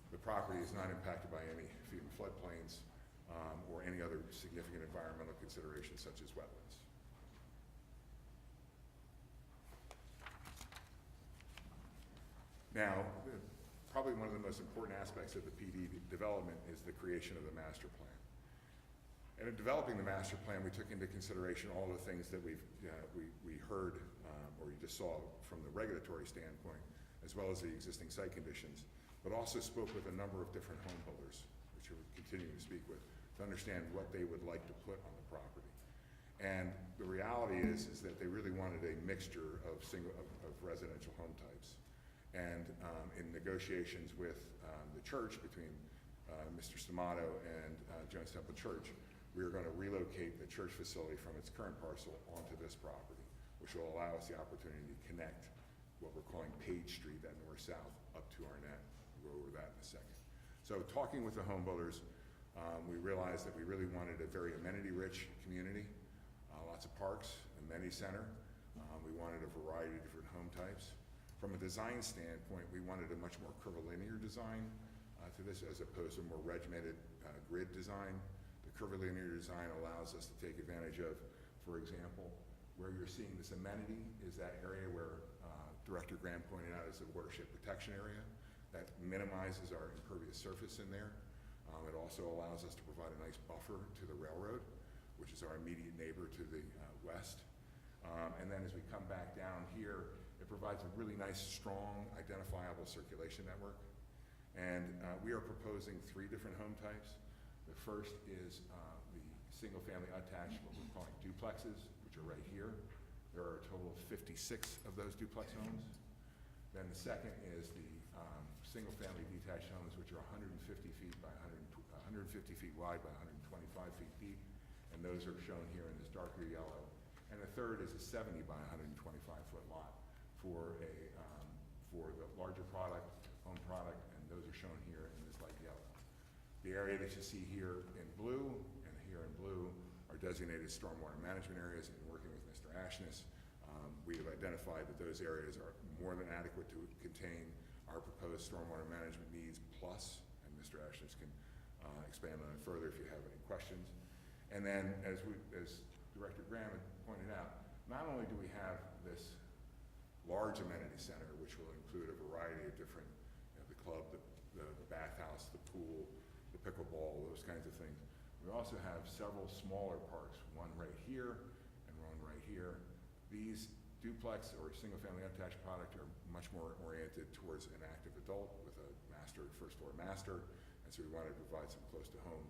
the property is not impacted by any FEMA floodplains or any other significant environmental considerations such as wetlands. Now, probably one of the most important aspects of the PD development is the creation of the master plan. And in developing the master plan, we took into consideration all the things that we heard, or you just saw from the regulatory standpoint, as well as the existing site conditions, but also spoke with a number of different home builders, which we're continuing to speak with, to understand what they would like to put on the property. And the reality is that they really wanted a mixture of residential home types. And in negotiations with the church, between Mr. Stamato and Jones Temple Church, we are going to relocate the church facility from its current parcel onto this property, which will allow us the opportunity to connect what we're calling Page Street, that north-south, up to Arnett. We'll go over that in a second. So talking with the home builders, we realized that we really wanted a very amenity-rich community, lots of parks, amenity center. We wanted a variety of different home types. From a design standpoint, we wanted a much more curvilinear design to this, as opposed to a more regimented grid design. The curvilinear design allows us to take advantage of, for example, where you're seeing this amenity is that area where Director Graham pointed out is the watershed protection area. That minimizes our impervious surface in there. It also allows us to provide a nice buffer to the railroad, which is our immediate neighbor to the west. And then as we come back down here, it provides a really nice, strong, identifiable circulation network. And we are proposing 3 different home types. The first is the single-family attached, what we're calling duplexes, which are right here. There are a total of 56 of those duplex homes. Then the second is the single-family detached homes, which are 150 feet by 150 feet wide by 125 feet deep, and those are shown here in this darker yellow. And the third is a 70 by 125 foot lot for the larger home product, and those are shown here in this light yellow. The area that you see here in blue and here in blue are designated stormwater management areas. And working with Mr. Ashness, we have identified that those areas are more than adequate to contain our proposed stormwater management needs plus, and Mr. Ashness can expand on it further if you have any questions. And then, as Director Graham had pointed out, not only do we have this large amenity center, which will include a variety of different, the club, the bathhouse, the pool, the pickleball, those kinds of things. We also have several smaller parks, one right here and one right here. These duplex or single-family attached product are much more oriented towards an active adult with a first-floor master, and so we wanted to provide some close-to-home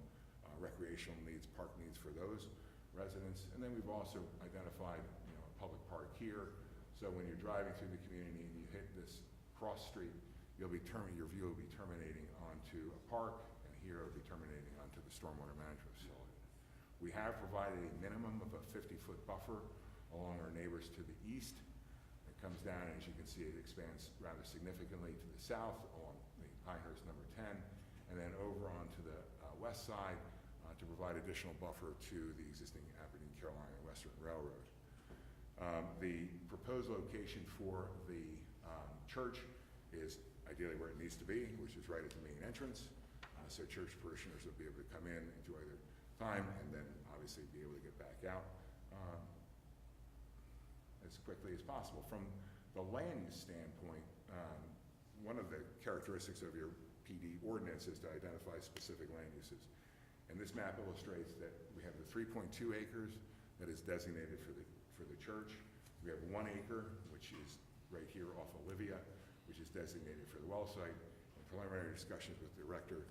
recreational needs, park needs for those residents. And then we've also identified, a public park here. So when you're driving through the community and you hit this cross street, your view will be terminating onto a park, and here it'll be terminating onto the stormwater management facility. We have provided a minimum of a 50-foot buffer along our neighbors to the east. It comes down, and as you can see, it expands rather significantly to the south along the Pinehurst number 10, and then over onto the west side to provide additional buffer to the existing Aberdeen, Carolina Western Railroad. The proposed location for the church is ideally where it needs to be, which is right at the main entrance. So church parishioners will be able to come in, enjoy their time, and then obviously be able to get back out as quickly as possible. From the land use standpoint, one of the characteristics of your PD ordinance is to identify specific land uses. And this map illustrates that we have the 3.2 acres that is designated for the church. We have 1 acre, which is right here off Olivia, which is designated for the well site. In preliminary discussions with the director,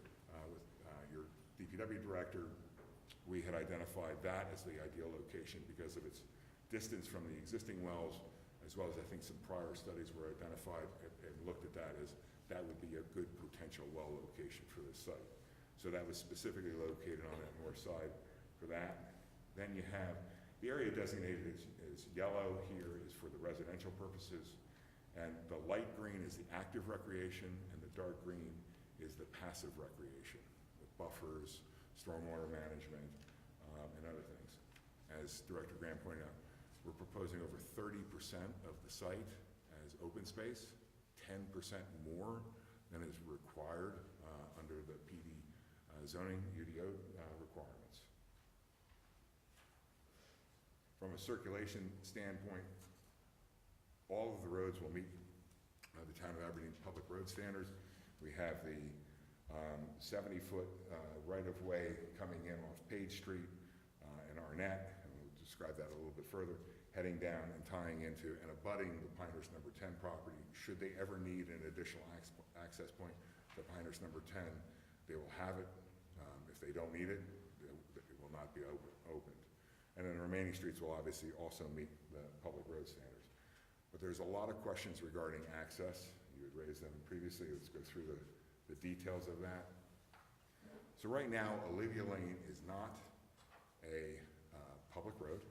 with your DPW director, we had identified that as the ideal location because of its distance from the existing wells, as well as I think some prior studies were identified and looked at that as that would be a good potential well location for this site. So that was specifically located on that north side for that. Then you have the area designated as yellow here is for the residential purposes, and the light green is the active recreation, and the dark green is the passive recreation with buffers, stormwater management, and other things. As Director Graham pointed out, we're proposing over 30% of the site as open space, 10% more than is required under the PD zoning UDO requirements. From a circulation standpoint, all of the roads will meet the Town of Aberdeen's public road standards. We have the 70-foot right-of-way coming in off Page Street and Arnett, and we'll describe that a little bit further, heading down and tying into and abutting the Pinehurst number 10 property. Should they ever need an additional access point to Pinehurst number 10, they will have it. If they don't need it, it will not be opened. And then the remaining streets will obviously also meet the public road standards. But there's a lot of questions regarding access. You had raised them previously. Let's go through the details of that. So right now, Olivia Lane is not a public road.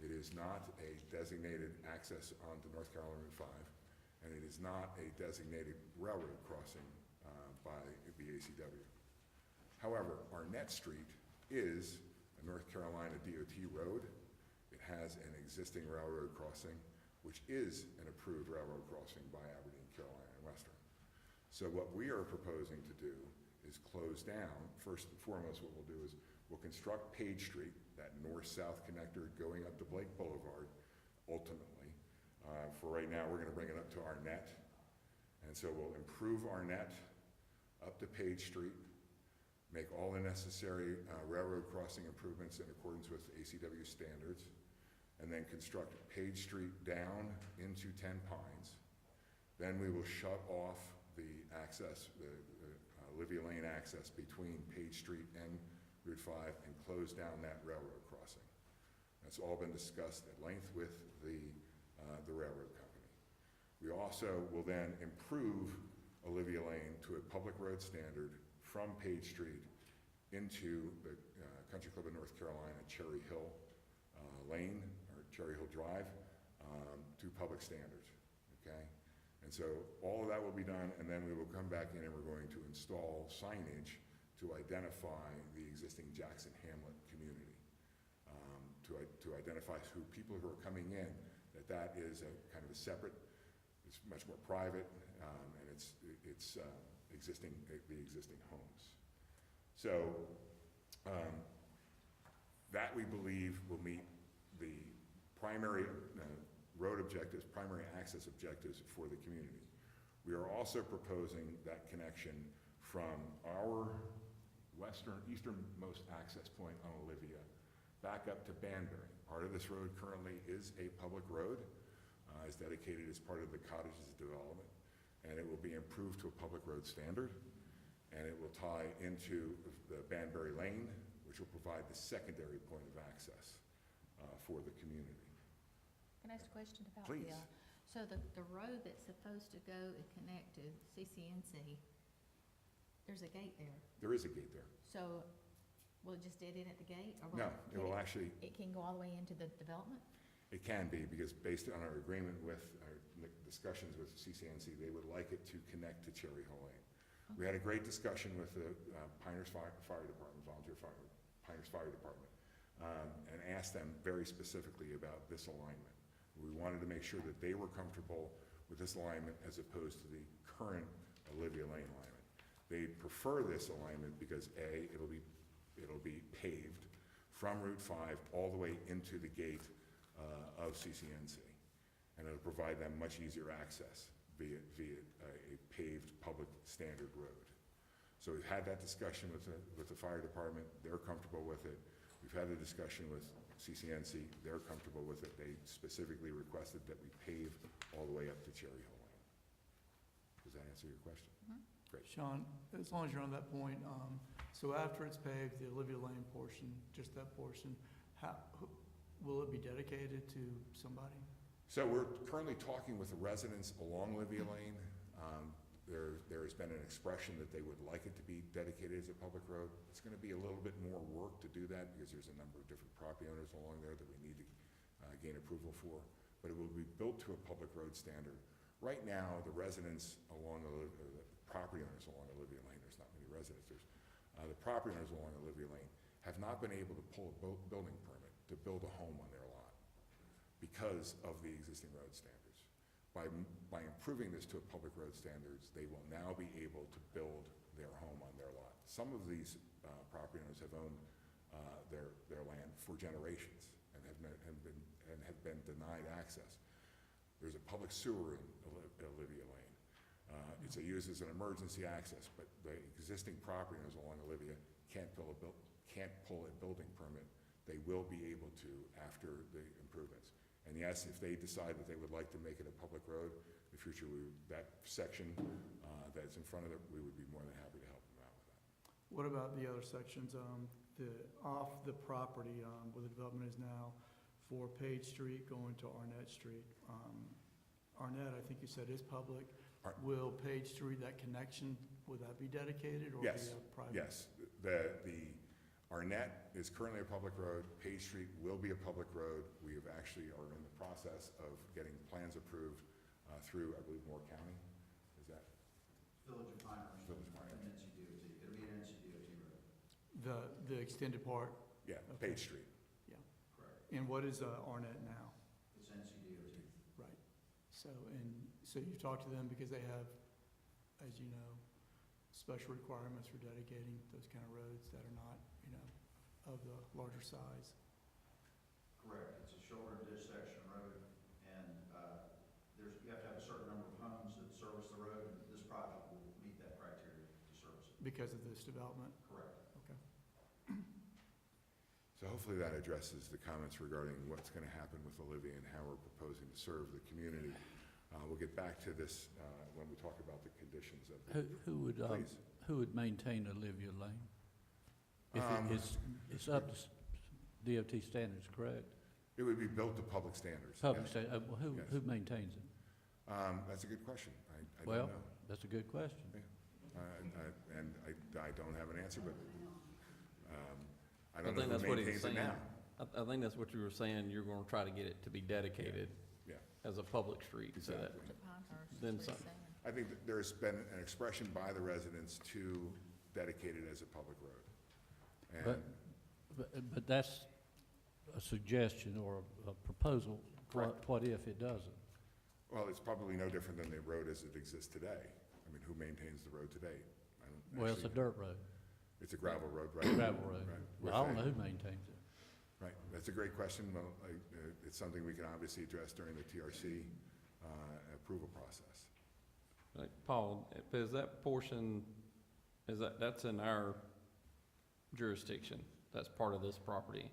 It is not a designated access onto North Carolina Route 5, and it is not a designated railroad crossing by the ACW. However, Arnett Street is a North Carolina DOT road. It has an existing railroad crossing, which is an approved railroad crossing by Aberdeen, Carolina, and Western. So what we are proposing to do is close down. First and foremost, what we'll do is we'll construct Page Street, that north-south connector going up to Blake Boulevard, ultimately. For right now, we're gonna bring it up to Arnett. And so we'll improve Arnett up to Page Street, make all the necessary railroad crossing improvements in accordance with ACW standards, and then construct Page Street down into 10 Pines. Then we will shut off the access, the Olivia Lane access between Page Street and Route 5 and close down that railroad crossing. That's all been discussed at length with the railroad company. We also will then improve Olivia Lane to a public road standard from Page Street into the Country Club of North Carolina, Cherry Hill Lane, or Cherry Hill Drive, to public standards, okay? And so all of that will be done, and then we will come back in and we're going to install signage to identify the existing Jackson Hamlet community, to identify people who are coming in, that is a kind of a separate, it's much more private, and it's the existing homes. So that we believe will meet the primary road objectives, primary access objectives for the community. We are also proposing that connection from our easternmost access point on Olivia back up to Banbury. Part of this road currently is a public road. It's dedicated as part of the cottages development, and it will be improved to a public road standard, and it will tie into the Banbury Lane, which will provide the secondary point of access for the community. Can I ask a question about Please. So the road that's supposed to go and connect to CCNC, there's a gate there. There is a gate there. So will it just dead end at the gate? Or No, it will actually, It can go all the way into the development? it can be, because based on our agreement with, our discussions with CCNC, they would like it to connect to Cherry Hill Lane. We had a great discussion with the Pinehurst Fire Department, Pinehurst Fire Department, and asked them very specifically about this alignment. We wanted to make sure that they were comfortable with this alignment as opposed to the current Olivia Lane alignment. They prefer this alignment because A, it'll be paved from Route 5 all the way into the gate of CCNC, and it'll provide them much easier access via a paved public standard road. So we've had that discussion with the fire department. They're comfortable with it. We've had the discussion with CCNC. They're comfortable with it. They specifically requested that we pave all the way up to Cherry Hill Lane. Does that answer your question? Great. Sean, as long as you're on that point, so after it's paved, the Olivia Lane portion, just that portion, will it be dedicated to somebody? So we're currently talking with the residents along Olivia Lane. There has been an expression that they would like it to be dedicated as a public road. It's going to be a little bit more work to do that because there's a number of different property owners along there that we need to gain approval for. But it will be built to a public road standard. Right now, the residents along the property owners along Olivia Lane, there's not many residents, the property owners along Olivia Lane have not been able to pull a building permit to build a home on their lot because of the existing road standards. By improving this to a public road standards, they will now be able to build their home on their lot. Some of these property owners have owned their land for generations and have been denied access. There's a public sewer in Olivia Lane. It's used as an emergency access, but the existing property owners along Olivia can't pull a building permit they will be able to after the improvements. And yes, if they decide that they would like to make it a public road, in the future, that section that's in front of it, we would be more than happy to help them out with that. What about the other sections, off the property, where the development is now for Page Street going to Arnett Street? Arnett, I think you said is public. Will Page Street, that connection, would that be dedicated or be Yes, a private? yes. The Arnett is currently a public road. Page Street will be a public road. We have actually are in the process of getting plans approved through, I believe, Moore County. Is that? Village of Pinehurst. Village of Pinehurst. And NCDOT. It'll be an NCDOT road. The extended part? Yeah, Okay. Page Street. Correct. And what is Arnett now? It's NCDOT. Right. So you've talked to them because they have, as you know, special requirements for dedicating those kind of roads that are not, of the larger size. Correct. It's a shoulder ditch section road, and you have to have a certain number of homes that service the road, and this project will meet that criteria to service it. Because of this development? Correct. Okay. So hopefully that addresses the comments regarding what's going to happen with Olivia and how we're proposing to serve the community. We'll get back to this when we talk about the conditions of the, please. Who would maintain Olivia Lane? If Um, it's up to DOT standards, correct? It would be built to public standards. Public yes. well, who Yes. who maintains it? That's a good question. I Well, don't know. that's a good question. And I don't have an answer, but I I don't think know that's who what he was maintains it saying. now. I think that's what you were saying, you're gonna try to get it to be dedicated Yeah, as a public street, so that, exactly. then some. I think that there's been an expression by the residents to dedicate it as a public road. But, And but that's a suggestion or a proposal. Correct. What if it doesn't? well, it's probably no different than the road as it exists today. I mean, who maintains the road today? I don't Well, it's a actually- dirt road, It's a gravel road, right? gravel road. Right. Well, I don't know who maintains it. Right, that's a great question. Well, it's something we can obviously address during the TRC approval process. Like, Paul, is that portion, that's in our jurisdiction? That's part of this property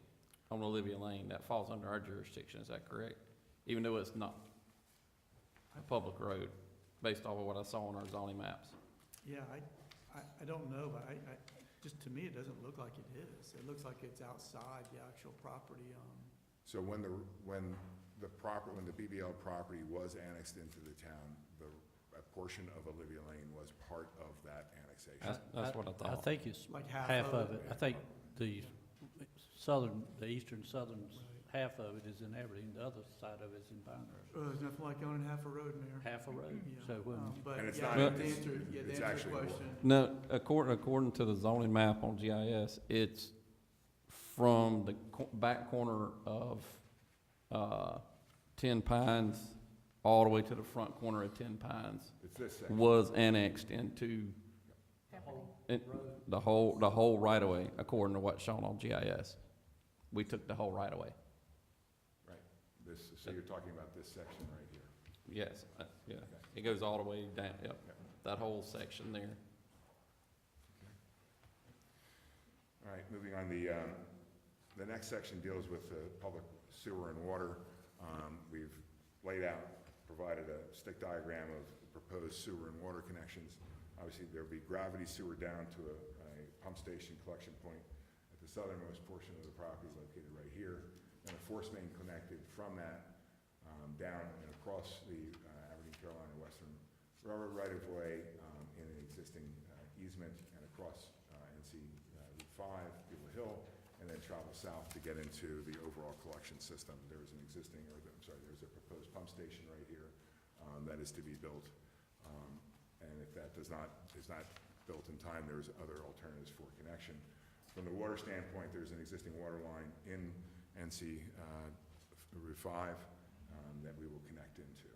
on Olivia Lane, that falls under our jurisdiction, is that correct? Even though it's not a public road, based off of what I saw on our zoning maps? Yeah, I don't know, but just to me, it doesn't look like it is. It looks like it's outside the actual property. So when the BBL property was annexed into the town, a portion of Olivia Lane was part of that annexation. That's what I I thought. think it's Like half of it. I think the eastern southern half of it is in Aberdeen, the other side of it is in Pinehurst. There's nothing like owning half a road, Mayor. Half a road, Yeah. so when, But And it's yeah, not- to it's- answer, it's to answer actually your more. question. No, according to the zoning map on GIS, it's from the back corner of, 10 Pines all the way to the front corner of 10 Pines It's this section. was annexed into the whole right-of-way, according to what's shown on GIS. We took the whole right-of-way. Right, so you're talking about this section right here. Yes, yeah. It goes all the way down, yep, that whole section there. All right, moving on, the next section deals with the public sewer and water. We've laid out, provided a stick diagram of proposed sewer and water connections. Obviously, there'll be gravity sewer down to a pump station collection point at the southernmost portion of the property located right here, and a force main connected from that down and across the Aberdeen, Carolina Western Railroad right-of-way in an existing easement and across NC Route 5, Beaver Hill, and then travel south to get into the overall collection system. There's a proposed pump station right here that is to be built. And if that is not built in time, there's other alternatives for connection. From the water standpoint, there's an existing water line in NC Route 5 that we will connect into.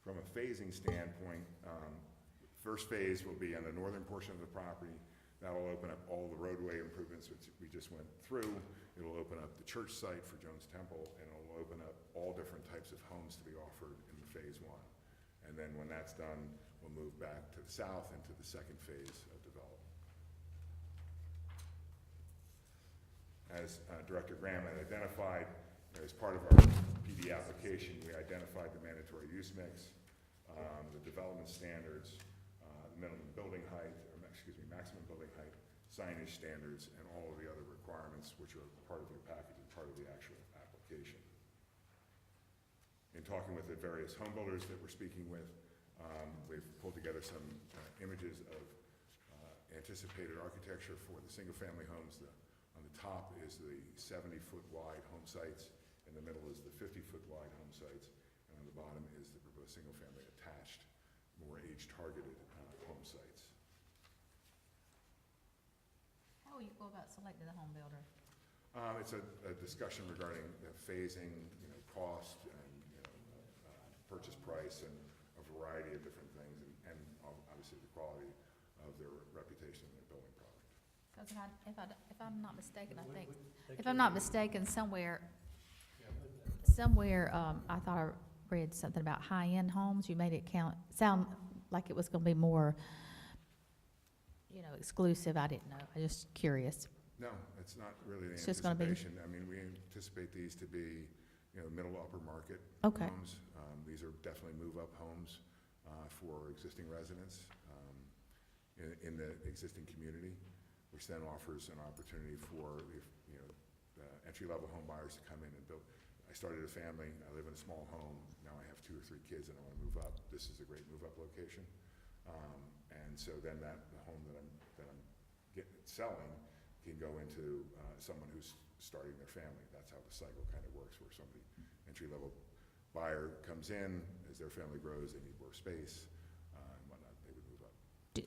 From a phasing standpoint, first phase will be on the northern portion of the property. That will open up all the roadway improvements which we just went through. It'll open up the church site for Jones Temple, and it'll open up all different types of homes to be offered in phase 1. And then when that's done, we'll move back to the south into the second phase of development. As Director Graham had identified, as part of our PD application, we identified the mandatory use mix, the development standards, minimum building height, or maximum building height, signage standards, and all of the other requirements which are part of your package and part of the actual application. In talking with the various home builders that we're speaking with, we've pulled together some images of anticipated architecture for the single-family homes. On the top is the 70-foot wide home sites, in the middle is the 50-foot wide home sites, and on the bottom is the proposed single-family attached, more age-targeted home sites. How will you go about selecting the home builder? It's a discussion regarding phasing, cost, and purchase price, and a variety of different things, and obviously the quality of their reputation and their building product. Because if I'm not mistaken, I think, if I'm not mistaken, somewhere, I thought I read something about high-end homes. You made it sound like it was gonna be more, exclusive. I didn't know. I'm just curious. No, it's not really the It's just gonna be- anticipation. I mean, we anticipate these to be, middle upper market Okay. homes. These are definitely move-up homes for existing residents in the existing community, which then offers an opportunity for entry-level home buyers to come in and build. I started a family. I live in a small home. Now I have 2 or 3 kids, and I want to move up. This is a great move-up location, and so then the home that I'm selling can go into someone who's starting their family. That's how the cycle kind of works, where somebody, entry-level buyer comes in, as their family grows, they need more space, and whatnot, they would move up.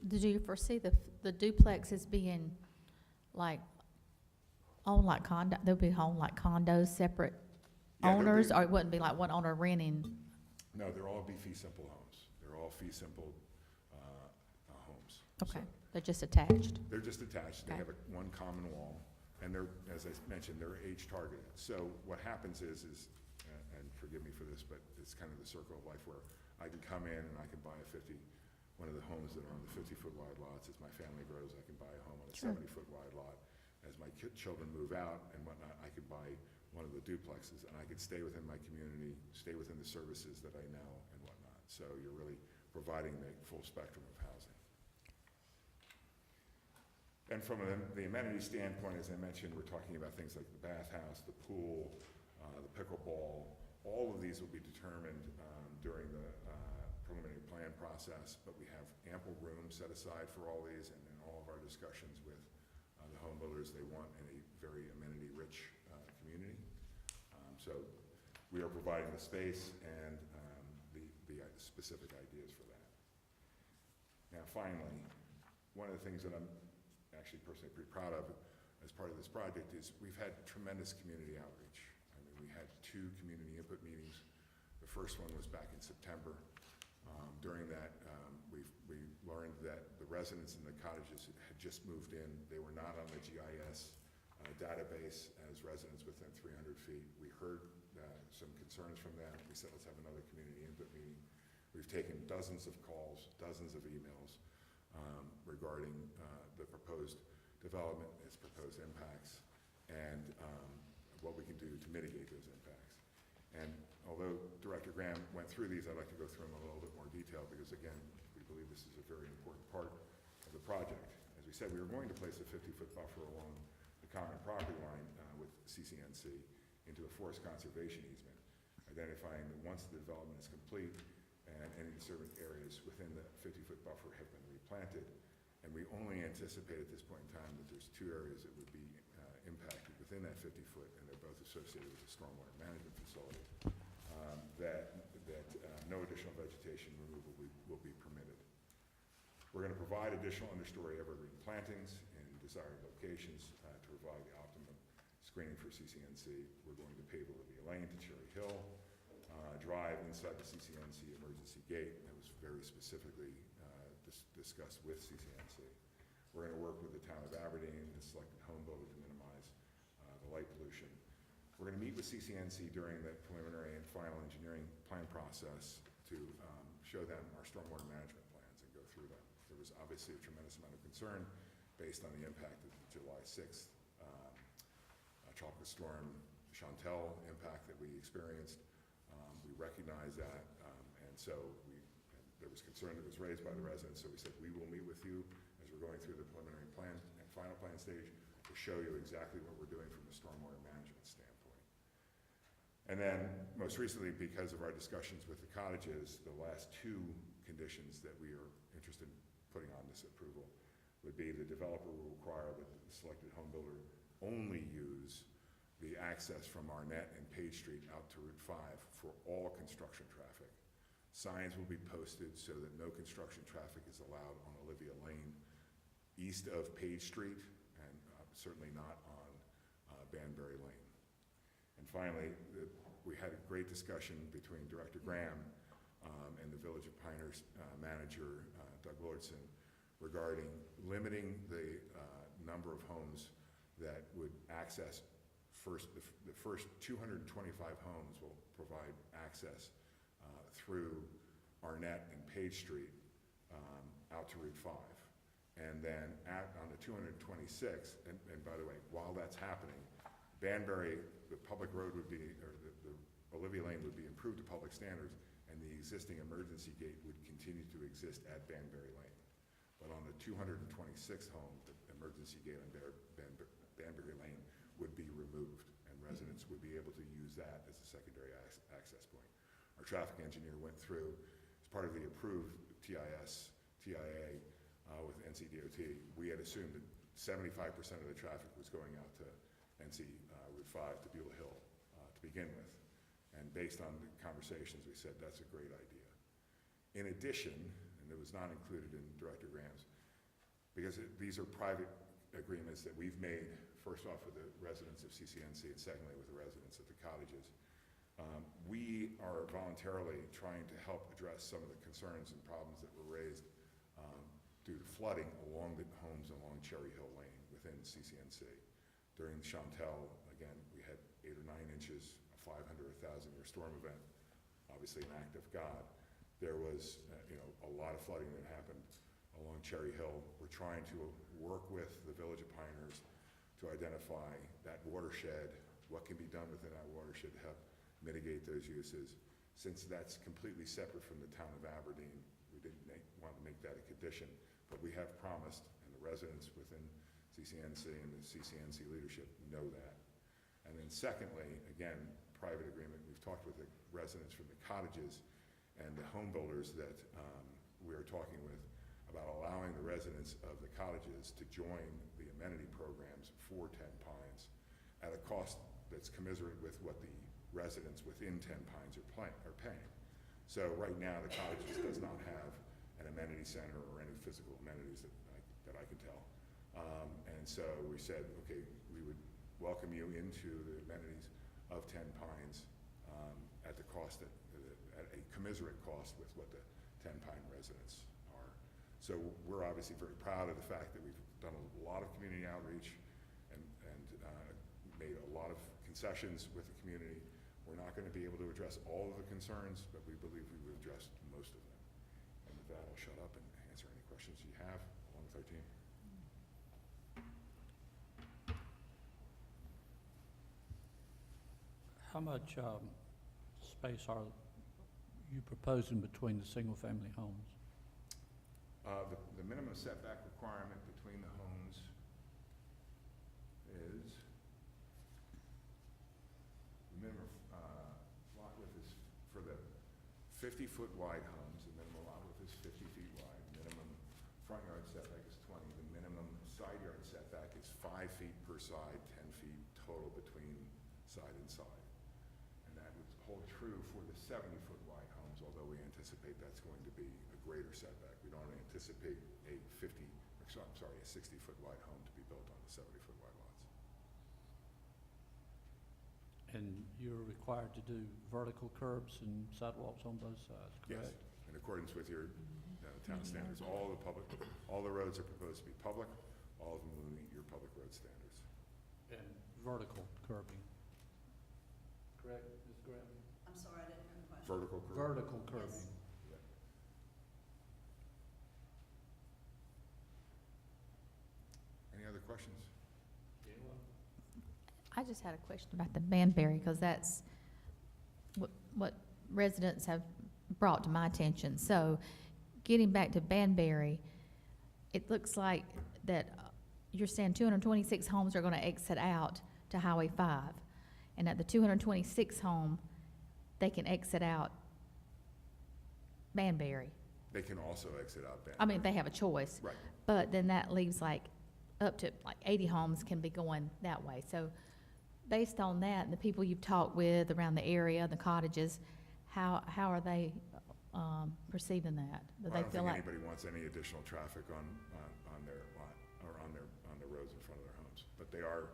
Did you foresee the duplexes being owned like condo? There'll be home like condos, separate Yeah, there'll owners, be- or it wouldn't be like one owner renting? No, they'll all be fee simple homes. They're all fee simple homes. Okay, So they're just attached. they're just attached. They Okay. have one common wall, and they're, as I mentioned, they're age targeted. So what happens is, and forgive me for this, but it's kind of the circle of life where I can come in and I can buy one of the homes that are on the 50-foot wide lots. As my family grows, I can buy a home on a Sure. 70-foot wide lot. As my children move out and whatnot, I can buy one of the duplexes, and I can stay within my community, stay within the services that I know and whatnot. So you're really providing the full spectrum of housing. And from the amenity standpoint, as I mentioned, we're talking about things like the bathhouse, the pool, the pickleball. All of these will be determined during the preliminary plan process, but we have ample room set aside for all these, and in all of our discussions with the home builders, they want a very amenity-rich community. So we are providing the space and the specific ideas for that. Now, finally, one of the things that I'm actually personally pretty proud of as part of this project is we've had tremendous community outreach. I mean, we had 2 community input meetings. The first one was back in September. During that, we learned that the residents in the cottages had just moved in. They were not on the GIS database as residents within 300 feet. We heard some concerns from them. We said, let's have another community input meeting. We've taken dozens of calls, dozens of emails regarding the proposed development, its proposed impacts, and what we can do to mitigate those impacts. And although Director Graham went through these, I'd like to go through them in a little bit more detail, because again, we believe this is a very important part of the project. As we said, we were going to place a 50-foot buffer along the common property line with CCNC into a forest conservation easement, identifying that once the development is complete and any disturbance areas within the 50-foot buffer have been replanted, and we only anticipate at this point in time that there's 2 areas that would be impacted within that 50-foot, and they're both associated with a stormwater management facility, that no additional vegetation removal will be permitted. We're going to provide additional understory evergreen plantings in desired locations to provide the optimum screening for CCNC. We're going to pave Olivia Lane to Cherry Hill, drive inside the CCNC emergency gate that was very specifically discussed with CCNC. We're going to work with the town of Aberdeen, the selected home builder, to minimize the light pollution. We're going to meet with CCNC during the preliminary and final engineering plan process to show them our stormwater management plans and go through them. There was obviously a tremendous amount of concern based on the impact of the July 6th tropical storm Chantal impact that we experienced. We recognize that, and so there was concern that was raised by the residents, so we said, we will meet with you as we're going through the preliminary plan and final plan stage to show you exactly what we're doing from a stormwater management standpoint. And then, most recently, because of our discussions with the cottages, the last two conditions that we are interested in putting on this approval would be the developer will require that the selected home builder only use the access from Arnett and Page Street out to Route 5 for all construction traffic. Signs will be posted so that no construction traffic is allowed on Olivia Lane east of Page Street, and certainly not on Banbury Lane. And finally, we had a great discussion between Director Graham and the Village of Pinehurst manager, Doug Lordson, regarding limiting the number of homes that would access the first 225 homes will provide access through Arnett and Page Street out to Route 5. And then on the 226, and by the way, while that's happening, Banbury, the public road would be, or the Olivia Lane would be improved to public standards, and the existing emergency gate would continue to exist at Banbury Lane. But on the 226th home, the emergency gate on Banbury Lane would be removed, and residents would be able to use that as a secondary access point. Our traffic engineer went through, as part of the approved TIA with NCDOT, we had assumed that 75% of the traffic was going out to NC Route 5 to Beulah Hill to begin with. And based on the conversations, we said that's a great idea. In addition, and it was not included in Director Graham's, because these are private agreements that we've made, first off with the residents of CCNC and secondly with the residents of the cottages, we are voluntarily trying to help address some of the concerns and problems that were raised due to flooding along the homes along Cherry Hill Lane within CCNC. During the Chantal, again, we had 8 or 9 inches, a 500 or 1,000-year storm event, obviously an act of God. There was a lot of flooding that happened along Cherry Hill. We're trying to work with the Village of Pinehurst to identify that watershed, what can be done within that watershed to help mitigate those uses. Since that's completely separate from the town of Aberdeen, we didn't want to make that a condition, but we have promised, and the residents within CCNC and the CCNC leadership know that. And then secondly, again, private agreement, we've talked with the residents from the cottages and the home builders that we are talking with about allowing the residents of the cottages to join the amenity programs for 10 Pines at a cost that's commensurate with what the residents within 10 Pines are paying. So right now, the cottages does not have an amenity center or any physical amenities that I can tell. And so we said, okay, we would welcome you into the amenities of 10 Pines at the cost, at a commiserate cost with what the 10 Pine residents are. So we're obviously very proud of the fact that we've done a lot of community outreach and made a lot of concessions with the community. We're not going to be able to address all of the concerns, but we believe we've addressed most of them. And with that, I'll shut up and answer any questions you have along with our team. How much space are you proposing between the single-family homes? The minimum setback requirement between the homes is, the minimum lot width is, for the 50-foot wide homes, the minimum lot width is 50 feet wide. Minimum front yard setback is 20. The minimum side yard setback is 5 feet per side, 10 feet total between side and side. And that would hold true for the 70-foot wide homes, although we anticipate that's going to be a greater setback. We don't anticipate a 60-foot wide home to be built on the 70-foot wide lots. And you're required to do vertical curbs and sidewalks on both sides, correct? Yes, in accordance with your town standards. All the roads are proposed to be public. All of them will meet your public road standards. And vertical curbing, correct, Ms. Graham? I'm sorry, I didn't hear the question. Vertical curb. Vertical curbing. Yes. Any other questions? I just had a question about the Banbury, because that's what residents have brought to my attention. So, getting back to Banbury, it looks like that you're saying 226 homes are gonna exit out to Highway 5. And at the 226 home, they can exit out Banbury. They can also exit out Banbury. I mean, they have a choice. Right. But then that leaves like up to like 80 homes can be going that way. So based on that, and the people you've talked with around the area, the cottages, how are they perceiving that? Do Well, I they don't feel think like, anybody wants any additional traffic on their lot, or on their roads in front of their homes. But they are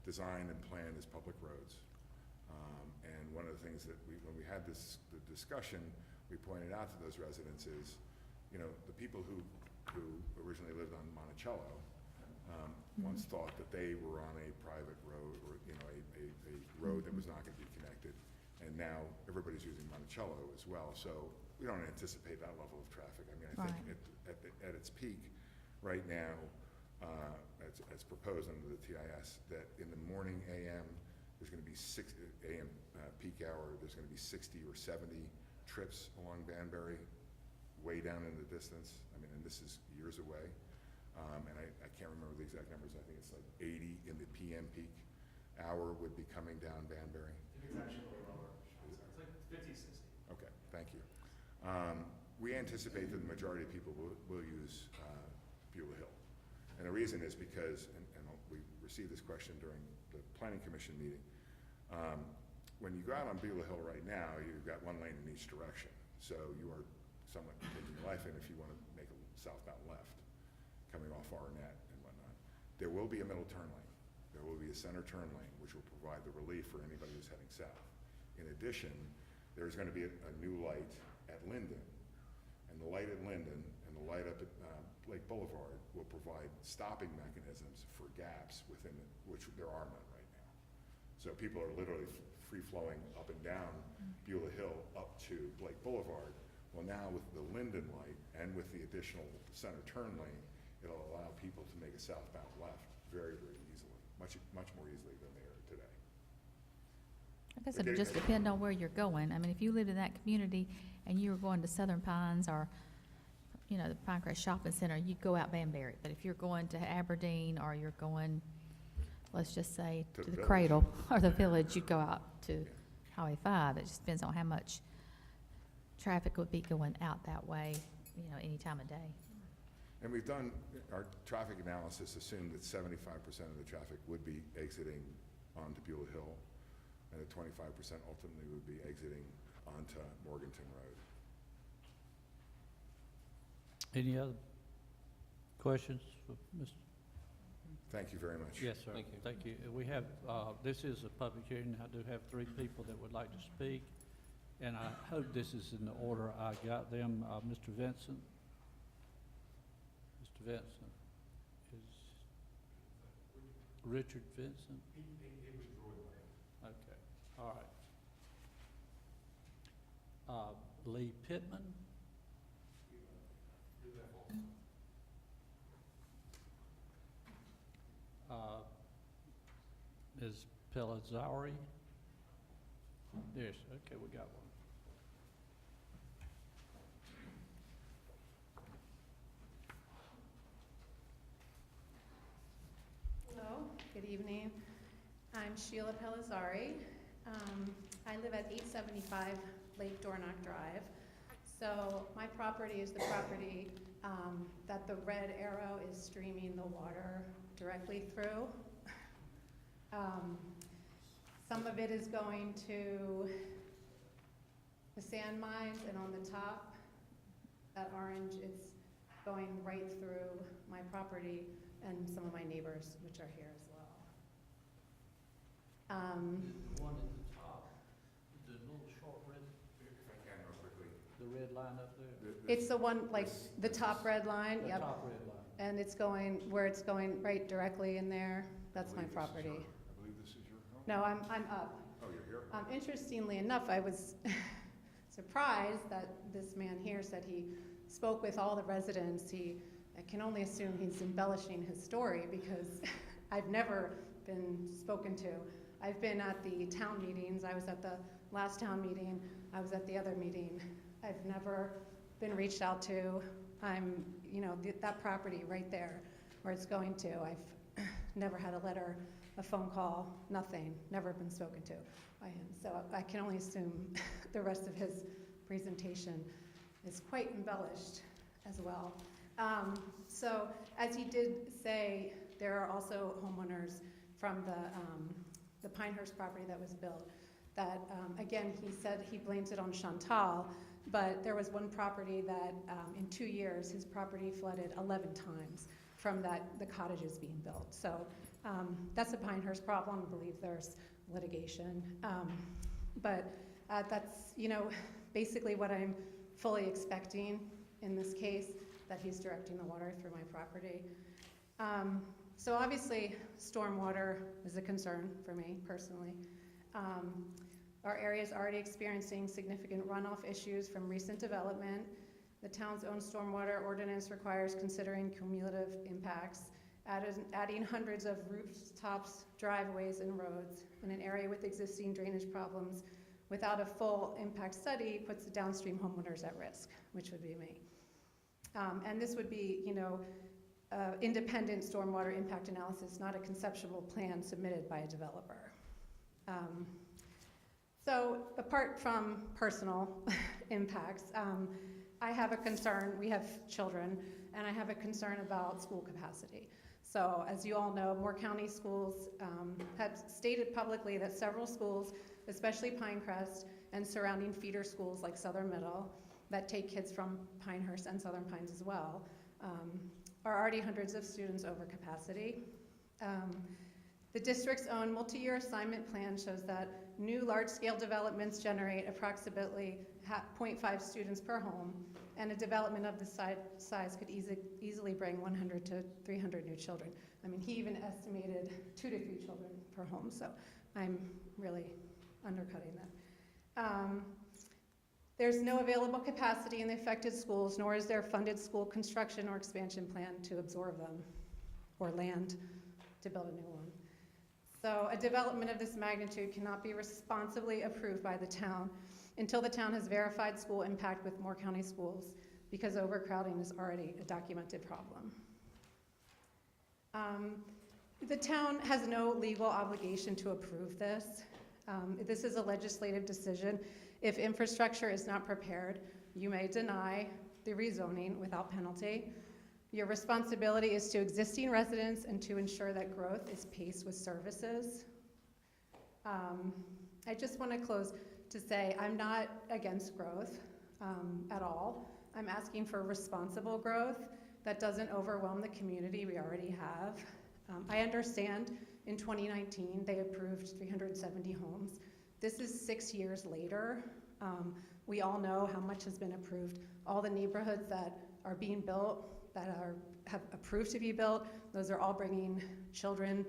designed and planned as public roads. And one of the things that when we had the discussion, we pointed out to those residents is, you know, the people who originally lived on Monticello, once thought that they were on a private road, or, you know, a road that was not gonna be connected. And now everybody's using Monticello as well, so we don't anticipate that level of traffic. I mean, I think at its peak, right now, as proposed under the TIS, that in the morning AM, there's gonna be 6 AM peak hour, there's gonna be 60 or 70 trips along Banbury, way down in the distance. I mean, and this is years away. And I can't remember the exact numbers. I think it's like 80 in the PM peak hour would be coming down Banbury. It's actually lower. It's like 50, 60. Okay, thank you. We anticipate that the majority of people will use Beulah Hill. And the reason is because, and we received this question during the Planning Commission meeting, when you go out on Beulah Hill right now, you've got one lane in each direction. So you are somewhat taking your life in if you want to make a southbound left, coming off Arnett and whatnot. There will be a middle turn lane. There will be a center turn lane, which will provide the relief for anybody who's heading south. In addition, there's going to be a new light at Linden. And the light at Linden and the light up at Lake Boulevard will provide stopping mechanisms for gaps within which there are none right now. So people are literally free-flowing up and down Beulah Hill up to Lake Boulevard. Well, now with the Linden light and with the additional center turn lane, it'll allow people to make a southbound left very, very easily, much more easily than they are today. I guess it'll just depend on where you're going. I mean, if you lived in that community and you were going to Southern Pines or, you know, the Pinecrest Shopping Center, you'd go out Banbury. But if you're going to Aberdeen or you're going, let's just say, To to the the village. Cradle or the Village, you'd go out to Highway 5. It just depends on how much traffic would be going out that way, you know, any time of day. And we've done, our traffic analysis assumed that 75% of the traffic would be exiting onto Beulah Hill, and that 25% ultimately would be exiting onto Morganton Road. Any other questions for Mr.? Thank you very much. Yes, sir. Thank you. Thank you. We have, this is a public hearing. I do have 3 people that would like to speak, and I hope this is in the order I got them. Mr. Vincent? Mr. Vincent? Is Richard Vincent? Okay, all right. Lee Pittman? Ms. Pelazari? Yes, okay, we got one. Hello, good evening. I'm Sheila Pelazari. I live at 875 Lake Dornock Drive. So my property is the property that the red arrow is streaming the water directly through. Some of it is going to the sand mines, and on the top, that orange, it's going right through my property and some of my neighbors, which are here as well. The one at the top, the little short red, If I can, real quickly. the red line up there? It's the one, like, the top red line, The yep. top red line. And it's going, where it's going right directly in there, that's my property. I believe this is your home? No, I'm up. Oh, you're here? Interestingly enough, I was surprised that this man here said he spoke with all the residents. I can only assume he's embellishing his story because I've never been spoken to. I've been at the town meetings. I was at the last town meeting. I was at the other meeting. I've never been reached out to. I'm, that property right there where it's going to, I've never had a letter, a phone call, nothing, never been spoken to by him. So I can only assume the rest of his presentation is quite embellished as well. So as he did say, there are also homeowners from the Pinehurst property that was built that, again, he said he blames it on Chantal, but there was one property that in 2 years, his property flooded 11 times from the cottages being built. So that's a Pinehurst problem. I believe there's litigation. But that's, basically what I'm fully expecting in this case, that he's directing the water through my property. So obviously, stormwater is a concern for me personally. Our area is already experiencing significant runoff issues from recent development. The town's own stormwater ordinance requires considering cumulative impacts, adding hundreds of rooftops, driveways, and roads in an area with existing drainage problems without a full impact study puts the downstream homeowners at risk, which would be me. And this would be, independent stormwater impact analysis, not a conceptual plan submitted by a developer. So apart from personal impacts, I have a concern, we have children, and I have a concern about school capacity. So as you all know, Moore County Schools have stated publicly that several schools, especially Pinecrest and surrounding feeder schools like Southern Middle, that take kids from Pinehurst and Southern Pines as well, are already hundreds of students over capacity. The district's own multi-year assignment plan shows that new large-scale developments generate approximately 0.5 students per home, and a development of this size could easily bring 100 to 300 new children. I mean, he even estimated 2 to 3 children per home, so I'm really undercutting that. There's no available capacity in the affected schools, nor is there funded school construction or expansion plan to absorb them, or land to build a new one. So a development of this magnitude cannot be responsibly approved by the town until the town has verified school impact with Moore County Schools, because overcrowding is already a documented problem. The town has no legal obligation to approve this. This is a legislative decision. If infrastructure is not prepared, you may deny the rezoning without penalty. Your responsibility is to existing residents and to ensure that growth is paced with services. I just want to close to say I'm not against growth at all. I'm asking for responsible growth that doesn't overwhelm the community we already have. I understand in 2019 they approved 370 homes. This is 6 years later. We all know how much has been approved. All the neighborhoods that are being built, that have approved to be built, those are all bringing children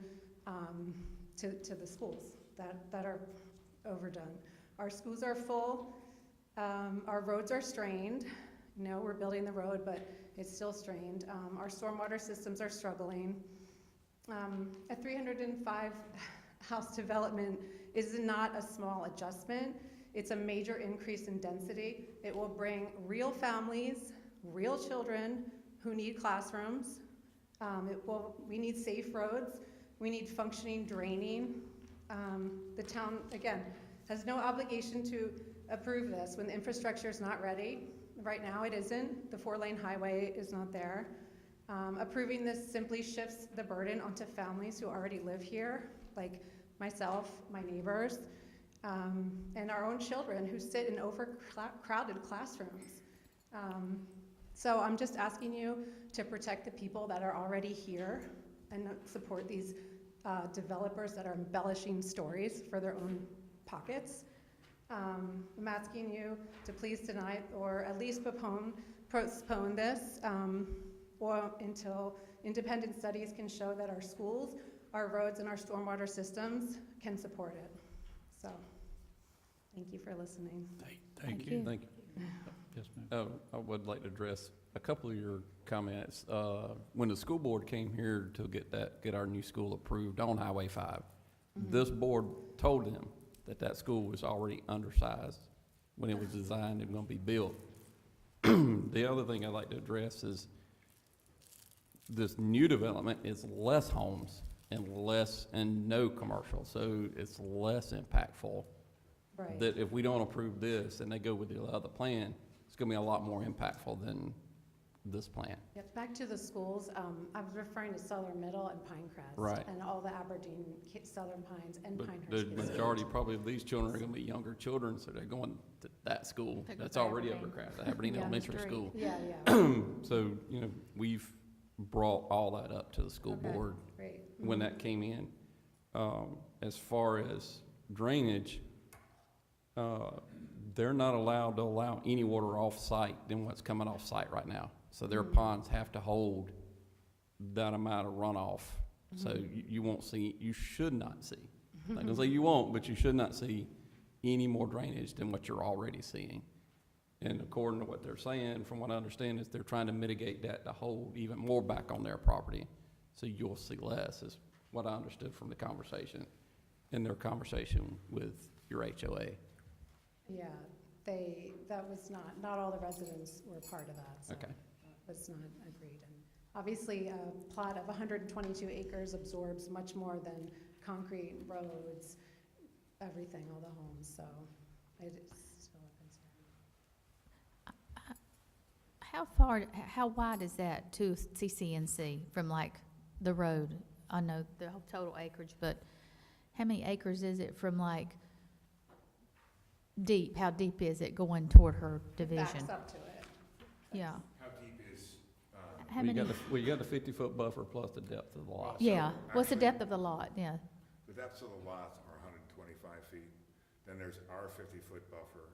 to the schools that are overdone. Our schools are full. Our roads are strained. We're building the road, but it's still strained. Our stormwater systems are struggling. A 305 house development is not a small adjustment. It's a major increase in density. It will bring real families, real children who need classrooms. We need safe roads. We need functioning draining. The town, again, has no obligation to approve this when the infrastructure is not ready. Right now it isn't. The 4-lane highway is not there. Approving this simply shifts the burden onto families who already live here, like myself, my neighbors, and our own children who sit in overcrowded classrooms. So I'm just asking you to protect the people that are already here and not support these developers that are embellishing stories for their own pockets. I'm asking you to please deny or at least postpone this or until independent studies can show that our schools, our roads, and our stormwater systems can support it. So, thank you for listening. Thank you. Thank you. Yes, ma'am. I would like to address a couple of your comments. When the school board came here to get our new school approved on Highway 5, This board told them that that school was already undersized when it was designed and gonna be built. The other thing I'd like to address is this new development is less homes and no commercial, so it's less impactful. Right. That if we don't approve this and they go with the other plan, it's gonna be a lot more impactful than this plan. Yep, back to the schools, I was referring to Southern Middle and Pinecrest. Right. And all the Aberdeen, Southern Pines and But Pinehurst. the kids. majority probably of these children are gonna be younger children, so they're going to that school. They go That's to already Aberdeen. overcrowded, the Aberdeen Yeah, Elementary street. School. Yeah, yeah, So, you know, we've brought all that up to the school Okay. board great. when that came in. As far as drainage, they're not allowed to allow any water off-site than what's coming off-site right now. So their ponds have to hold that amount of runoff. So you won't see, you should not see. I'm not gonna say you won't, but you should not see any more drainage than what you're already seeing. And according to what they're saying, from what I understand, is they're trying to mitigate that to hold even more back on their property. So you'll see less, is what I understood from the conversation, in their conversation with your HOA. Yeah, that was not all the residents were part of that, so. Okay. Was not agreed. And obviously, a plot of 122 acres absorbs much more than concrete, roads, everything, all the homes, so it is still a concern. How wide is that to CCNC from like the road? I know the whole total acreage, but how many acres is it from like deep? How deep is it going toward her division? Backs up to it. Yeah. How deep is, How many? Well, you got the 50-foot buffer plus the depth of the lot. Yeah. What's the Actually- depth of the lot? Yeah. the depths of the lots are 125 feet. Then there's our 50-foot buffer.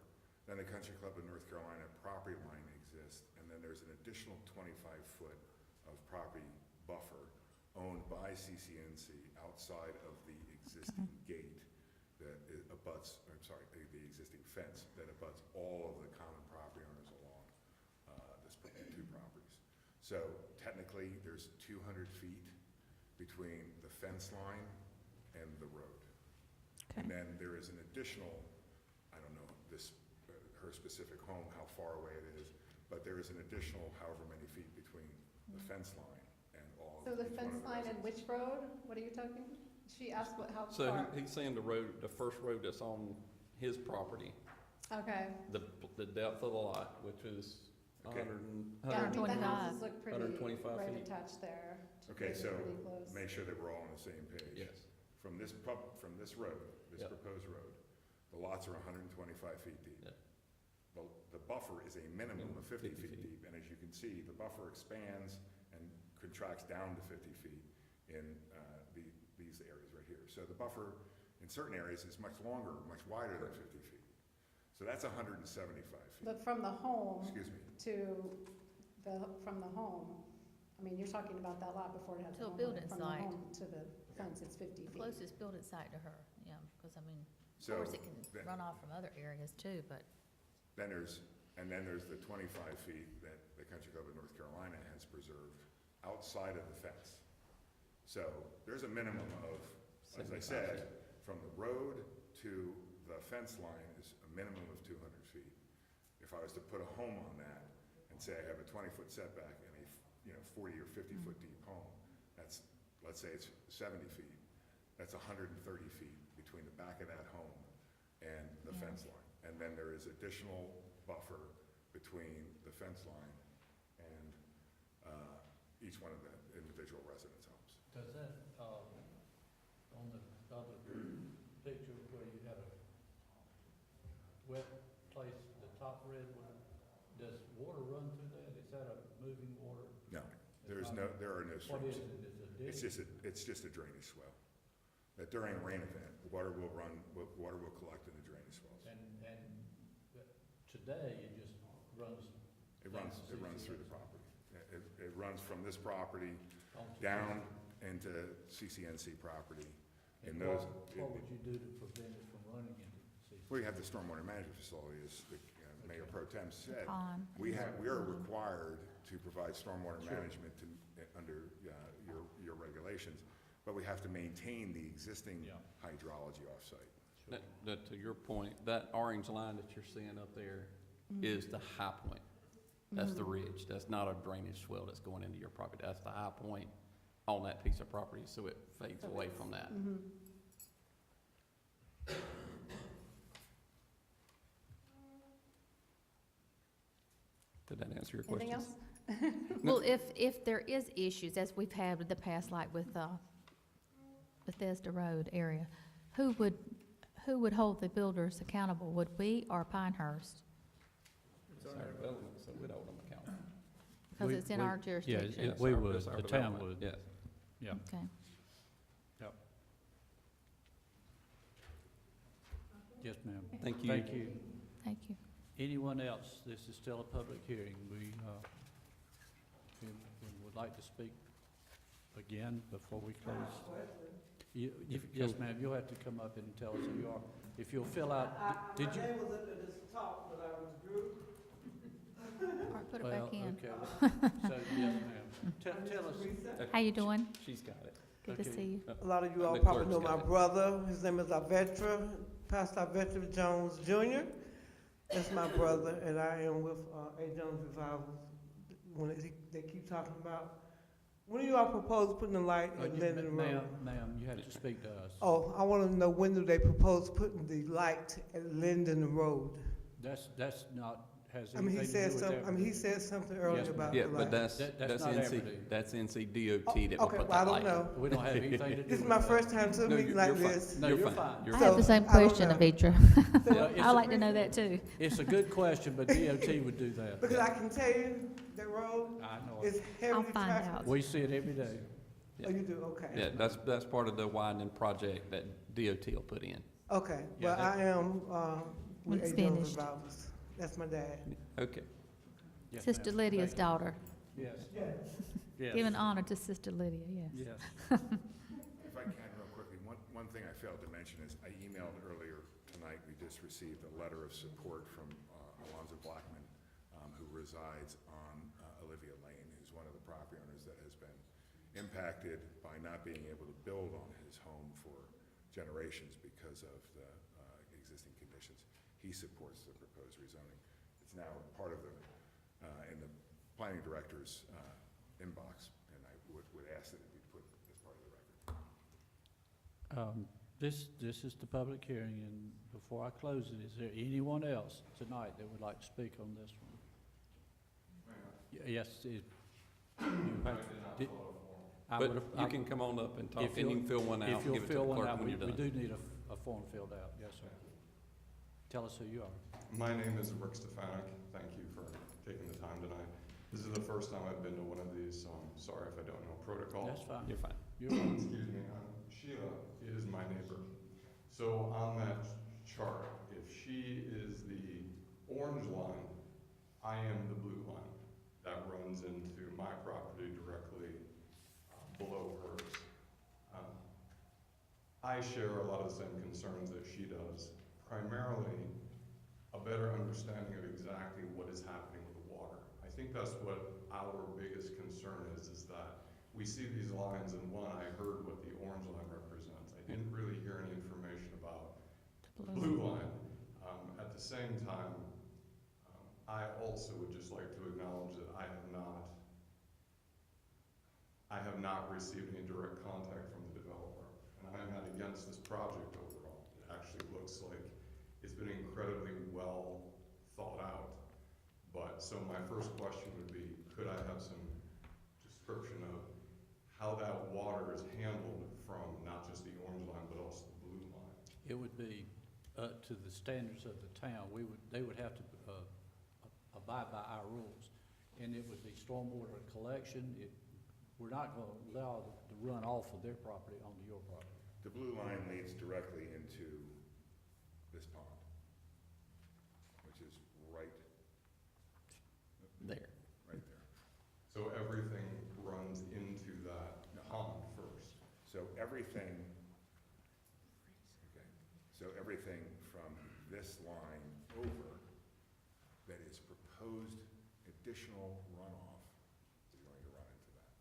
Then the Country Club of North Carolina property line exists. And then there's an additional 25-foot of property buffer owned by CCNC outside of the existing gate that abuts, I'm sorry, the existing fence that abuts all of the common property owners along two properties. So technically, there's 200 feet between the fence line and the road. And then there is an additional, I don't know her specific home, how far away it is, but there is an additional however many feet between the fence line and all So of the each one fence of the line and residents. which road? What are you talking? She asked how So far? he's saying the first road that's on his property, Okay. the depth of the lot, which is Okay. 100 Yeah, I think the 125. houses look pretty 125 right feet. attached there. Okay, They're so pretty close. make sure that we're all on the same page. Yes. From this road, this Yep. proposed road, the lots are 125 feet deep. Yep. The buffer is a minimum of 50 50 feet feet. deep, and as you can see, the buffer expands and contracts down to 50 feet in these areas right here. So the buffer in certain areas is much longer, much wider than 50 feet. So that's 175 feet. But from the home Excuse me. from the home, I mean, you're talking about that lot before it had To the a home. building From site. the home to the fence, it's 50 feet. Closest building site to her, yeah, because I mean, of So course it can then- run off from other areas too, but Then there's the 25 feet that the Country Club of North Carolina has preserved outside of the fence. So there's a minimum of, as I 75 said, from the road to the fence line is a minimum of 200 feet. If I was to put a home on that and say I have a 20-foot setback and a 40 or 50-foot deep home, that's, let's say it's 70 feet, that's 130 feet between the back of that home and the Yeah. fence line. And then there is additional buffer between the fence line and each one of the individual residents' homes. Does that, on the other picture where you had a wet place, the top red one, does water run through that? Is that a moving water? No, there are no What is streams. it? Is it a ditch? It's just a drainage swell. That during a rain event, water will collect in the drainage swells. And today it just runs. It runs through the property. It runs from this property onto- down into CCNC property. And And those, what would you do to prevent it from running into the we have the stormwater management facility, as the Mayor Pro Tem said. pond. We are required to provide stormwater Sure. management under your regulations. but we have to maintain the existing Yeah. hydrology off-site. That, to your point, that orange line that you're seeing up there is the high point. That's the ridge. That's not a drainage swell that's going into your property. That's the high point on that piece of property, so it fades away from that. Did that answer your question? Anything else? Well, if there is issues, as we've had with the past, like with Bethesda Road area, who would hold the builders accountable? Would we or Pinehurst? It's our development, so we'd hold them accountable. Because it's in our jurisdiction. Yeah, Yes, we our- would, it's our the town development, would. Yes. Yeah. Okay. Yep. Yes, ma'am. Thank you. Thank you. Thank you. Anyone else? This is still a public hearing. We would like to speak again before we close. Yes, ma'am, you'll have to come up and tell us who you are. If you'll fill out, did you? My name was into this talk, but I withdrew. All right, put it Well, back in. okay. So, yes, ma'am. Tell us. How you doing? She's got it. Good to Okay. see you. A lot of you all The probably clerk's know my got it. brother. His name is Avetra, Pastor Avetra Jones Jr. That's my brother, and I am with A. Jones Revivals. They keep talking about, when do you all propose putting the light at Linden Road? Ma'am, you have to speak to us. Oh, I want to know, when do they propose putting the light at Linden Road? That's not, has I mean, anything he to do said with something, I mean, he Aberdeen. said something earlier Yes, ma'am. about Yeah, the but light. that's That's not Aberdeen. that's NCDOT that will Okay, put well, I that light don't in. know. We don't have anything to do with that. This is my first time to a No, meeting you're like fine. this. No, You're you're fine. fine. You're I fine. have the same I don't question, know. Avitra. Yeah, it's I'd a- like to know that too. It's a good question, but DOT would do that. Because I can tell you, that road I know it. is heavily find trafficked. out. We see it every day. Oh, you do, okay. Yeah, that's part of the widening project that DOT will put in. Okay, Yeah, well, I am, When with it's A. Jones finished. Revivals. That's my dad. Okay. Yes, Sister ma'am. Lydia's Thank you. daughter. Yes. Yes. Yes. Giving honor to Sister Lydia, yes. Yes. If I can, real quickly, one thing I failed to mention is I emailed earlier tonight, we just received a letter of support from Alonzo Blackman, who resides on Olivia Lane, who's one of the property owners that has been impacted by not being able to build on his home for generations because of the existing conditions. He supports the proposed rezoning. It's now part of the, in the planning director's inbox, and I would ask that it be put as part of the record. This is the public hearing, and before I close it, is there anyone else tonight that would like to speak on this one? Yes, you have, I But would- you can come on up and talk, if and you you'll- can fill one out If and you'll give it to fill the one clerk out, when we you're do done. need a form filled out, yes, sir. Tell us who you are. My name is Rick Stefanik. Thank you for taking the time tonight. This is the first time I've been to one of these, so I'm sorry if I don't know protocol. That's fine. You're fine. You're fine. Excuse me, Sheila is my neighbor. So on that chart, if she is the orange line, I am the blue line. That runs into my property directly below hers. I share a lot of the same concerns that she does, primarily a better understanding of exactly what is happening with the water. I think that's what our biggest concern is that we see these lines, and one, I heard what the orange line represents. I didn't really hear any information about the blue line. At the same time, I also would just like to acknowledge that I have not received any direct contact from the developer, and I'm not against this project overall. It actually looks like it's been incredibly well thought out. But, so my first question would be, could I have some description of how that water is handled from not just the orange line, but also the blue line? It would be up to the standards of the town. They would have to abide by our rules. And it would be stormwater collection. We're not gonna allow the run off of their property onto your property. The blue line leads directly into this pond, which is right There. right there. So everything runs into that pond first? So everything, okay, so everything from this line over that is proposed additional runoff is going to run into that.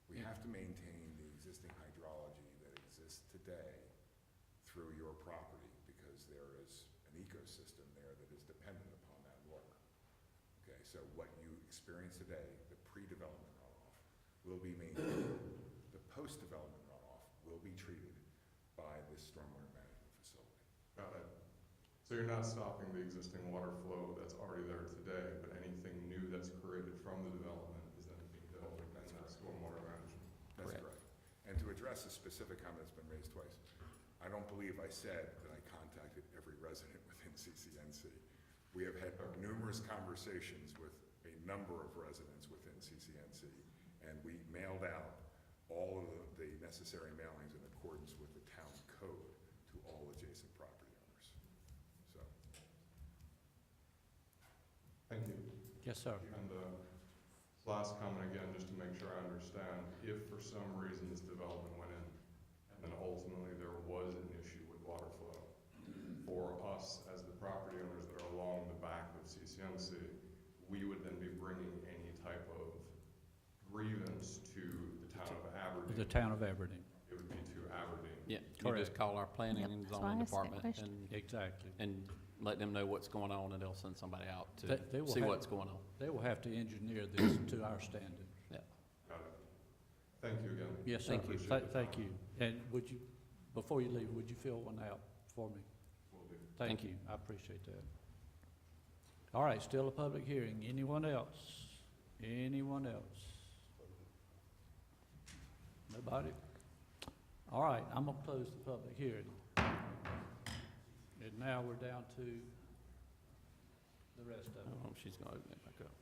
We have to maintain the existing hydrology today through your property because there is an ecosystem there that is dependent upon that water. Okay, so what you experience today, the pre-development runoff, will be maintained. The post-development runoff will be treated by this stormwater management facility. Got it. So you're not stopping the existing water flow that's already there today, but anything new that's created from the development is then being dealt with in that stormwater management? That's correct. And to address a specific comment that's been raised twice, I don't believe I said that I contacted every resident within CCNC. We have had numerous conversations with a number of residents within CCNC, and we mailed out all of the necessary mailings in accordance with the town code to all adjacent property owners. So. Thank you. Yes, sir. And last comment again, just to make sure I understand, if for some reason this development went in, and then ultimately there was an issue with water flow, for us as the property owners that are along the back of CCNC, we would then be bringing any type of grievance to the town of Aberdeen. The town of Aberdeen. It would be to Aberdeen. Yeah, you just call our planning Yep, and that's why I zoning asked that department question. Exactly. and let them know what's going on, and they'll send somebody out They will to see have- what's going on. They will have to engineer this to our standard. Got it. Thank you again. Yes, sir. Thank you. Appreciate the Thank time. you. And would you, before you leave, would you fill one out for me? Will do. Thank Thank you. I appreciate that. All right, still a public hearing. Anyone else? Anyone else? Nobody? All right, I'm gonna close the public hearing. And now we're down to the rest of I it. don't know if she's gonna open it back up.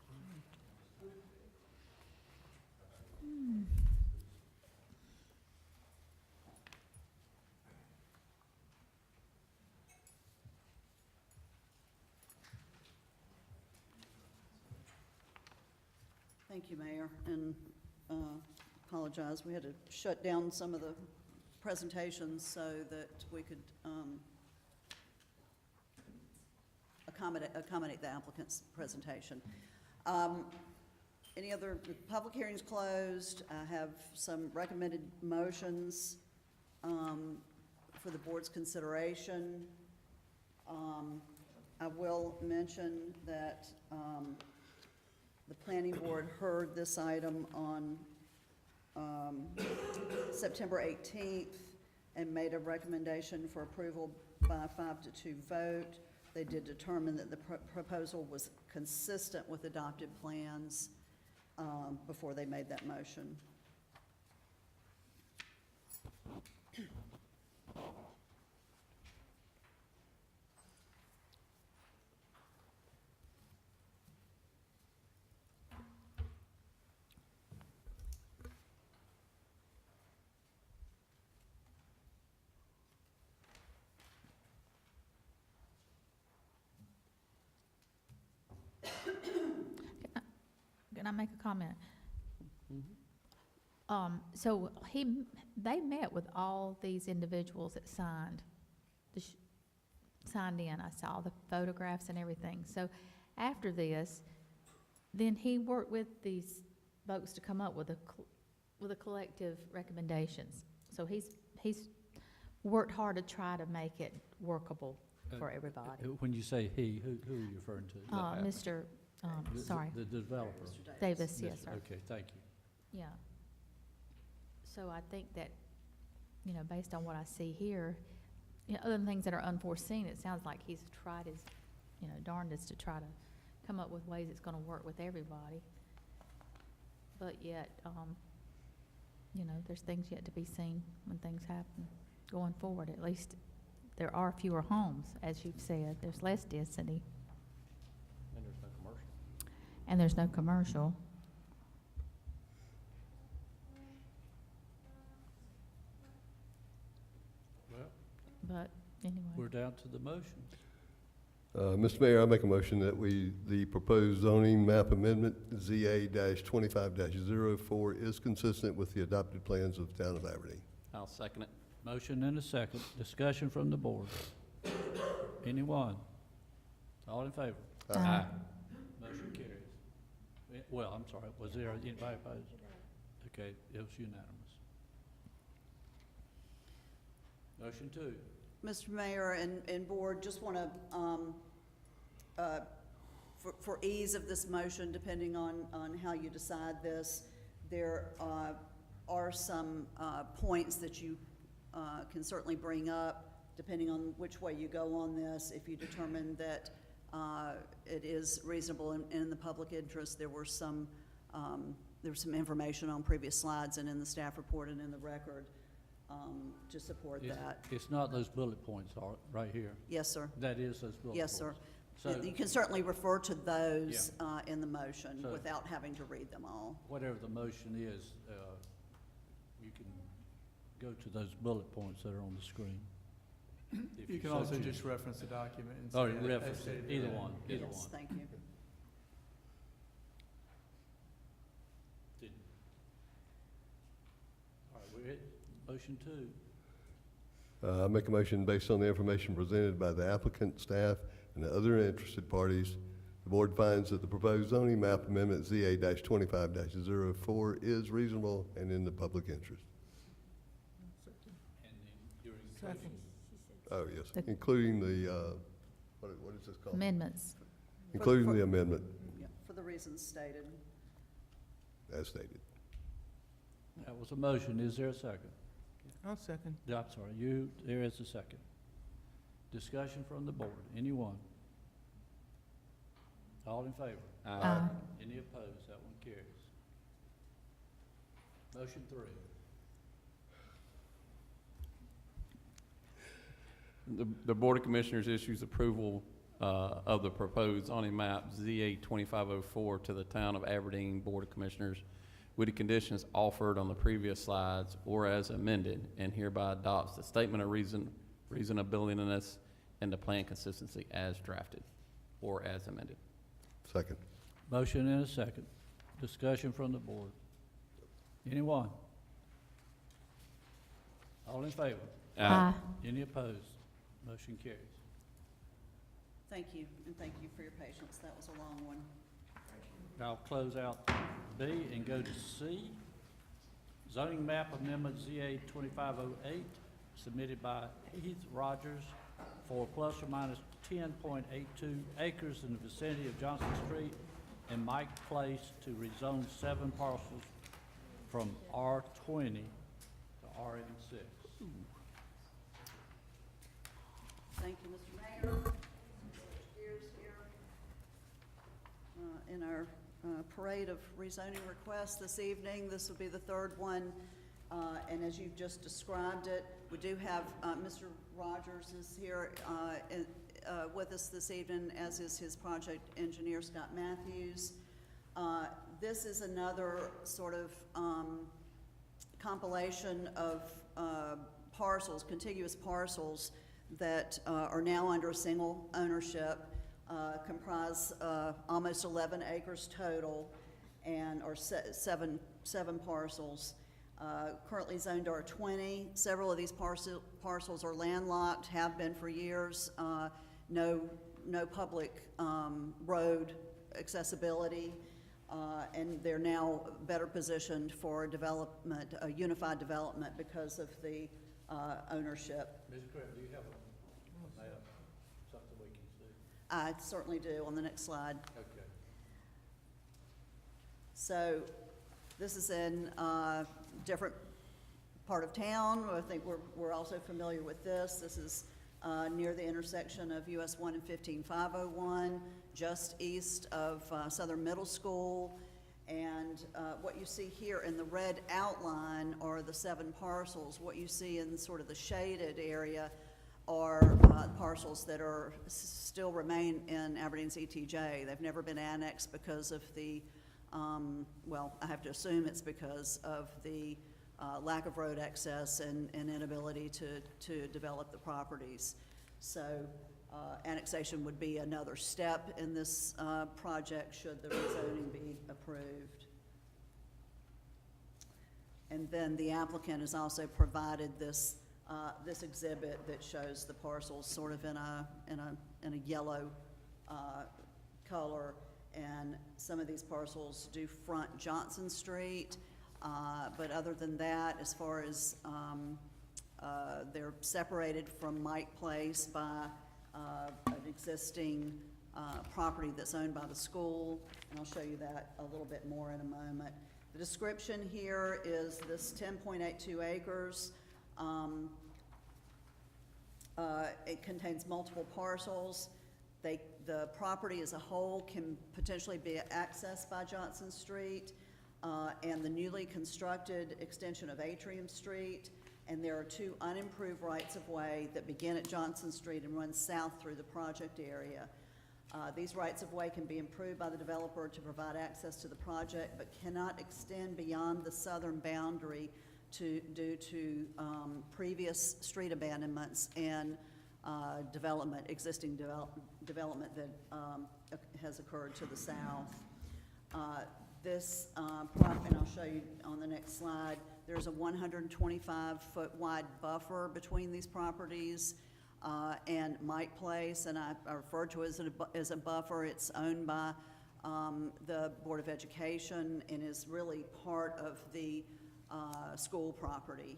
Thank you, Mayor, and apologize. We had to shut down some of the presentations so that we could accommodate the applicant's presentation. Any other, the public hearing's closed. I have some recommended motions for the board's consideration. I will mention that the planning board heard this item on September 18th and made a recommendation for approval by a 5-2 vote. They did determine that the proposal was consistent with adopted plans before they made that motion. Can I make a comment? So they met with all these individuals that signed in. I saw the photographs and everything. So after this, then he worked with these folks to come up with a collective recommendations. So he's worked hard to try to make it workable for everybody. When you say he, who are you referring to? Mr., sorry, The developer. Mr. Davis, yes, sir. Okay, thank you. Yeah. So I think that, based on what I see here, other than things that are unforeseen, it sounds like he's tried his, darndest to try to come up with ways it's gonna work with everybody. But yet, there's things yet to be seen when things happen going forward. At least there are fewer homes, as you've said. There's less density, And there's no commercial. and there's no commercial. Well, But anyway. we're down to the motions. Mr. Mayor, I make a motion that the proposed zoning map amendment, ZA-25-04, is consistent with the adopted plans of the town of Aberdeen. I'll second it. Motion and a second. Discussion from the board. Anyone? All in favor? Aye. Motion carries. Well, I'm sorry, was there anybody opposed? Okay, it was unanimous. Motion two. Mr. Mayor and Board, just want to, for ease of this motion, depending on how you decide this, there are some points that you can certainly bring up, depending on which way you go on this. If you determine that it is reasonable and in the public interest, there was some information on previous slides and in the staff report and in the record to support that. It's not those bullet points right here. Yes, sir. That is those bullet points. Yes, sir. So You can certainly refer to those in the motion without having to read them all. whatever the motion is, you can go to those bullet points that are on the screen. if You can so also choose. just reference the document and Oh, say. you reference as it, stated either below. one, either Yes, one. thank you. All right, we're at motion two. I make a motion based on the information presented by the applicant, staff, and the other interested parties. The board finds that the proposed zoning map amendment ZA-25-04 is reasonable and in the public interest. And then your Second. Oh, yes, The- including the, what is this called? Amendments. Including the amendment, Yeah, for the reasons stated. as stated. That was a motion. Is there a second? I'll second. Yeah, I'm sorry, there is a second. Discussion from the board. Anyone? All in favor? Aye. Any opposed? That one carries. Motion three. The Board of Commissioners issues approval of the proposed zoning map ZA 2504 to the Town of Aberdeen Board of Commissioners with the conditions offered on the previous slides or as amended, and hereby adopts the statement of reasonableness and the plan consistency as drafted or as amended. Second. Motion and a second. Discussion from the board. Anyone? All in favor? Aye. Any opposed? Motion carries. Thank you, and thank you for your patience. That was a long one. I'll close out B and go to C. Zoning map amendment ZA 2508, submitted by Heath Rogers for plus or minus 10.82 acres in the vicinity of Johnson Street and Mike Place to rezone 7 parcels from R20 to RN6. Thank you, Mr. Mayor. Switch gears here. In our parade of rezoning requests this evening, this will be the third one. And as you've just described it, we do have, Mr. Rogers is here with us this evening, as is his project engineer, Scott Matthews. This is another sort of compilation of parcels, contiguous parcels that are now under a single ownership, comprise almost 11 acres total, and are seven parcels. Currently zoned R20. Several of these parcels are landlocked, have been for years. No public road accessibility, and they're now better positioned for development, a unified development, because of the ownership. Ms. Cribb, do you have a map, something we can see? I certainly do, on the next slide. Okay. So this is in a different part of town. I think we're also familiar with this. This is near the intersection of US 1 and 15501, just east of Southern Middle School. And what you see here in the red outline are the 7 parcels. What you see in sort of the shaded area are parcels that are still remain in Aberdeen's ETJ. They've never been annexed because of the, well, I have to assume it's because of the lack of road access and inability to develop the properties. So annexation would be another step in this project should the rezoning be approved. And then the applicant has also provided this this exhibit that shows the parcels sort of in a yellow color, and some of these parcels do front Johnson Street, but other than that, as far as They're separated from Mike Place by an existing property that's owned by the school, and I'll show you that a little bit more in a moment. The description here is this 10.82 acres. It contains multiple parcels. The property as a whole can potentially be accessed by Johnson Street and the newly constructed extension of Atrium Street. And there are two unimproved rights-of-way that begin at Johnson Street and run south through the project area. These rights-of-way can be improved by the developer to provide access to the project, but cannot extend beyond the southern boundary due to previous street abandonments and existing development that has occurred to the south. And I'll show you on the next slide, there's a 125-foot wide buffer between these properties and Mike Place, and I refer to it as a buffer. It's owned by the Board of Education and is really part of the school property.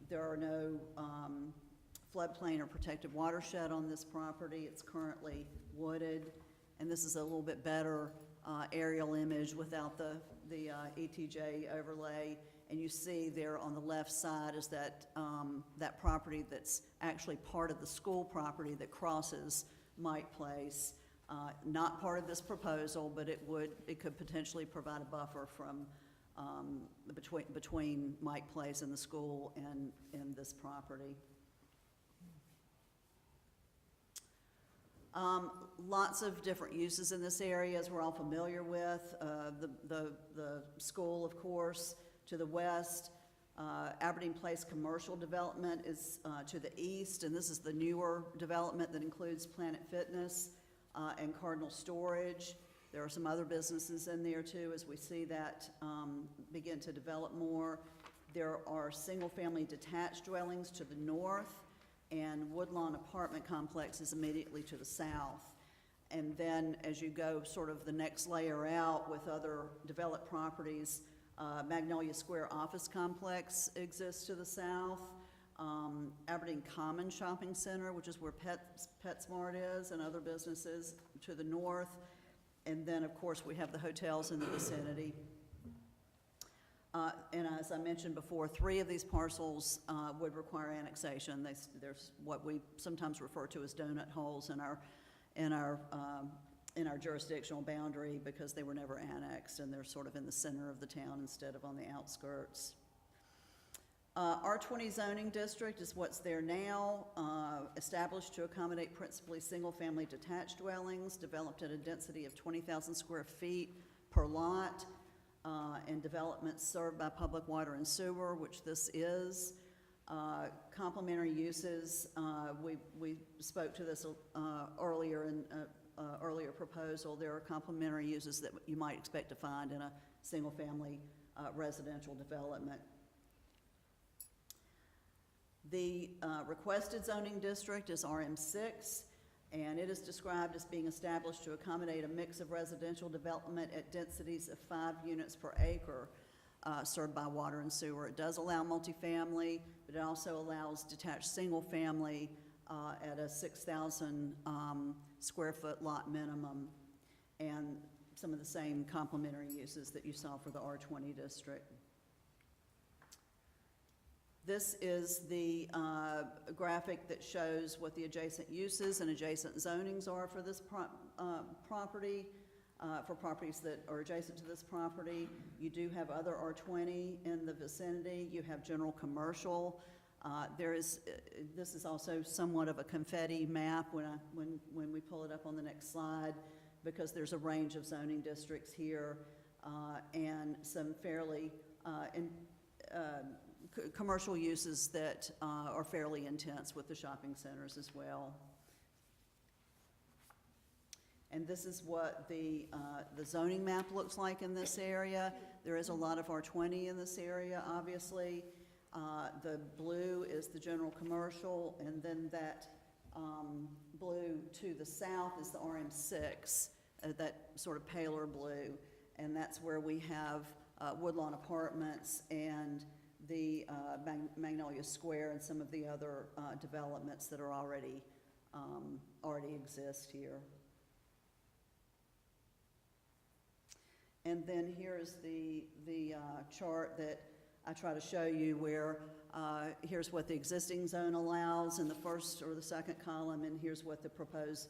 There are no floodplain or protected watershed on this property. It's currently wooded, and this is a little bit better aerial image without the ETJ overlay. And you see there on the left side is that that property that's actually part of the school property that crosses Mike Place. Not part of this proposal, but it could potentially provide a buffer from between Mike Place and the school and this property. Lots of different uses in this area, as we're all familiar with. The school, of course, to the west. Aberdeen Place commercial development is to the east, and this is the newer development that includes Planet Fitness and Cardinal Storage. There are some other businesses in there too, as we see that begin to develop more. There are single-family detached dwellings to the north, and Woodlawn apartment complexes immediately to the south. And then as you go sort of the next layer out with other developed properties, Magnolia Square Office Complex exists to the south. Aberdeen Common Shopping Center, which is where PetSmart is, and other businesses to the north. And then, of course, we have the hotels in the vicinity. And as I mentioned before, 3 of these parcels would require annexation. There's what we sometimes refer to as donut holes in our jurisdictional boundary because they were never annexed, and they're sort of in the center of the town instead of on the outskirts. R20 zoning district is what's there now, established to accommodate principally single-family detached dwellings, developed at a density of 20,000 square feet per lot, and developments served by public water and sewer, which this is. Complementary uses, we spoke to this earlier in earlier proposal. There are complementary uses that you might expect to find in a single-family residential development. The requested zoning district is RM6, and it is described as being established to accommodate a mix of residential development at densities of 5 units per acre served by water and sewer. It does allow multifamily, but it also allows detached single-family at a 6,000 square foot lot minimum, and some of the same complementary uses that you saw for the R20 district. This is the graphic that shows what the adjacent uses and adjacent zonings are for this property, for properties that are adjacent to this property. You do have other R20 in the vicinity. You have general commercial. This is also somewhat of a confetti map when we pull it up on the next slide, because there's a range of zoning districts here and some fairly commercial uses that are fairly intense with the shopping centers as well. And this is what the zoning map looks like in this area. There is a lot of R20 in this area, obviously. The blue is the general commercial, and then that blue to the south is the RM6, that sort of paler blue, and that's where we have Woodlawn Apartments and Magnolia Square and some of the other developments that are already exist here. And then here's the chart that I try to show you where here's what the existing zone allows in the first or the second column, and here's what the proposed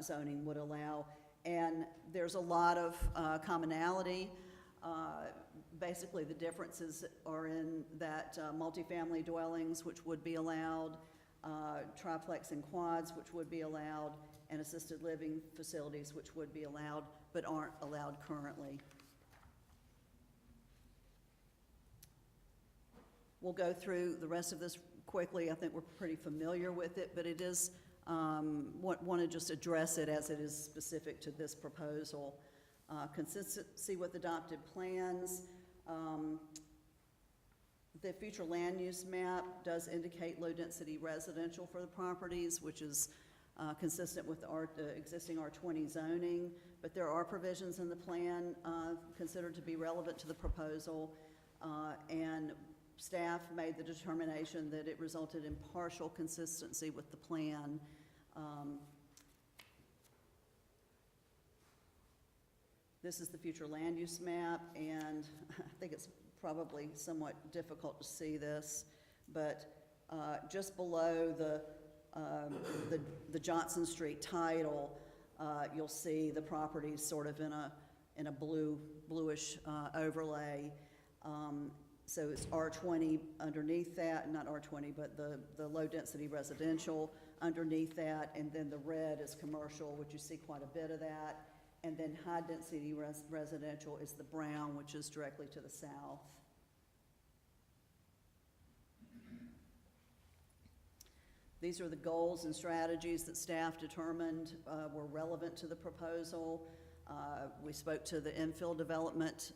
zoning would allow. And there's a lot of commonality. Basically, the differences are in that multifamily dwellings, which would be allowed, triplex and quads, which would be allowed, and assisted living facilities, which would be allowed, but aren't allowed currently. We'll go through the rest of this quickly. I think we're pretty familiar with it, but it is, want to just address it as it is specific to this proposal. Consistency with adopted plans. The future land use map does indicate low-density residential for the properties, which is consistent with the existing R20 zoning, but there are provisions in the plan considered to be relevant to the proposal, and staff made the determination that it resulted in partial consistency with the plan. This is the future land use map, and I think it's probably somewhat difficult to see this, but just below the Johnson Street title, you'll see the properties sort of in a bluish overlay. So it's R20 underneath that, not R20, but the low density residential underneath that, and then the red is commercial, which you see quite a bit of that. And then high density residential is the brown, which is directly to the south. These are the goals and strategies that staff determined were relevant to the proposal. We spoke to the infill development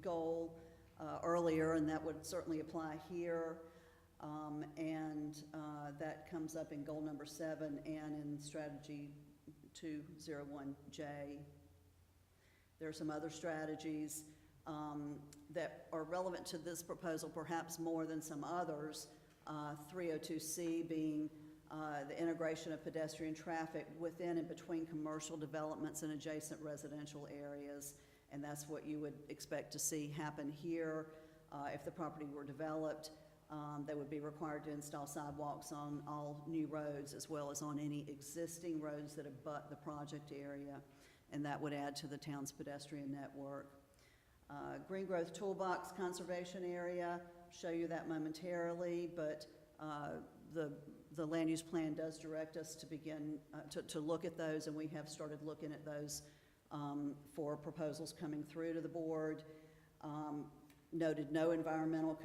goal earlier, and that would certainly apply here. That comes up in goal number 7 and in strategy 201J. There are some other strategies that are relevant to this proposal, perhaps more than some others. 302C being the integration of pedestrian traffic within and between commercial developments and adjacent residential areas, and that's what you would expect to see happen here. If the property were developed, they would be required to install sidewalks on all new roads as well as on any existing roads that abut the project area, and that would add to the town's pedestrian network. Green Growth Toolbox Conservation Area, show you that momentarily, but the land use plan does direct us to begin to look at those, and we have started looking at those for proposals coming through to the board. Noted no environmental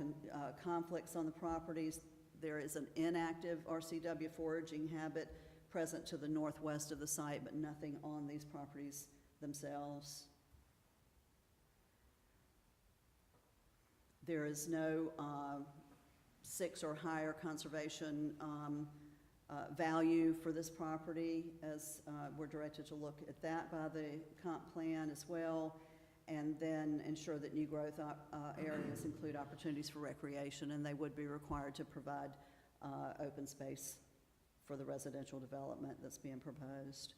conflicts on the properties. There is an inactive RCW foraging habit present to the northwest of the site, but nothing on these properties themselves. There is no 6 or higher conservation value for this property, as we're directed to look at that by the comp plan as well, and then ensure that new growth areas include opportunities for recreation, and they would be required to provide open space for the residential development that's being proposed.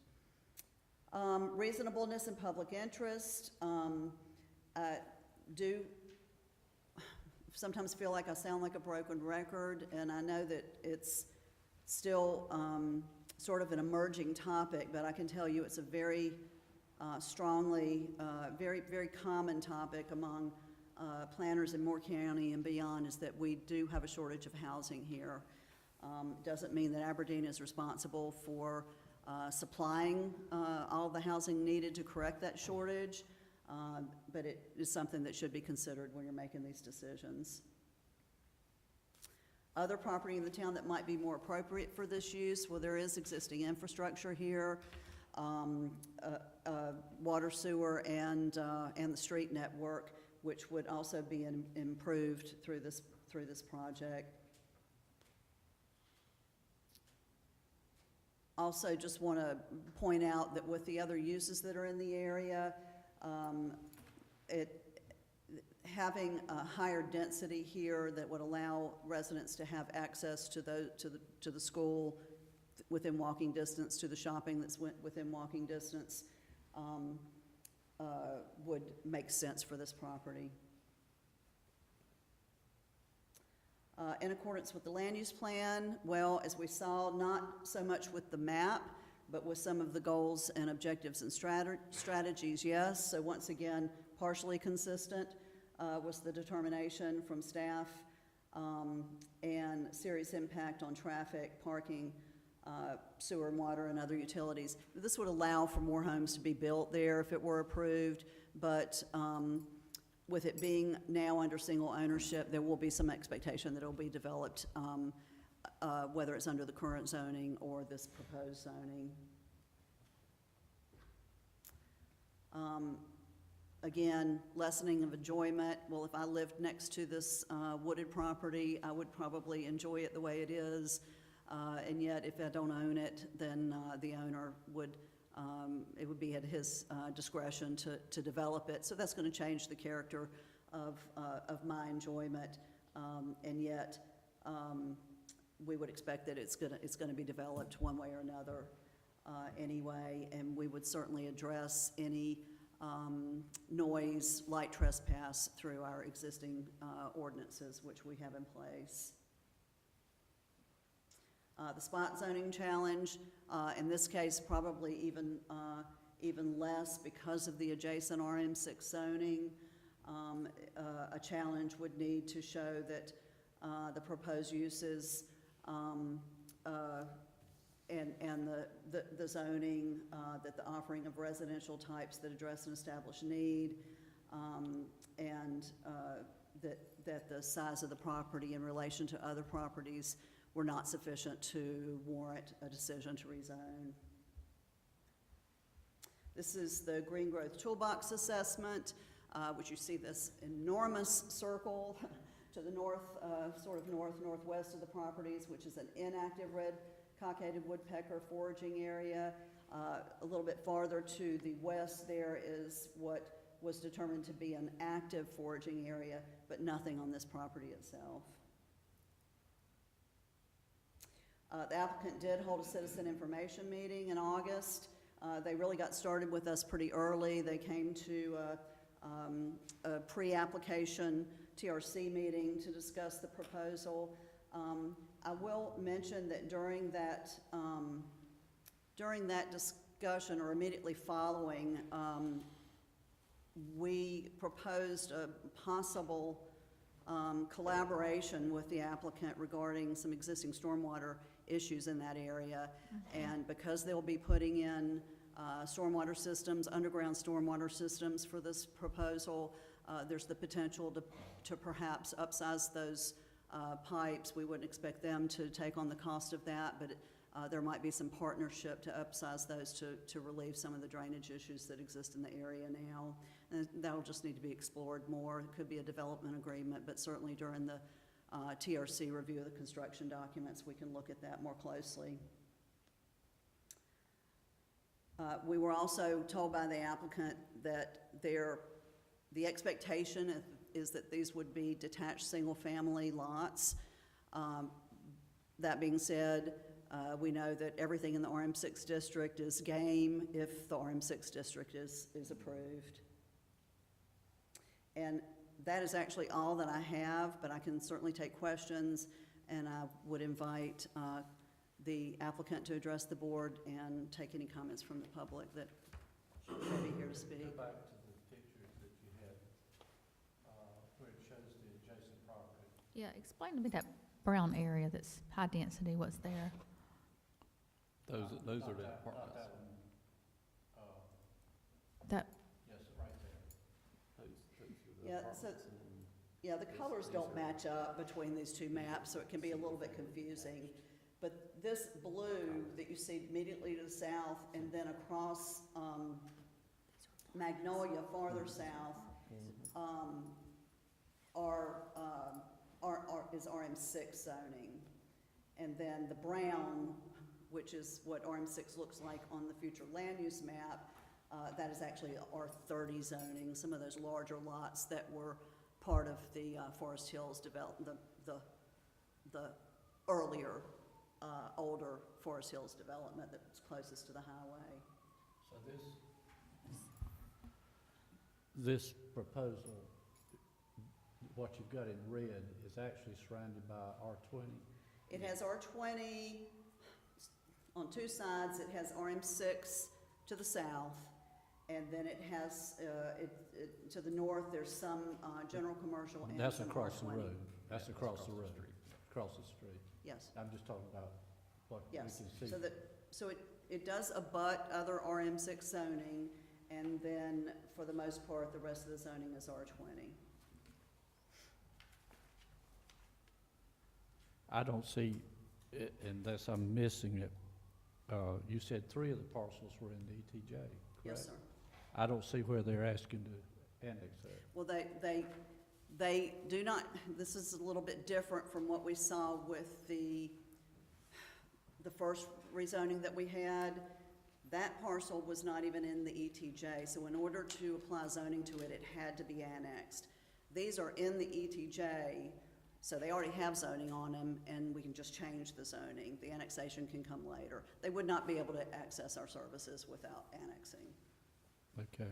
Reasonableness and public interest. I do sometimes feel like I sound like a broken record, and I know that it's still sort of an emerging topic, but I can tell you it's a very strongly, very common topic among planners in Moore County and beyond, is that we do have a shortage of housing here. Doesn't mean that Aberdeen is responsible for supplying all the housing needed to correct that shortage, but it is something that should be considered when you're making these decisions. Other property in the town that might be more appropriate for this use, well, there is existing infrastructure here, water, sewer, and the street network, which would also be improved through this project. Also, just want to point out that with the other uses that are in the area, having a higher density here that would allow residents to have access to the school within walking distance, to the shopping that's within walking distance, would make sense for this property. In accordance with the land use plan, well, as we saw, not so much with the map, but with some of the goals and objectives and strategies, yes. So once again, partially consistent was the determination from staff, and serious impact on traffic, parking, sewer and water, and other utilities. This would allow for more homes to be built there if it were approved, but with it being now under single ownership, there will be some expectation that it will be developed, whether it's under the current zoning or this proposed zoning. Again, lessening of enjoyment. Well, if I lived next to this wooded property, I would probably enjoy it the way it is. And yet, if I don't own it, then the owner would, it would be at his discretion to develop it. So that's going to change the character of my enjoyment. And yet, we would expect that it's going to be developed one way or another anyway. And we would certainly address any noise, light trespass through our existing ordinances, which we have in place. The spot zoning challenge, in this case, probably even less because of the adjacent RM6 zoning. A challenge would need to show that the proposed uses and the zoning, that the offering of residential types that address an established need, and that the size of the property in relation to other properties were not sufficient to warrant a decision to rezone. This is the Green Growth Toolbox Assessment, which you see this enormous circle to the north, sort of northwest of the properties, which is an inactive red cockaded woodpecker foraging area. A little bit farther to the west there is what was determined to be an active foraging area, but nothing on this property itself. The applicant did hold a citizen information meeting in August. They really got started with us pretty early. They came to a pre-application TRC meeting to discuss the proposal. I will mention that during that discussion, or immediately following, we proposed a possible collaboration with the applicant regarding some existing stormwater issues in that area. And because they'll be putting in stormwater systems, underground stormwater systems for this proposal, there's the potential to perhaps upsize those pipes. We wouldn't expect them to take on the cost of that, but there might be some partnership to upsize those to relieve some of the drainage issues that exist in the area now. And that'll just need to be explored more. It could be a development agreement, but certainly during the TRC review of the construction documents, we can look at that more closely. We were also told by the applicant that the expectation is that these would be detached single-family lots. That being said, we know that everything in the RM6 district is game if the RM6 district is approved. And that is actually all that I have, but I can certainly take questions, and I would invite the applicant to address the board and take any comments from the public that may be here to speak. Go back to the pictures that you had, where it shows the adjacent property. Yeah, explain to me that brown area that's high density, what's there? Those are the Not apartments. that one. That, Yes, right there. Those are the Yeah, apartments so- and then Yeah, the colors don't match up between these two maps, so it can be a little bit confusing. But this blue that you see immediately to the south and then across Magnolia farther south is RM6 zoning. And then the brown, which is what RM6 looks like on the future land use map, that is actually R30 zoning. Some of those larger lots that were part of the Forest Hills development, the earlier, older Forest Hills development that was closest to the highway. So this proposal, what you've got in red, is actually surrounded by R20? It has R20 on two sides, it has RM6 to the south, and then it has, to the north, there's some general commercial and That's some across the R20. road. That's across the road, street. across the street. Yes, I'm just talking about what we can yes. see. So it does abut other RM6 zoning, and then for the most part, the rest of the zoning is R20. I don't see, unless I'm missing it, you said 3 of the parcels were in the ETJ, correct? Yes, sir. I don't see where they're asking to annex that. Well, they do not, this is a little bit different from what we saw with the first rezoning that we had. That parcel was not even in the ETJ, so in order to apply zoning to it, it had to be annexed. These are in the ETJ, so they already have zoning on them, and we can just change the zoning. The annexation can come later. They would not be able to access our services without annexing. Okay.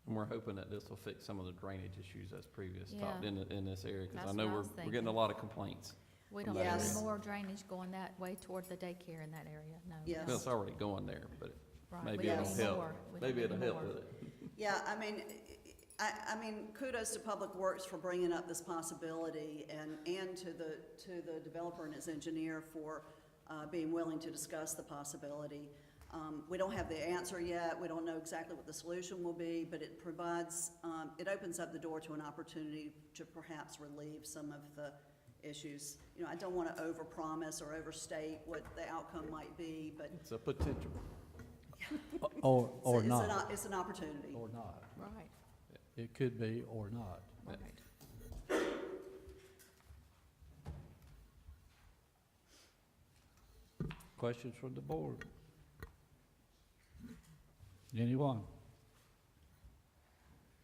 And we're hoping that this will fix some of the drainage issues that's previous talked Yeah. in this area, because I That's know what I we're was getting a thinking. lot of complaints. We from don't that have Yes. any more drainage going that way toward the daycare in that area, no. Yes. Well, it's already going there, but Right, maybe we don't it'll need help. more. We don't Maybe need it'll help more. with it. Yeah, I mean, I mean, kudos to Public Works for bringing up this possibility, and to the developer and his engineer for being willing to discuss the possibility. We don't have the answer yet. We don't know exactly what the solution will be, but it provides, it opens up the door to an opportunity to perhaps relieve some of the issues. You know, I don't want to overpromise or overstate what the outcome might be, but It's a potential. Or it's not, it's an opportunity. or not. Right, It could be or not. right. Questions from the board? Anyone?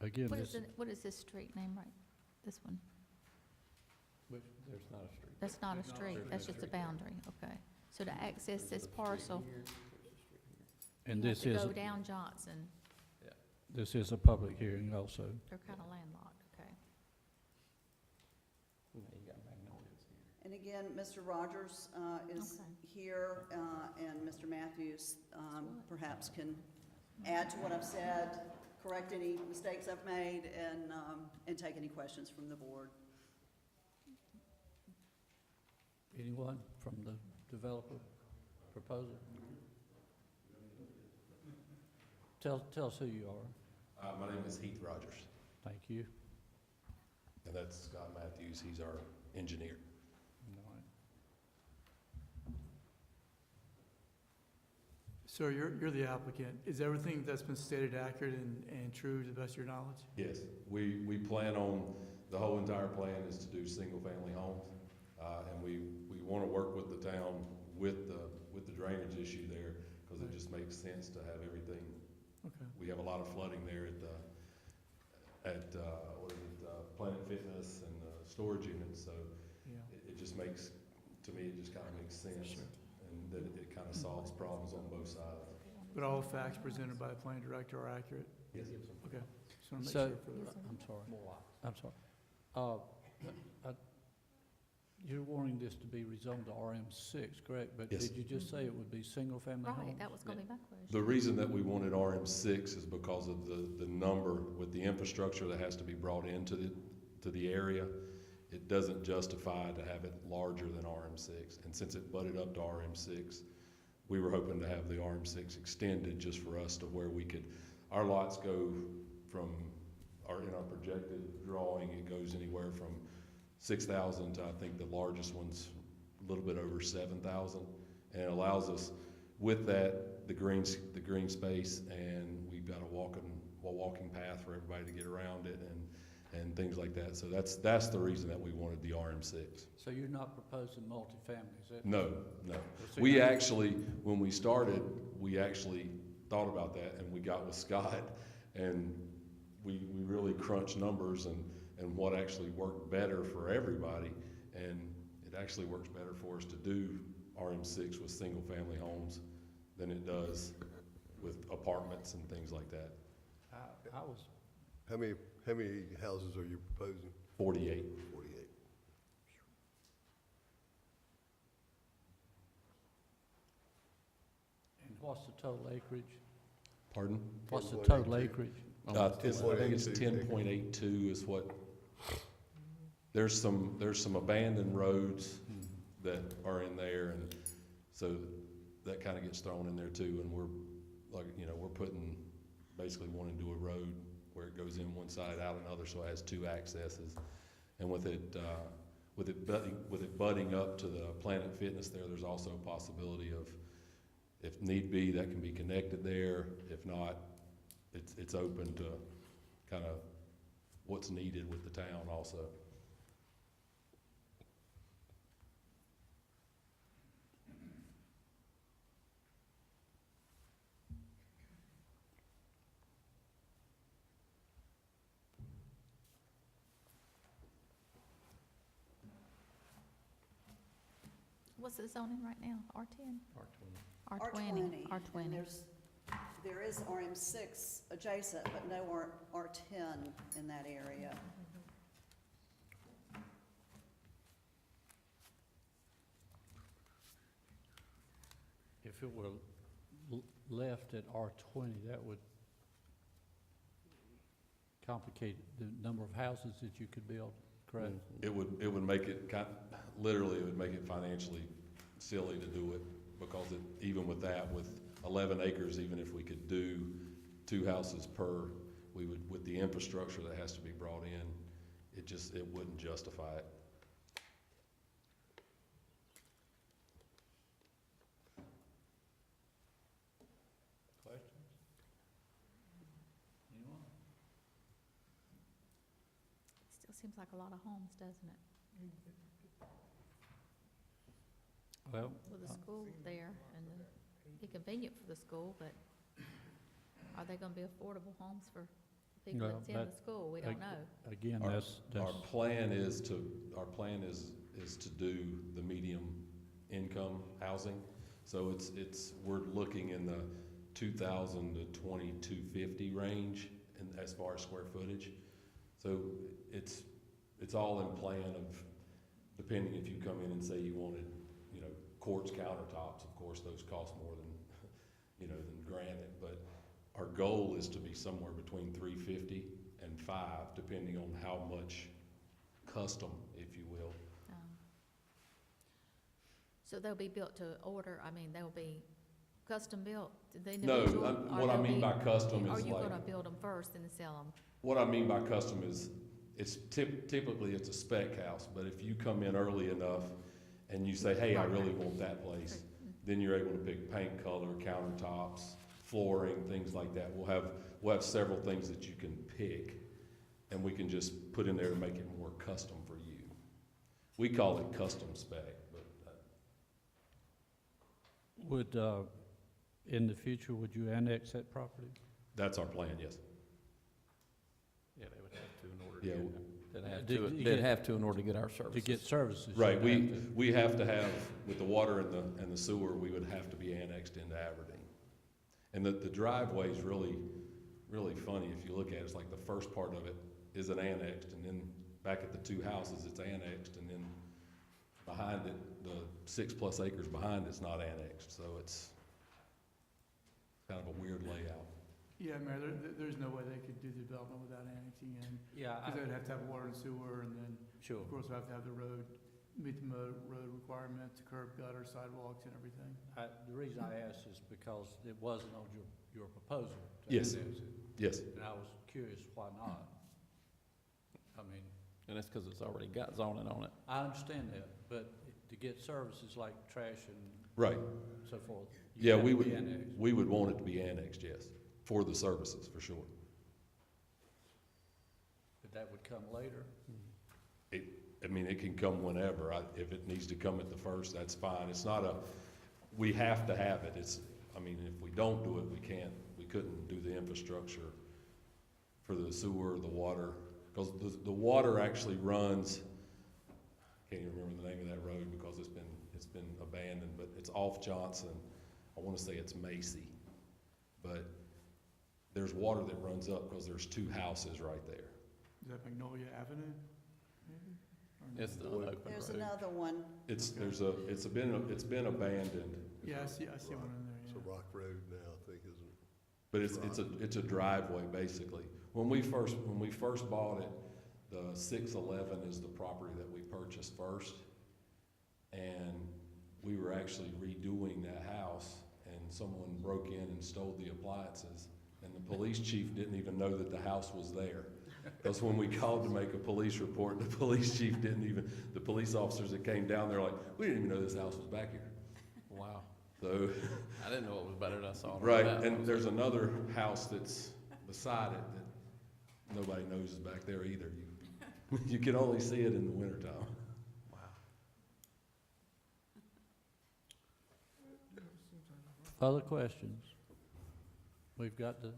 Again, What is this street name, right? This one? There's not a street. That's not a street, There's that's no just a street. boundary, okay. So to access this parcel, and you have this to is, go down Johnson. this is a public hearing also. They're kind of landlocked, okay. You got magnolias here. And again, Mr. Rogers is Okay. here, and Mr. Matthews perhaps can add to what I've said, correct any mistakes I've made, and take any questions from the board. Anyone from the developer proposal? Tell us who you are. My name is Heath Rogers, Thank you. and that's Scott Matthews. He's our engineer. All right. Sir, you're the applicant. Is everything that's been stated accurate and true to the best of your knowledge? Yes, we plan on, the whole entire plan is to do single-family homes. And we want to work with the town with the drainage issue there, because it just makes sense to have everything. Okay. We have a lot of flooding there at Planet Fitness and storage units, so Yeah. it just makes, to me, it just kind of makes sense. Sure. And that it kind of solves problems on both sides. But all facts presented by the planning director are accurate? Yes. Okay. Just want to So- make sure for the I'm sorry. I'm sorry. You're wanting this to be rezoned to RM6, correct? But Yes. did you just say it would be single-family homes? Right, that was gonna be my question. The reason that we wanted RM6 is because of the number, with the infrastructure that has to be brought into the area. It doesn't justify to have it larger than RM6. And since it butted up to RM6, we were hoping to have the RM6 extended just for us to where we could, our lots go from, in our projected drawing, it goes anywhere from 6,000 to, I think the largest one's a little bit over 7,000. And it allows us, with that, the green space, and we've got a walking path for everybody to get around it, and things like that. So that's the reason that we wanted the RM6. So you're not proposing multifamily, is that? No. So We you're- actually, when we started, we actually thought about that, and we got with Scott, and we really crunch numbers and what actually worked better for everybody. And it actually works better for us to do RM6 with single-family homes than it does with apartments and things like that. I was, How many houses are you proposing? 48. 48. and what's the total acreage? Pardon? What's the 10.82. total acreage? I think it's 10.82. 10.82 is what, there's some abandoned roads that are in there, and so that kind of gets thrown in there too, and we're, like, you know, we're putting, basically wanting to do a road where it goes in one side, out another, so it has two accesses. And with it butting up to the Planet Fitness there's also a possibility of, if need be, that can be connected there. If not, it's open to kind of what's needed with the town also. What's the zoning right now? R10? R20. R20. And there is RM6 adjacent, but no R10 in that area. If it were left at R20, that would complicate the number of houses that you could build, correct? It would make it literally, it would make it financially silly to do it, because even with that, with 11 acres, even if we could do 2 houses per, we would, with the infrastructure that has to be brought in, it wouldn't justify it. Questions? Anyone? Still seems like a lot of homes, doesn't it? Well, With the school there, and be convenient for the school, but are they gonna be affordable homes for people Well, that's in the school? We don't know. again, Our that's, plan is to do the medium income housing. So we're looking in the 2,000 to 2,250 range as far as square footage. So it's all in plan of, depending if you come in and say you wanted, you know, quartz countertops, of course, those cost more than, you know, than granite, but our goal is to be somewhere between 350 and 5, depending on how much custom, if you will. So they'll be built to order, I mean, they'll be custom built, the No, individual? or what I they'll mean be- by custom Are is you like, gonna build them first and sell them? what I mean by custom is, it's typically it's a spec house, but if you come in early enough and you say, hey, I really want that place, then you're able to pick paint color, countertops, flooring, things like that. We'll have several things that you can pick, and we can just put in there to make it more custom for you. We call it custom spec, but would, in the future, would you annex that property? that's our plan, yes. Yeah, they would have to in order to Yeah, get, Did they'd have to in order to get our services. To get services? Right, you'd have to- we have to have, with the water and the sewer, we would have to be annexed into Aberdeen. And the driveway's really funny, if you look at it, it's like the first part of it isn't annexed, and then back at the 2 houses, it's annexed, and then behind it, the 6+ acres behind it's not annexed, so it's kind of a weird layout. Yeah, Mayor, there's no way they could do the development without annexing in, Yeah, because they'd have to have water and sewer, and then, sure. of course, we have to have the road, meet the road requirements, curb gutter, sidewalks, and everything. The reason I asked is because it wasn't on your proposal. to Yes. annex it. Yes. And I was curious why not. I mean, And that's because it's already got zoning on it. I understand that, but to get services like trash and Right. so forth. you Yeah, have we to would, be annexed. we would want it to be annexed, yes, for the services, for sure. But that would come later. I mean, it can come whenever. If it needs to come at the first, that's fine. It's not we have to have it. I mean, if we don't do it, we couldn't do the infrastructure for the sewer, the water, because the water actually runs, can't even remember the name of that road because it's been abandoned, but it's off Johnson. I want to say it's Macy, but there's water that runs up because there's two houses right there. Is that Magnolia Avenue? Maybe? Or no? It's the unopened There's road. another one. It's been abandoned. Yeah, I see one in there, It's yeah. a rock road now, I think, isn't it? But it's a driveway basically. When we first bought it, the 611 is the property that we purchased first, and we were actually redoing that house, and someone broke in and stole the appliances, and the police chief didn't even know that the house was there. Because when we called to make a police report, the police chief the police officers that came down there like, we didn't even know this house was back here. Wow. So, I didn't know it was better than I saw it on right, the map. and there's another house that's beside it that nobody knows is back there either. You can only see it in the wintertime. Wow. Other questions? We've got the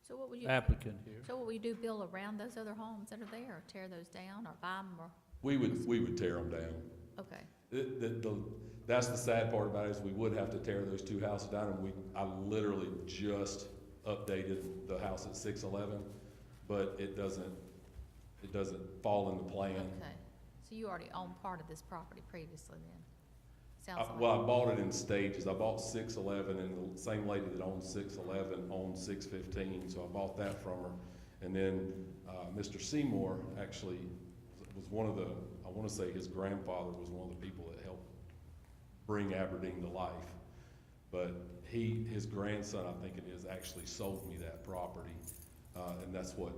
So what would you, applicant here. so what would you do, build around those other homes that are there, or tear those down, or buy them, or, We would tear them down. okay. That's the sad part about it, is we would have to tear those two houses down, and I literally just updated the house at 611, but it doesn't fall in the plan. Okay, so you already own part of this property previously then? Sounds like. Well, I bought it in stages. I bought 611, and the same lady that owns 611 owns 615, so I bought that from her. And then Mr. Seymour actually was one of the, I want to say his grandfather was one of the people that helped bring Aberdeen to life. But his grandson, I think it is, actually sold me that property, and that's what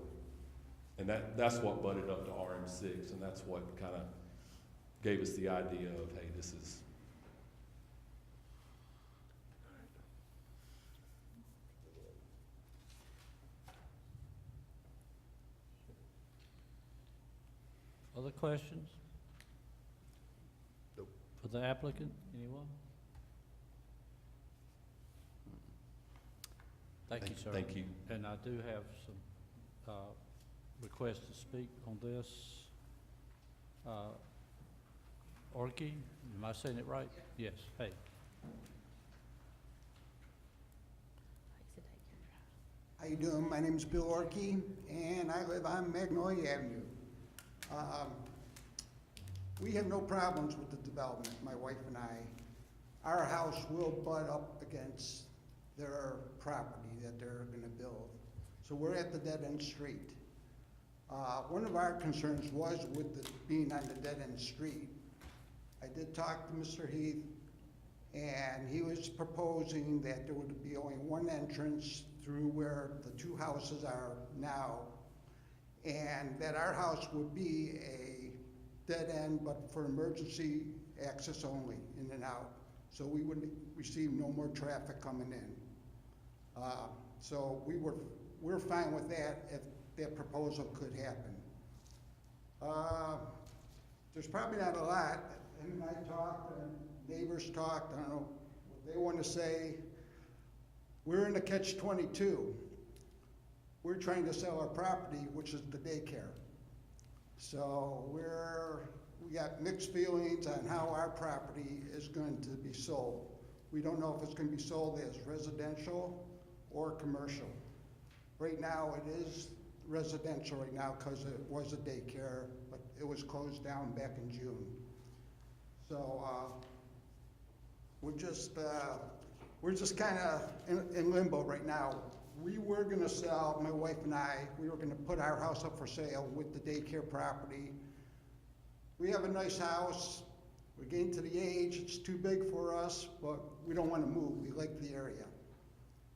butted up to RM6, and that's what kind of gave us the idea of, hey, this is. Other questions? Nope. For the applicant, anyone? Thank you, sir. Thank you. And I do have some requests to speak on this. Orky, am I saying it right? Yes, hey. How you doing? My name's Bill Orkey, and I live on Magnolia Avenue. We have no problems with the development, my wife and I. Our house will butt up against their property that they're gonna build. So we're at the dead-end street. One of our concerns was with the being on the dead-end street. I did talk to Mr. Heath, and he was proposing that there would be only one entrance through where the two houses are now, and that our house would be a dead end, but for emergency access only, in and out. So we would receive no more traffic coming in. So we're fine with that if that proposal could happen. There's probably not a lot. Him and I talked, and neighbors talked, I don't know what they want to say. We're in the catch-22. We're trying to sell our property, which is the daycare. So we got mixed feelings on how our property is going to be sold. We don't know if it's going to be sold as residential or commercial. Right now, it is residential right now because it was a daycare, but it was closed down back in June. So we're just kind of in limbo right now. We were gonna sell, my wife and I, we were gonna put our house up for sale with the daycare property. We have a nice house. We're getting to the age, it's too big for us, but we don't wanna move. We like the area.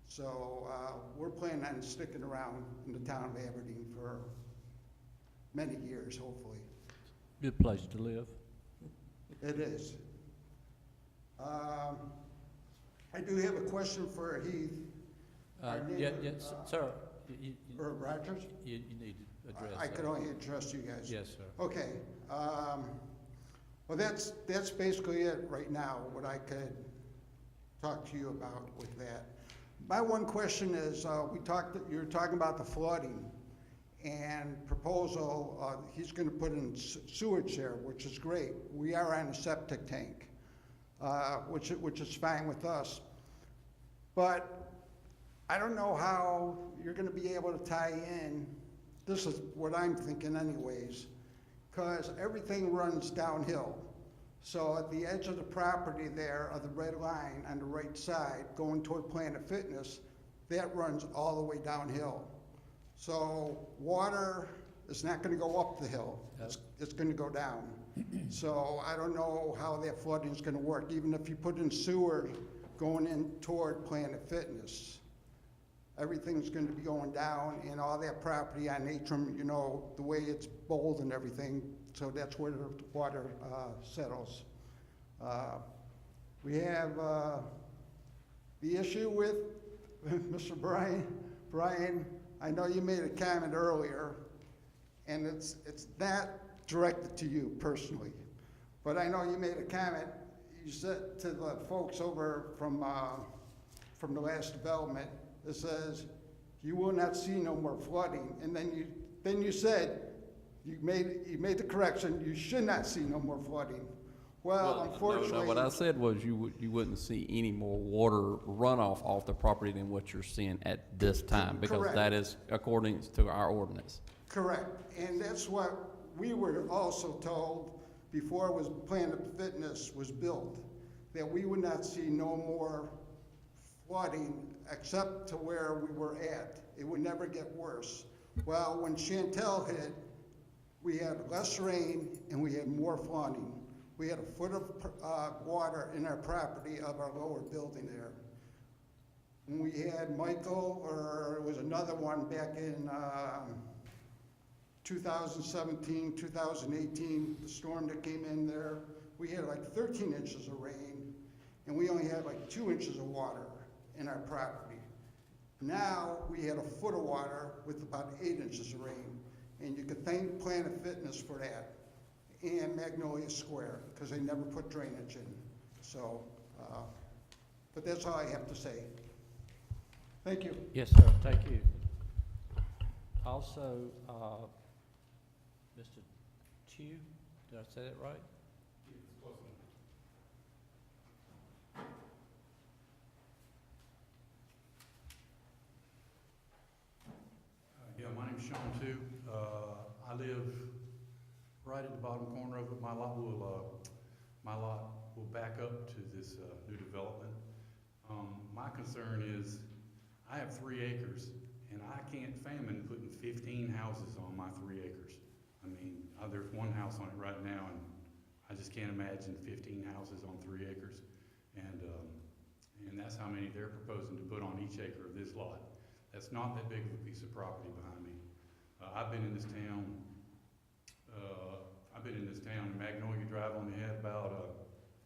So we're planning on sticking around in the town of Aberdeen for many years, hopefully. Good place to live. It is. I do have a question for Heath. Our neighbor, Sir. Or Rogers? You need to address that. I could only address you guys. Yes, sir. Okay. Well, that's basically it right now, what I could talk to you about with that. My one question is, you were talking about the flooding. and proposal, he's gonna put in sewage there, which is great. We are on a septic tank, which is fine with us. But I don't know how you're gonna be able to tie in, this is what I'm thinking anyways, because everything runs downhill. So at the edge of the property there, of the red line on the right side, going toward Planet Fitness, that runs all the way downhill. So water is not gonna go up the hill, it's gonna go down. So I don't know how that flooding is gonna work, even if you put in sewer going in toward Planet Fitness. Everything's gonna be going down, and all that property on Atrum, you know, the way it's bowled and everything, so that's where the water settles. We have the issue with Mr. Brian, I know you made a comment earlier, and it's not directed to you personally, but I know you made a comment. You said to the folks over from the last development, it says, "You will not see no more flooding," and then you said, you made the correction, you should not see no more flooding. Well, unfortunately. No, what I said was you wouldn't see any more water runoff off the property than what you're seeing at this time, because Correct. that is according to our ordinance. Correct, and that's what we were also told before Planet Fitness was built, that we would not see no more flooding except to where we were at. It would never get worse. Well, when Chantel hit, we had less rain and we had more flooding. We had a foot of water in our property of our lower building there. When we had Michael, or it was another one back in 2017, 2018, the storm that came in there, we had like 13 inches of rain, and we only had like 2 inches of water in our property. Now, we had a foot of water with about 8 inches of rain, and you could thank Planet Fitness for that, and Magnolia Square, because they never put drainage in. So, but that's all I have to say. Thank you. Yes, sir, thank you. Also, Mr. Chu, did I say that right? Yeah, my name's Sean too. I live right at the bottom corner of it. My lot will back up to this new development. My concern is I have 3 acres and I can't fathom putting 15 houses on my 3 acres. I mean, there's one house on it right now, and I just can't imagine 15 houses on 3 acres. And that's how many they're proposing to put on each acre of this lot. That's not that big of a piece of property behind me. I've been in this town, Magnolia Drive only had about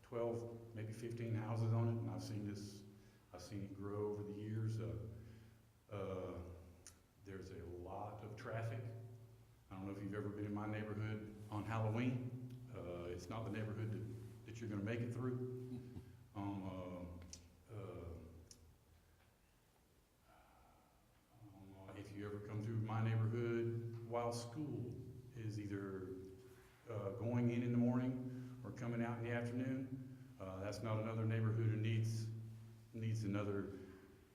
12, maybe 15 houses on it, and I've seen it grow over the years. There's a lot of traffic. I don't know if you've ever been in my neighborhood on Halloween. It's not the neighborhood that you're gonna make it through. If you ever come through my neighborhood while school is either going in the morning or coming out in the afternoon, that's not another neighborhood who needs another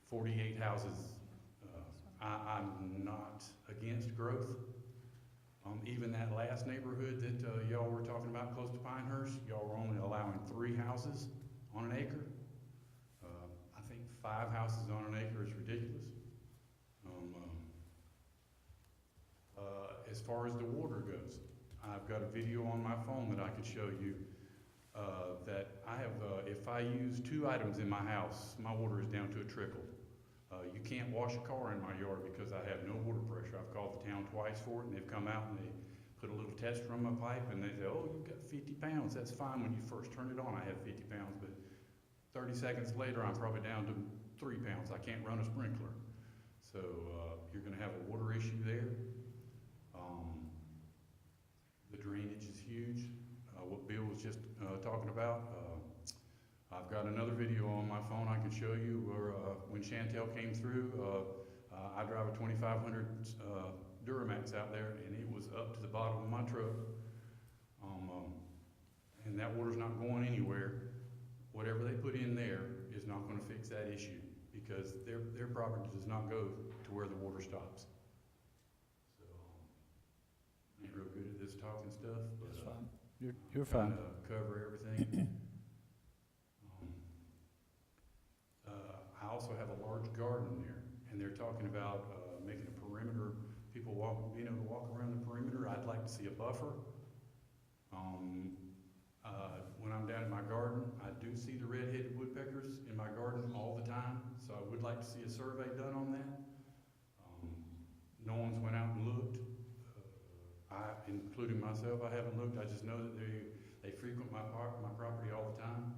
48 houses. I'm not against growth. Even that last neighborhood that y'all were talking about close to Pinehurst, y'all were only allowing 3 houses on an acre. I think 5 houses on an acre is ridiculous. As far as the water goes, I've got a video on my phone that I could show you that I have, if I use 2 items in my house, my water is down to a trickle. You can't wash a car in my yard because I have no water pressure. I've called the town twice for it, and they've come out and they put a little tester on my pipe, and they say, "Oh, you've got 50 pounds. That's fine when you first turn it on. I have 50 pounds, but 30 seconds later, I'm probably down to 3 pounds. I can't run a sprinkler." So you're going to have a water issue there. The drainage is huge. What Bill was just talking about. I've got another video on my phone I can show you where when Chantel came through, I drive a 2500 Duramax out there, and it was up to the bottom of my truck. And that water's not going anywhere. Whatever they put in there is not gonna fix that issue, because their property does not go to where the water stops. So, ain't real good at this talking stuff, but, That's fine. You're fine. trying to cover everything. I also have a large garden there, and they're talking about, making a perimeter, people being able to walk around the perimeter. I'd like to see a buffer. When I'm down in my garden, I do see the red-headed woodpeckers in my garden all the time, so I would like to see a survey done on that. No one's went out and looked. Including myself, I haven't looked. I just know that they frequent my property all the time.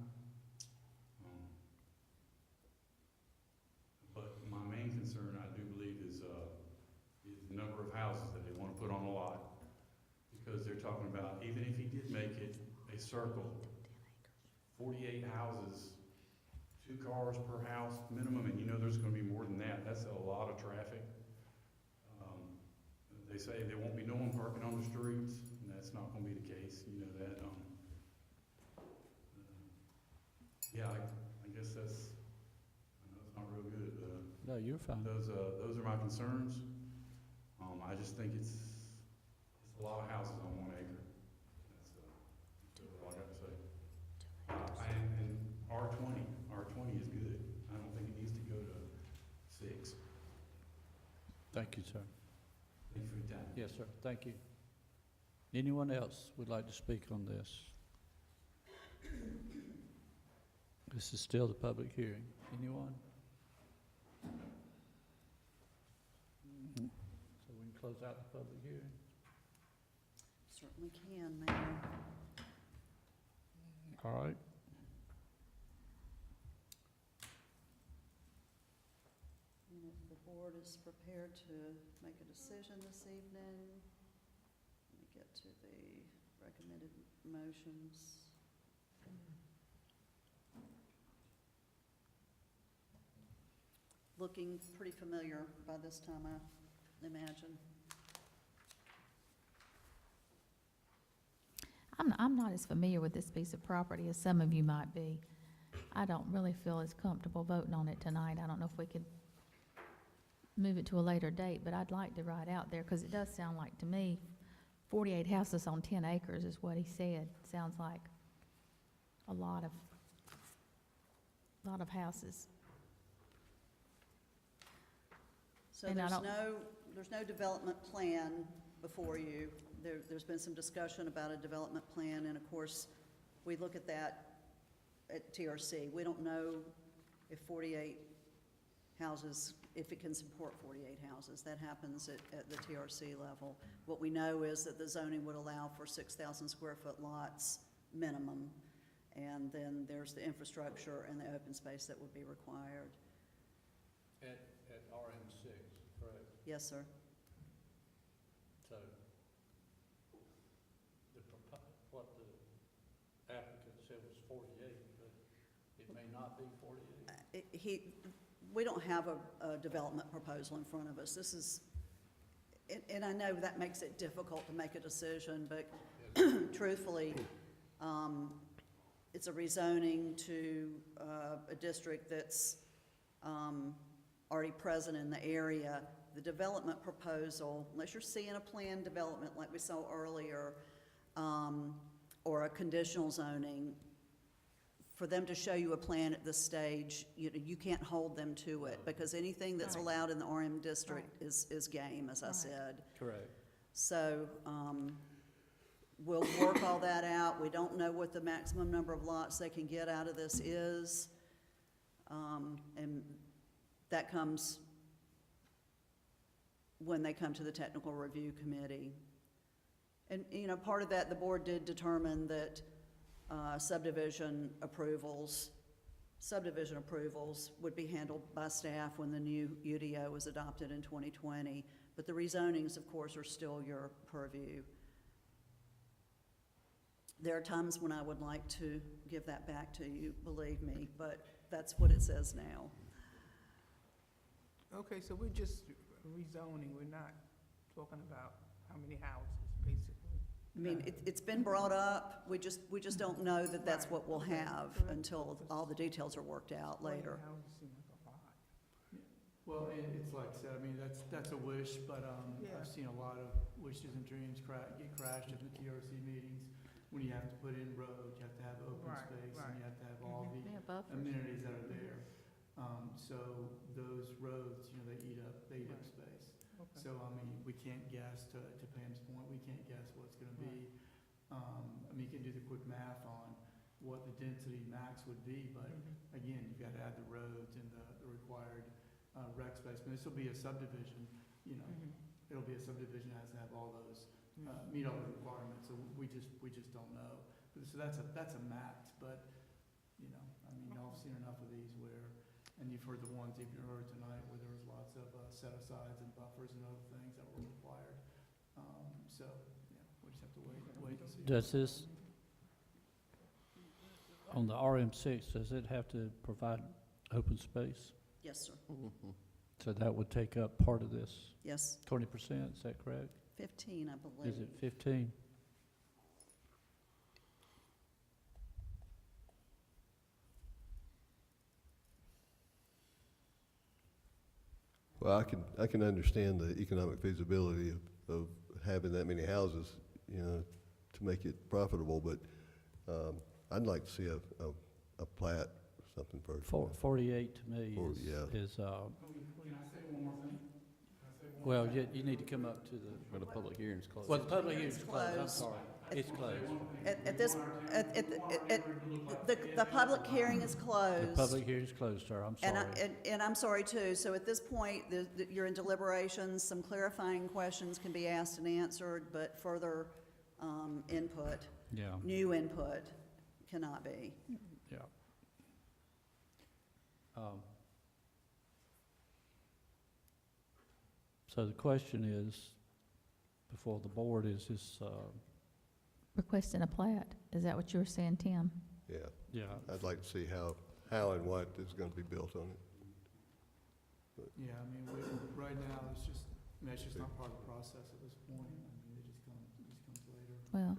But my main concern, I do believe, is the number of houses that they want to put on a lot. Because they're talking about, even if he did make it a circle, 48 houses, 2 cars per house minimum, and you know there's gonna be more than that. That's a lot of traffic. They say there won't be no one parking on the streets, and that's not gonna be the case, you know that. Yeah, I guess that's, I know it's not real good. No, you're fine. Those are my concerns. I just think it's a lot of houses on 1 acre. That's all I got to say. And R20 is good. I don't think it needs to go to 6. Thank you, sir. Thank you for your time. Yes, sir. Thank you. Anyone else would like to speak on this? This is still the public hearing. Anyone? So we can close out the public hearing? Certainly can, Mayor. All right. And if the board is prepared to make a decision this evening, let me get to the recommended motions. Looking pretty familiar by this time, I imagine. I'm not as familiar with this piece of property as some of you might be. I don't really feel as comfortable voting on it tonight. I don't know if we could move it to a later date, but I'd like to write out there, because it does sound like to me, 48 houses on 10 acres is what he said. Sounds like a lot of houses. So And I there's no development plan before you. There's been some discussion about a development plan, and of course, we look at that at TRC. We don't know if 48 houses, if it can support 48 houses. That happens at the TRC level. What we know is that the zoning would allow for 6,000 square foot lots minimum, and then there's the infrastructure and the open space that would be required. At RM6, correct? Yes, sir. So, what the applicant said was 48, but it may not be 48? We don't have a development proposal in front of us. This is, and I know that makes it difficult to make a decision, but truthfully, it's a rezoning to a district that's already present in the area. The development proposal, unless you're seeing a planned development like we saw earlier, or a conditional zoning, for them to show you a plan at this stage, you can't hold them to it, because anything that's Right. allowed in the RM district is game, as I Right. said. Correct. So, we'll work all that out. We don't know what the maximum number of lots they can get out of this is. And that comes when they come to the technical review committee. And, part of that, the board did determine that subdivision approvals would be handled by staff when the new UDO was adopted in 2020. But the rezonings, of course, are still your purview. There are times when I would like to give that back to you, believe me, but that's what it says now. Okay, so we're just rezoning, we're not spoken about how many houses, basically. I mean, it's been brought up, we just don't know that that's Right, what we'll okay, have so that's- until all the details are worked out 20 later. houses seem like a lot. Well, it's like I said, I mean, that's a wish, but, Yeah. I've seen a lot of wishes and dreams get crashed at the TRC meetings. When you have to put in roads, you have to have open Right, space, right. and you have to have all the Yeah, buffers. amenities that are there. So those roads, they eat up Right. space. Okay. So, I mean, we can't guess, to Pam's point, we can't guess what it's gonna be. I mean, you can do the quick math on what the density max would be, but Mhm. again, you've gotta add the roads and the required, rec space. But this will be a subdivision, Mhm. it'll be a subdivision that has to have all those, Mhm. meet all the requirements, so we just don't know. So that's a max, but, I mean, y'all have seen enough of these where, and you've heard the ones you've heard tonight, where there was lots of, set-asides and buffers and other things that were required. So, yeah, we just have to wait and see. Does this, on the RM6, does it have to provide open space? Yes, sir. Mhm. So that would take up part of this Yes, 20%, is that correct? 15, I believe. Is it 15? Well, I can understand the economic feasibility of having that many houses, to make it profitable, but, I'd like to see a plat, something first. 48 to me Yeah. is, Can I say one more thing? Can I say one well, more thing? you need to come up to the, But the public hearing's closed. well, the public hearing's It's closed, I'm closed. sorry. It's closed. At this, the public hearing is The closed. public hearing's closed, sir, I'm And sorry. and I'm sorry too, so at this point, you're in deliberations, some clarifying questions can be asked and answered, but further, input, Yeah, new input cannot be. yeah. So the question is, before the board, is this, Requesting a plat, is that what you were saying, Tim? Yeah, yeah, I'd like to see how and what is gonna be built on it. Yeah, I mean, right now, it's just not part of the process at this point. I mean, it just comes later. Well,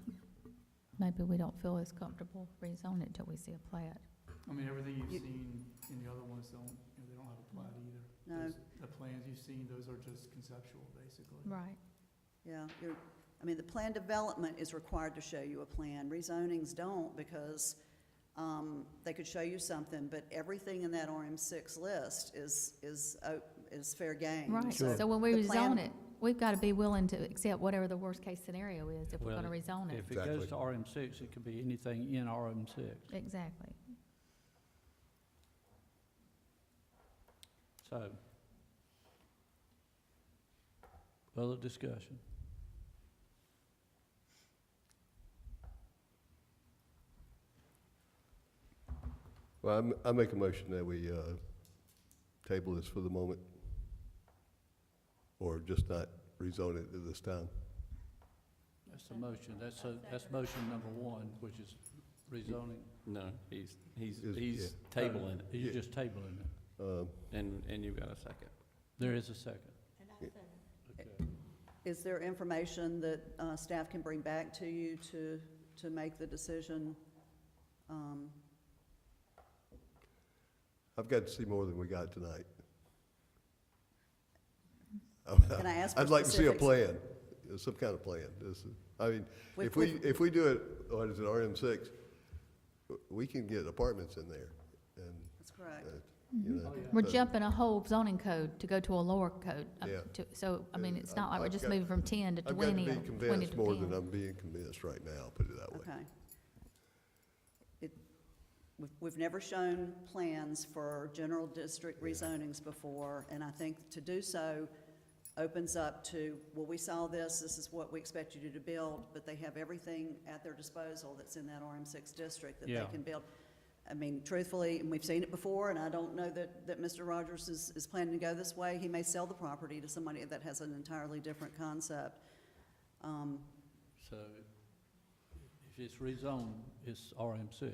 maybe we don't feel as comfortable rezoning it till we see a plat. I mean, everything you've You- seen in the other ones they don't have a plat either. No. The plans you've seen, those are just conceptual, basically. Right. Yeah, the plan development is required to show you a plan. Rezonings don't, because they could show you something, but everything in that RM6 list is fair game. Right, Sure. so when we the plan- rezone it, we've got to be willing to accept whatever the worst-case scenario is if we're Well, going to rezone it. if it goes Exactly. to RM6, it could be anything in RM6. Exactly. So, further discussion? Well, I make a motion that we, table this for the moment, or just not rezone it at this time. That's the motion, that's motion number one, which is rezoning. No, he's Is- tabling it, You're just tabling it. and you've got a second. There is a second. Okay. Is there information that staff can bring back to you to make the decision? I've got to see more than we got tonight. Can I ask for I'd like to see a specifics? plan, some kind of plan. If we do it, what is it, RM6, we can get apartments in there, and, That's correct. We're jumping a whole zoning code to go to a lower code. Yeah. So, I mean, it's not like we're I've just got- moving from 10 to I've got to 20 be or 20 convinced to more than 10. I'm being convinced right now, put it that way. Okay. We've never shown plans for general district rezonings before, and I think to do so opens up to, well, we saw this is what we expect you to build, but they have everything at their disposal that's in that RM6 district that they Yeah. can build. I mean, truthfully, and we've seen it before, and I don't know that Mr. Rogers is planning to go this way. He may sell the property to somebody that has an entirely different concept. So, if it's rezoned, it's RM6,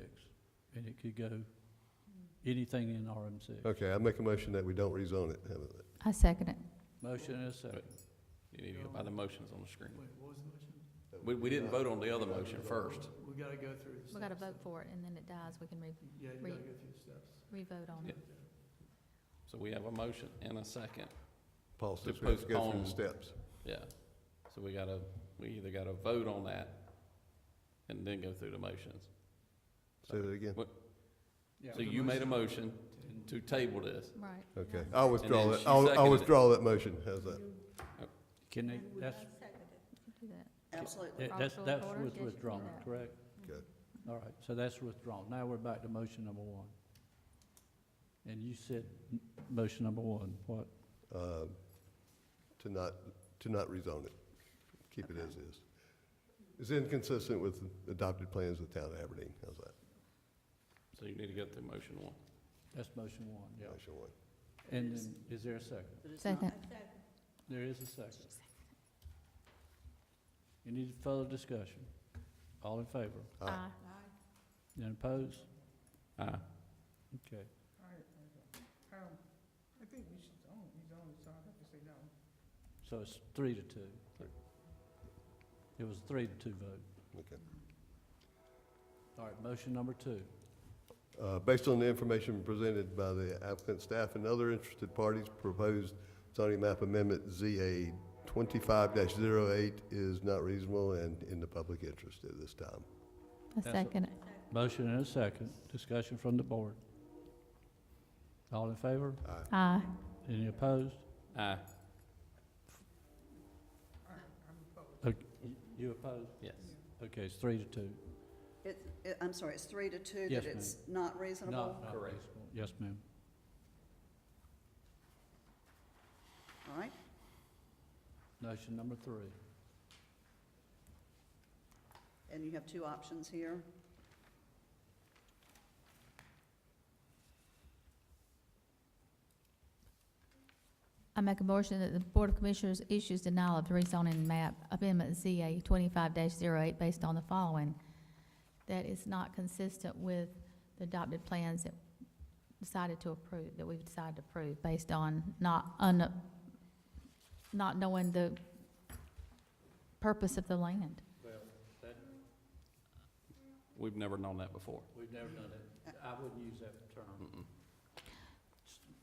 and it could go anything in RM6. Okay, I make a motion that we don't rezone it. How about that? I second it. Motion and a second. You need to go by the motions on the screen. Wait, what was the motion? We didn't vote on the other motion first. We gotta go through the steps. We gotta vote for it, and then it dies, we can Yeah, you gotta go through the steps. re-vote on it. So we have a motion and a second. Paul To says we have to go through postpone. the steps. Yeah. So we either gotta vote on that and then go through the motions. Say that again? So you made a motion to table this. Right. Okay, I'll withdraw then that, she I'll seconded it. withdraw that motion, how's that? Can they, that's, Do that. Absolutely. that's Robert's Rules of Order? with Yes, you can do withdrawn, that. correct? Good. All right, so that's withdrawn. Now we're back to motion number one. And you said motion number one, what? To not rezone it, keep it as is. It's inconsistent with the adopted plans of the town of Aberdeen, how's that? So you need to go through motion one. That's motion one, yeah. Motion one. And then, is there a second? But it's not- Second. There is a second. Any further discussion? All in favor? Aye. And opposed? Aye. Okay. All right, I think we should rezone it, so I have to say no. So it's 3-2. It was a 3-2 vote. Okay. All right, motion number two. Based on the information presented by the applicant, staff, and other interested parties, proposed zoning map amendment ZA 25-08 is not reasonable and in the public interest at this time. A That's a- second it. Motion and a second. Discussion from the board. All in favor? Aye. Any opposed? Aye. You opposed? Yes. Okay, it's 3-2. I'm sorry, it's 3-2 Yes, that it's not reasonable? Not Correct. reasonable. Yes, ma'am. All right, Motion number three. and you have two options here. I make a motion that the Board of Commissioners issues denial of the rezoning map amendment ZA 25-08 based on the following. That is not consistent with the adopted plans that we've decided to approve based on not knowing the purpose of the land. Well, that, We've never known that before. we've never done it. I wouldn't use that term. Mm-mm.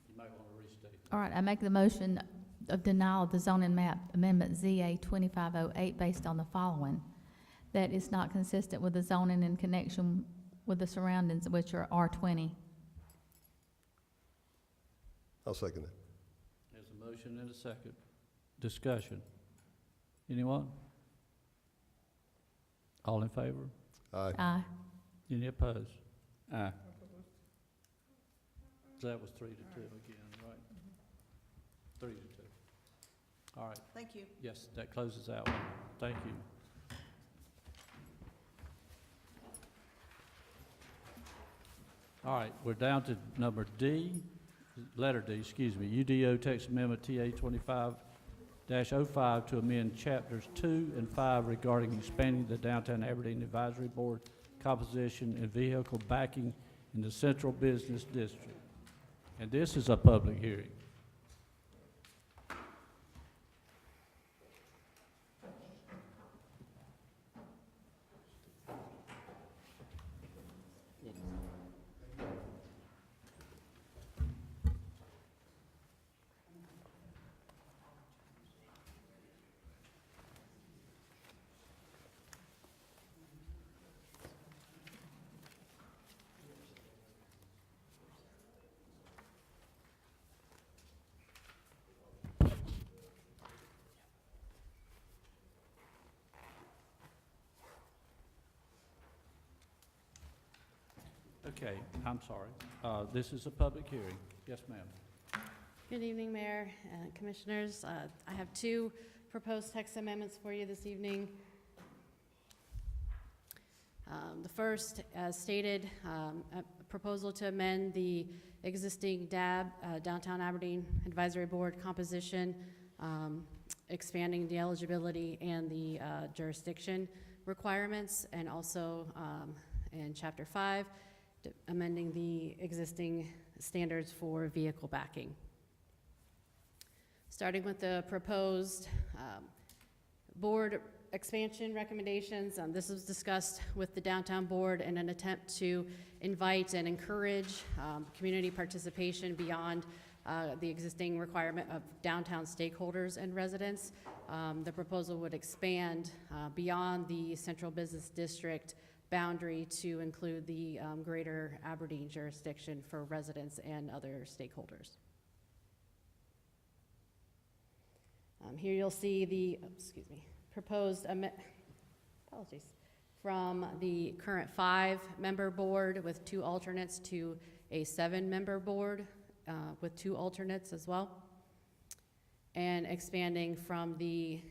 You might want to restate. All right, I make the motion of denial of the zoning map amendment ZA 2508 based on the following. That is not consistent with the zoning in connection with the surroundings, which are R20. I'll second that. There's a motion and a second. Discussion. Anyone? All in favor? Aye. Aye. Any opposed? Aye. So that was 3-2 again, right? 3-2. All right, Thank you. yes, that closes out. Thank you. All right, we're down to number D, letter D, excuse me, UDO text amendment TA 25-05 to amend chapters 2 and 5 regarding expanding the Downtown Aberdeen Advisory Board composition and vehicle backing in the Central Business District. And this is a public hearing. Okay, I'm sorry. This is a public hearing. Yes, ma'am. Good evening, Mayor and Commissioners. I have two proposed text amendments for you this evening. The first, as stated, a proposal to amend the existing DAB, Downtown Aberdeen Advisory Board composition, expanding the eligibility and the jurisdiction requirements, and also in Chapter 5, amending the existing standards for vehicle backing. Starting with the proposed Board expansion recommendations. This was discussed with the downtown board in an attempt to invite and encourage community participation beyond the existing requirement of downtown stakeholders and residents. The proposal would expand beyond the central business district boundary to include the greater Aberdeen jurisdiction for residents and other stakeholders. Here you'll see the, proposed, apologies, from the current 5-member board with 2 alternates to a 7-member board with 2 alternates as well, and expanding from the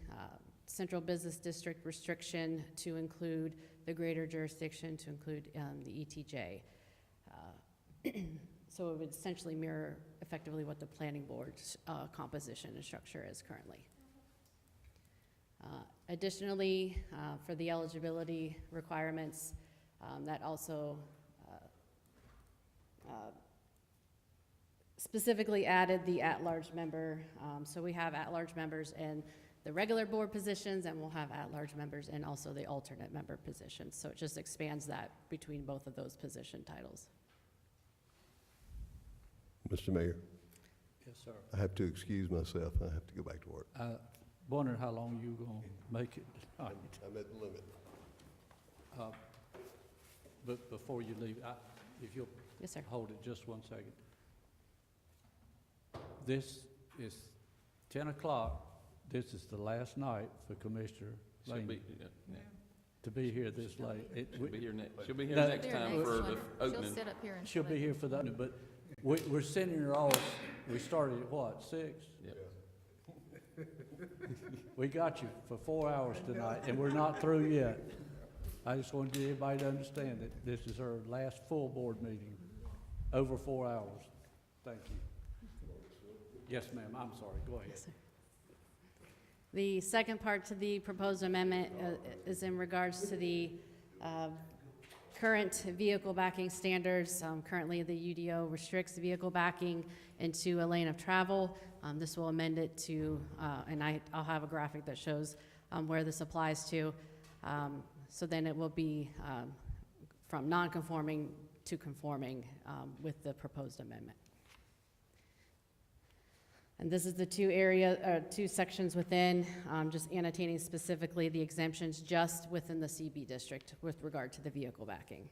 central business district restriction to include the greater jurisdiction, to include the ETJ. So it would essentially mirror effectively what the planning board's composition and structure is currently. Additionally, for the eligibility requirements, that also specifically added the at-large member. So we have at-large members in the regular board positions, and we'll have at-large members in also the alternate member positions. So it just expands that between both of those position titles. Mr. Mayor, Yes, sir. I have to excuse myself. I have to go back to work. Wondering how long you gonna make it tonight. I'm at the limit. But before you leave, if you'll Yes, sir. hold it just one second. This is 10 o'clock. This is the last night for Commissioner She'll Lane be, yeah, to be here this late. she'll be here next, she'll be here No. next Here time next for one. the She'll opening. sit up here and. She'll be here for that, but we're sending her off. We started at what, 6? Yep. We got you for 4 hours tonight, and we're not through yet. I just wanted everybody to understand that this is her last full board meeting, over 4 hours. Thank you. Yes, ma'am, I'm sorry, go ahead. Yes, sir. The second part to the proposed amendment is in regards to the current vehicle backing standards. Currently, the UDO restricts vehicle backing into a lane of travel. This will amend it to, and I'll have a graphic that shows where this applies to. So then it will be from non-conforming to conforming with the proposed amendment. And this is the two sections within, just annotating specifically the exemptions just within the CB district with regard to the vehicle backing.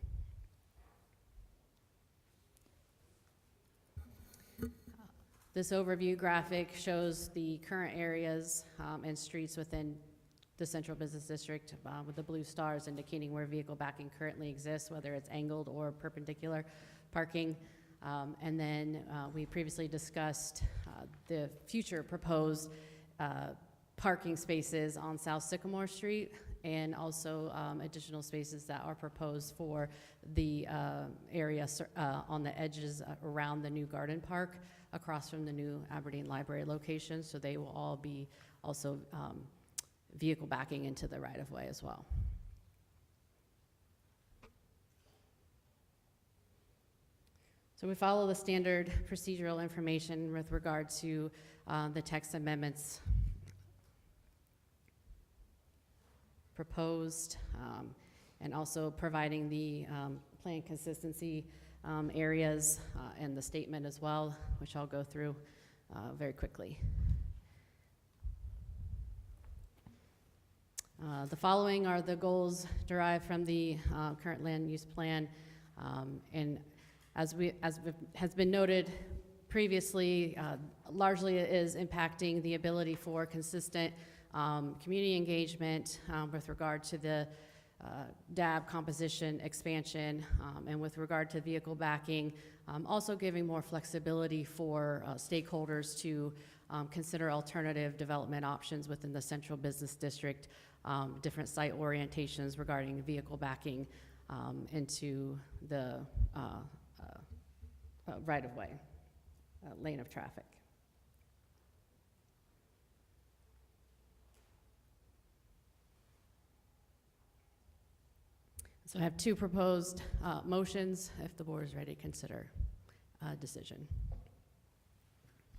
This overview graphic shows the current areas and streets within the central business district with the blue stars indicating where vehicle backing currently exists, whether it's angled or perpendicular parking. And then we previously discussed the future proposed parking spaces on South Sycamore Street, and also additional spaces that are proposed for the area on the edges around the new garden park across from the new Aberdeen Library location. So they will all be also vehicle backing into the right-of-way as well. So we follow the standard procedural information with regard to the text amendments proposed, and also providing the plan consistency areas and the statement as well, which I'll go through very quickly. The following are the goals derived from the current land use plan, and as has been noted previously, largely it is impacting the ability for consistent community engagement with regard to the DAB composition expansion, and with regard to vehicle backing, also giving more flexibility for stakeholders to consider alternative development options within the central business district, different site orientations regarding vehicle backing into the right-of-way, lane of traffic. So I have two proposed motions, if the board is ready to consider a decision.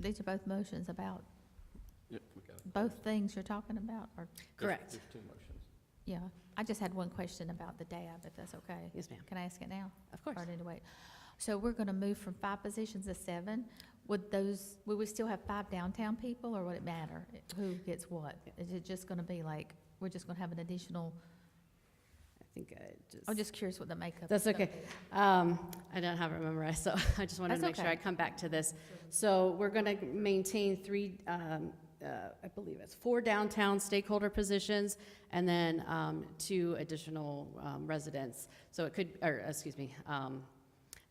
These are both motions about Yep, we got it. both things you're talking about, or, Correct. There's two motions. yeah? I just had one question about the DAB, if that's okay. Yes, ma'am. Can I ask it now? Of course. Or need to wait? So we're gonna move from 5 positions to 7. Would we still have 5 downtown people, or would it matter who gets what? Is it just gonna be like, we're just gonna have an additional, I think I just. I'm just curious what the makeup is. That's gonna okay. be. I don't have it memorized, so I just wanted to That's make sure okay. I come back to this. So we're going to maintain 3, I believe it's 4 downtown stakeholder positions, and then 2 additional residents. So it could, or excuse me,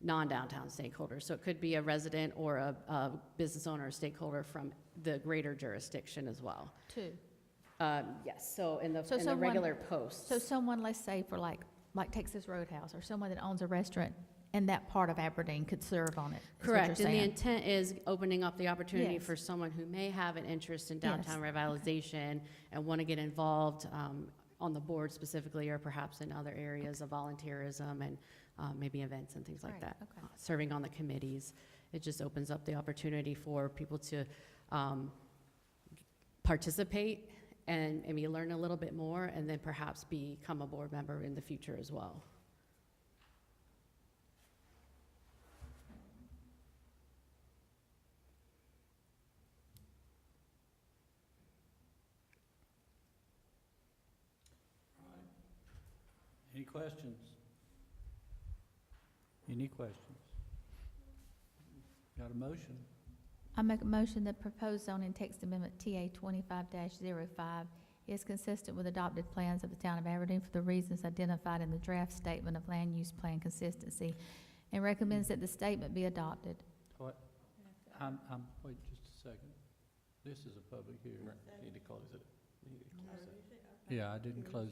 non-downtown stakeholders. So it could be a resident or a business owner or stakeholder from the greater jurisdiction as well. 2. Yes, so in the So regular posts. So someone, let's say for like Texas Roadhouse, or someone that owns a restaurant in that part of Aberdeen could serve on it, is what you're Correct, and the saying. intent is opening up the opportunity Yes. for someone who may have an interest in Yes. downtown revitalization and want to get involved on the board specifically, or perhaps in other areas of volunteerism and maybe events and things like Right, that. okay. Serving on the committees. It just opens up the opportunity for people to participate and maybe learn a little bit more, and then perhaps become a board member in the future as well. Any questions? Any questions? Got a motion? I make a motion that proposed zoning text amendment TA 25-05 is consistent with adopted plans of the town of Aberdeen for the reasons identified in the draft statement of land use plan consistency, and recommends that the statement be adopted. What? Wait just a second. This is a public hearing. Need to close it. Need to close it. Yeah, I didn't close.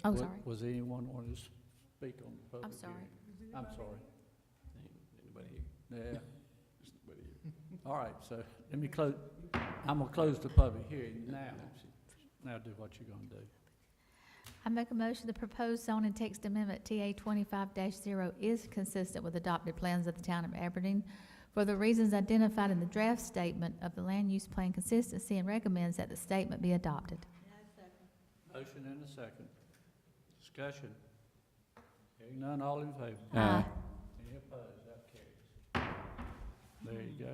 Oh, Wa- sorry. Was anyone wanting to speak on the public I'm sorry. hearing? I'm sorry. Anybody here? Yeah. There's nobody here. All right, so let me close, I'm gonna close the public hearing now. Now do what you're gonna do. I make a motion the proposed zoning text amendment TA 25-0 is consistent with adopted plans of the town of Aberdeen for the reasons identified in the draft statement of the land use plan consistency, and recommends that the statement be adopted. Motion and a second. Discussion. Hearing none, all in favor? Aye. Any opposed? That carries. There you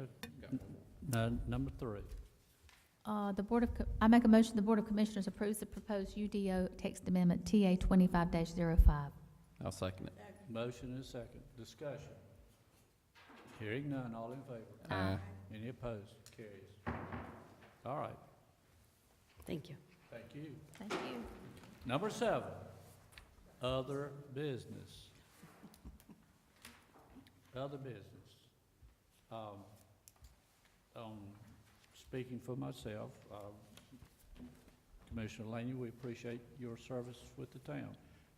go. Number 3. I make a motion the Board of Commissioners approves the proposed UDO text amendment TA 25-05. I'll second it. Motion and a second. Discussion. Hearing none, all in favor? Aye. Any opposed? Carries. All right, Thank you. thank you. Thank you. Number 7, other business. Other business. Speaking for myself, Commissioner Laney, we appreciate your service with the town.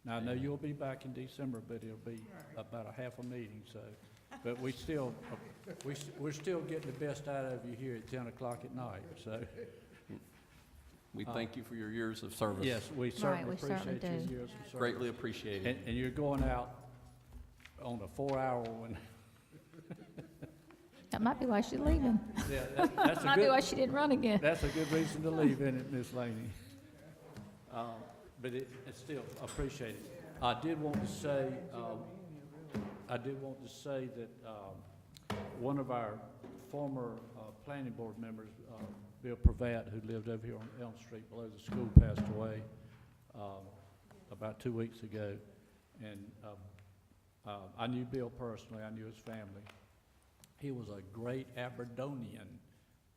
Now, I know you'll be back in December, but it'll be about a half a meeting, so, but we're still getting the best out of you here at 10 o'clock at night, so. We thank you for your years of service. Yes, we certainly we certainly appreciate your do. years of service. Greatly appreciated. And you're going out on a 4-hour one. That might be why she's leaving. Yeah, that's a Might be good, why she didn't run again. that's a good reason to leave, isn't it, Miss Laney? But it's still appreciated. I did want to say that one of our former planning board members, Bill Pravat, who lived over here on Elm Street below the school, passed away about 2 weeks ago. And I knew Bill personally. I knew his family. He was a great Aberdonian,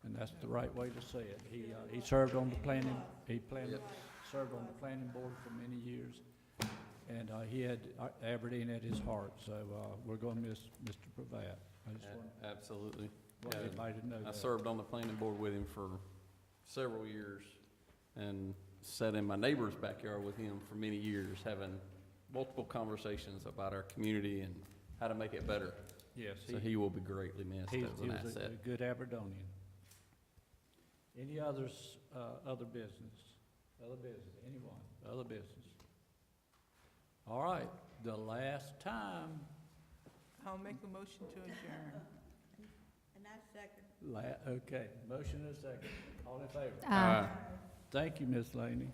and that's the right way to say it. He served on the planning. Served on the planning board for many years, and he had Aberdeen at his heart. So we're going to miss Mr. Pravat. I just Absolutely. want Yeah, everybody to know I that. served on the planning board with him for several years and sat in my neighbor's backyard with him for many years, having multiple conversations about our community and how to make it better. Yes, So he will be greatly missed he as an was asset. a good Aberdonian. Any others, other business? Other business, anyone? Other business? All right, the last time. I'll make a motion to adjourn. And I second. Okay, motion and a second. All in favor? Aye. Thank you, Ms. Laney.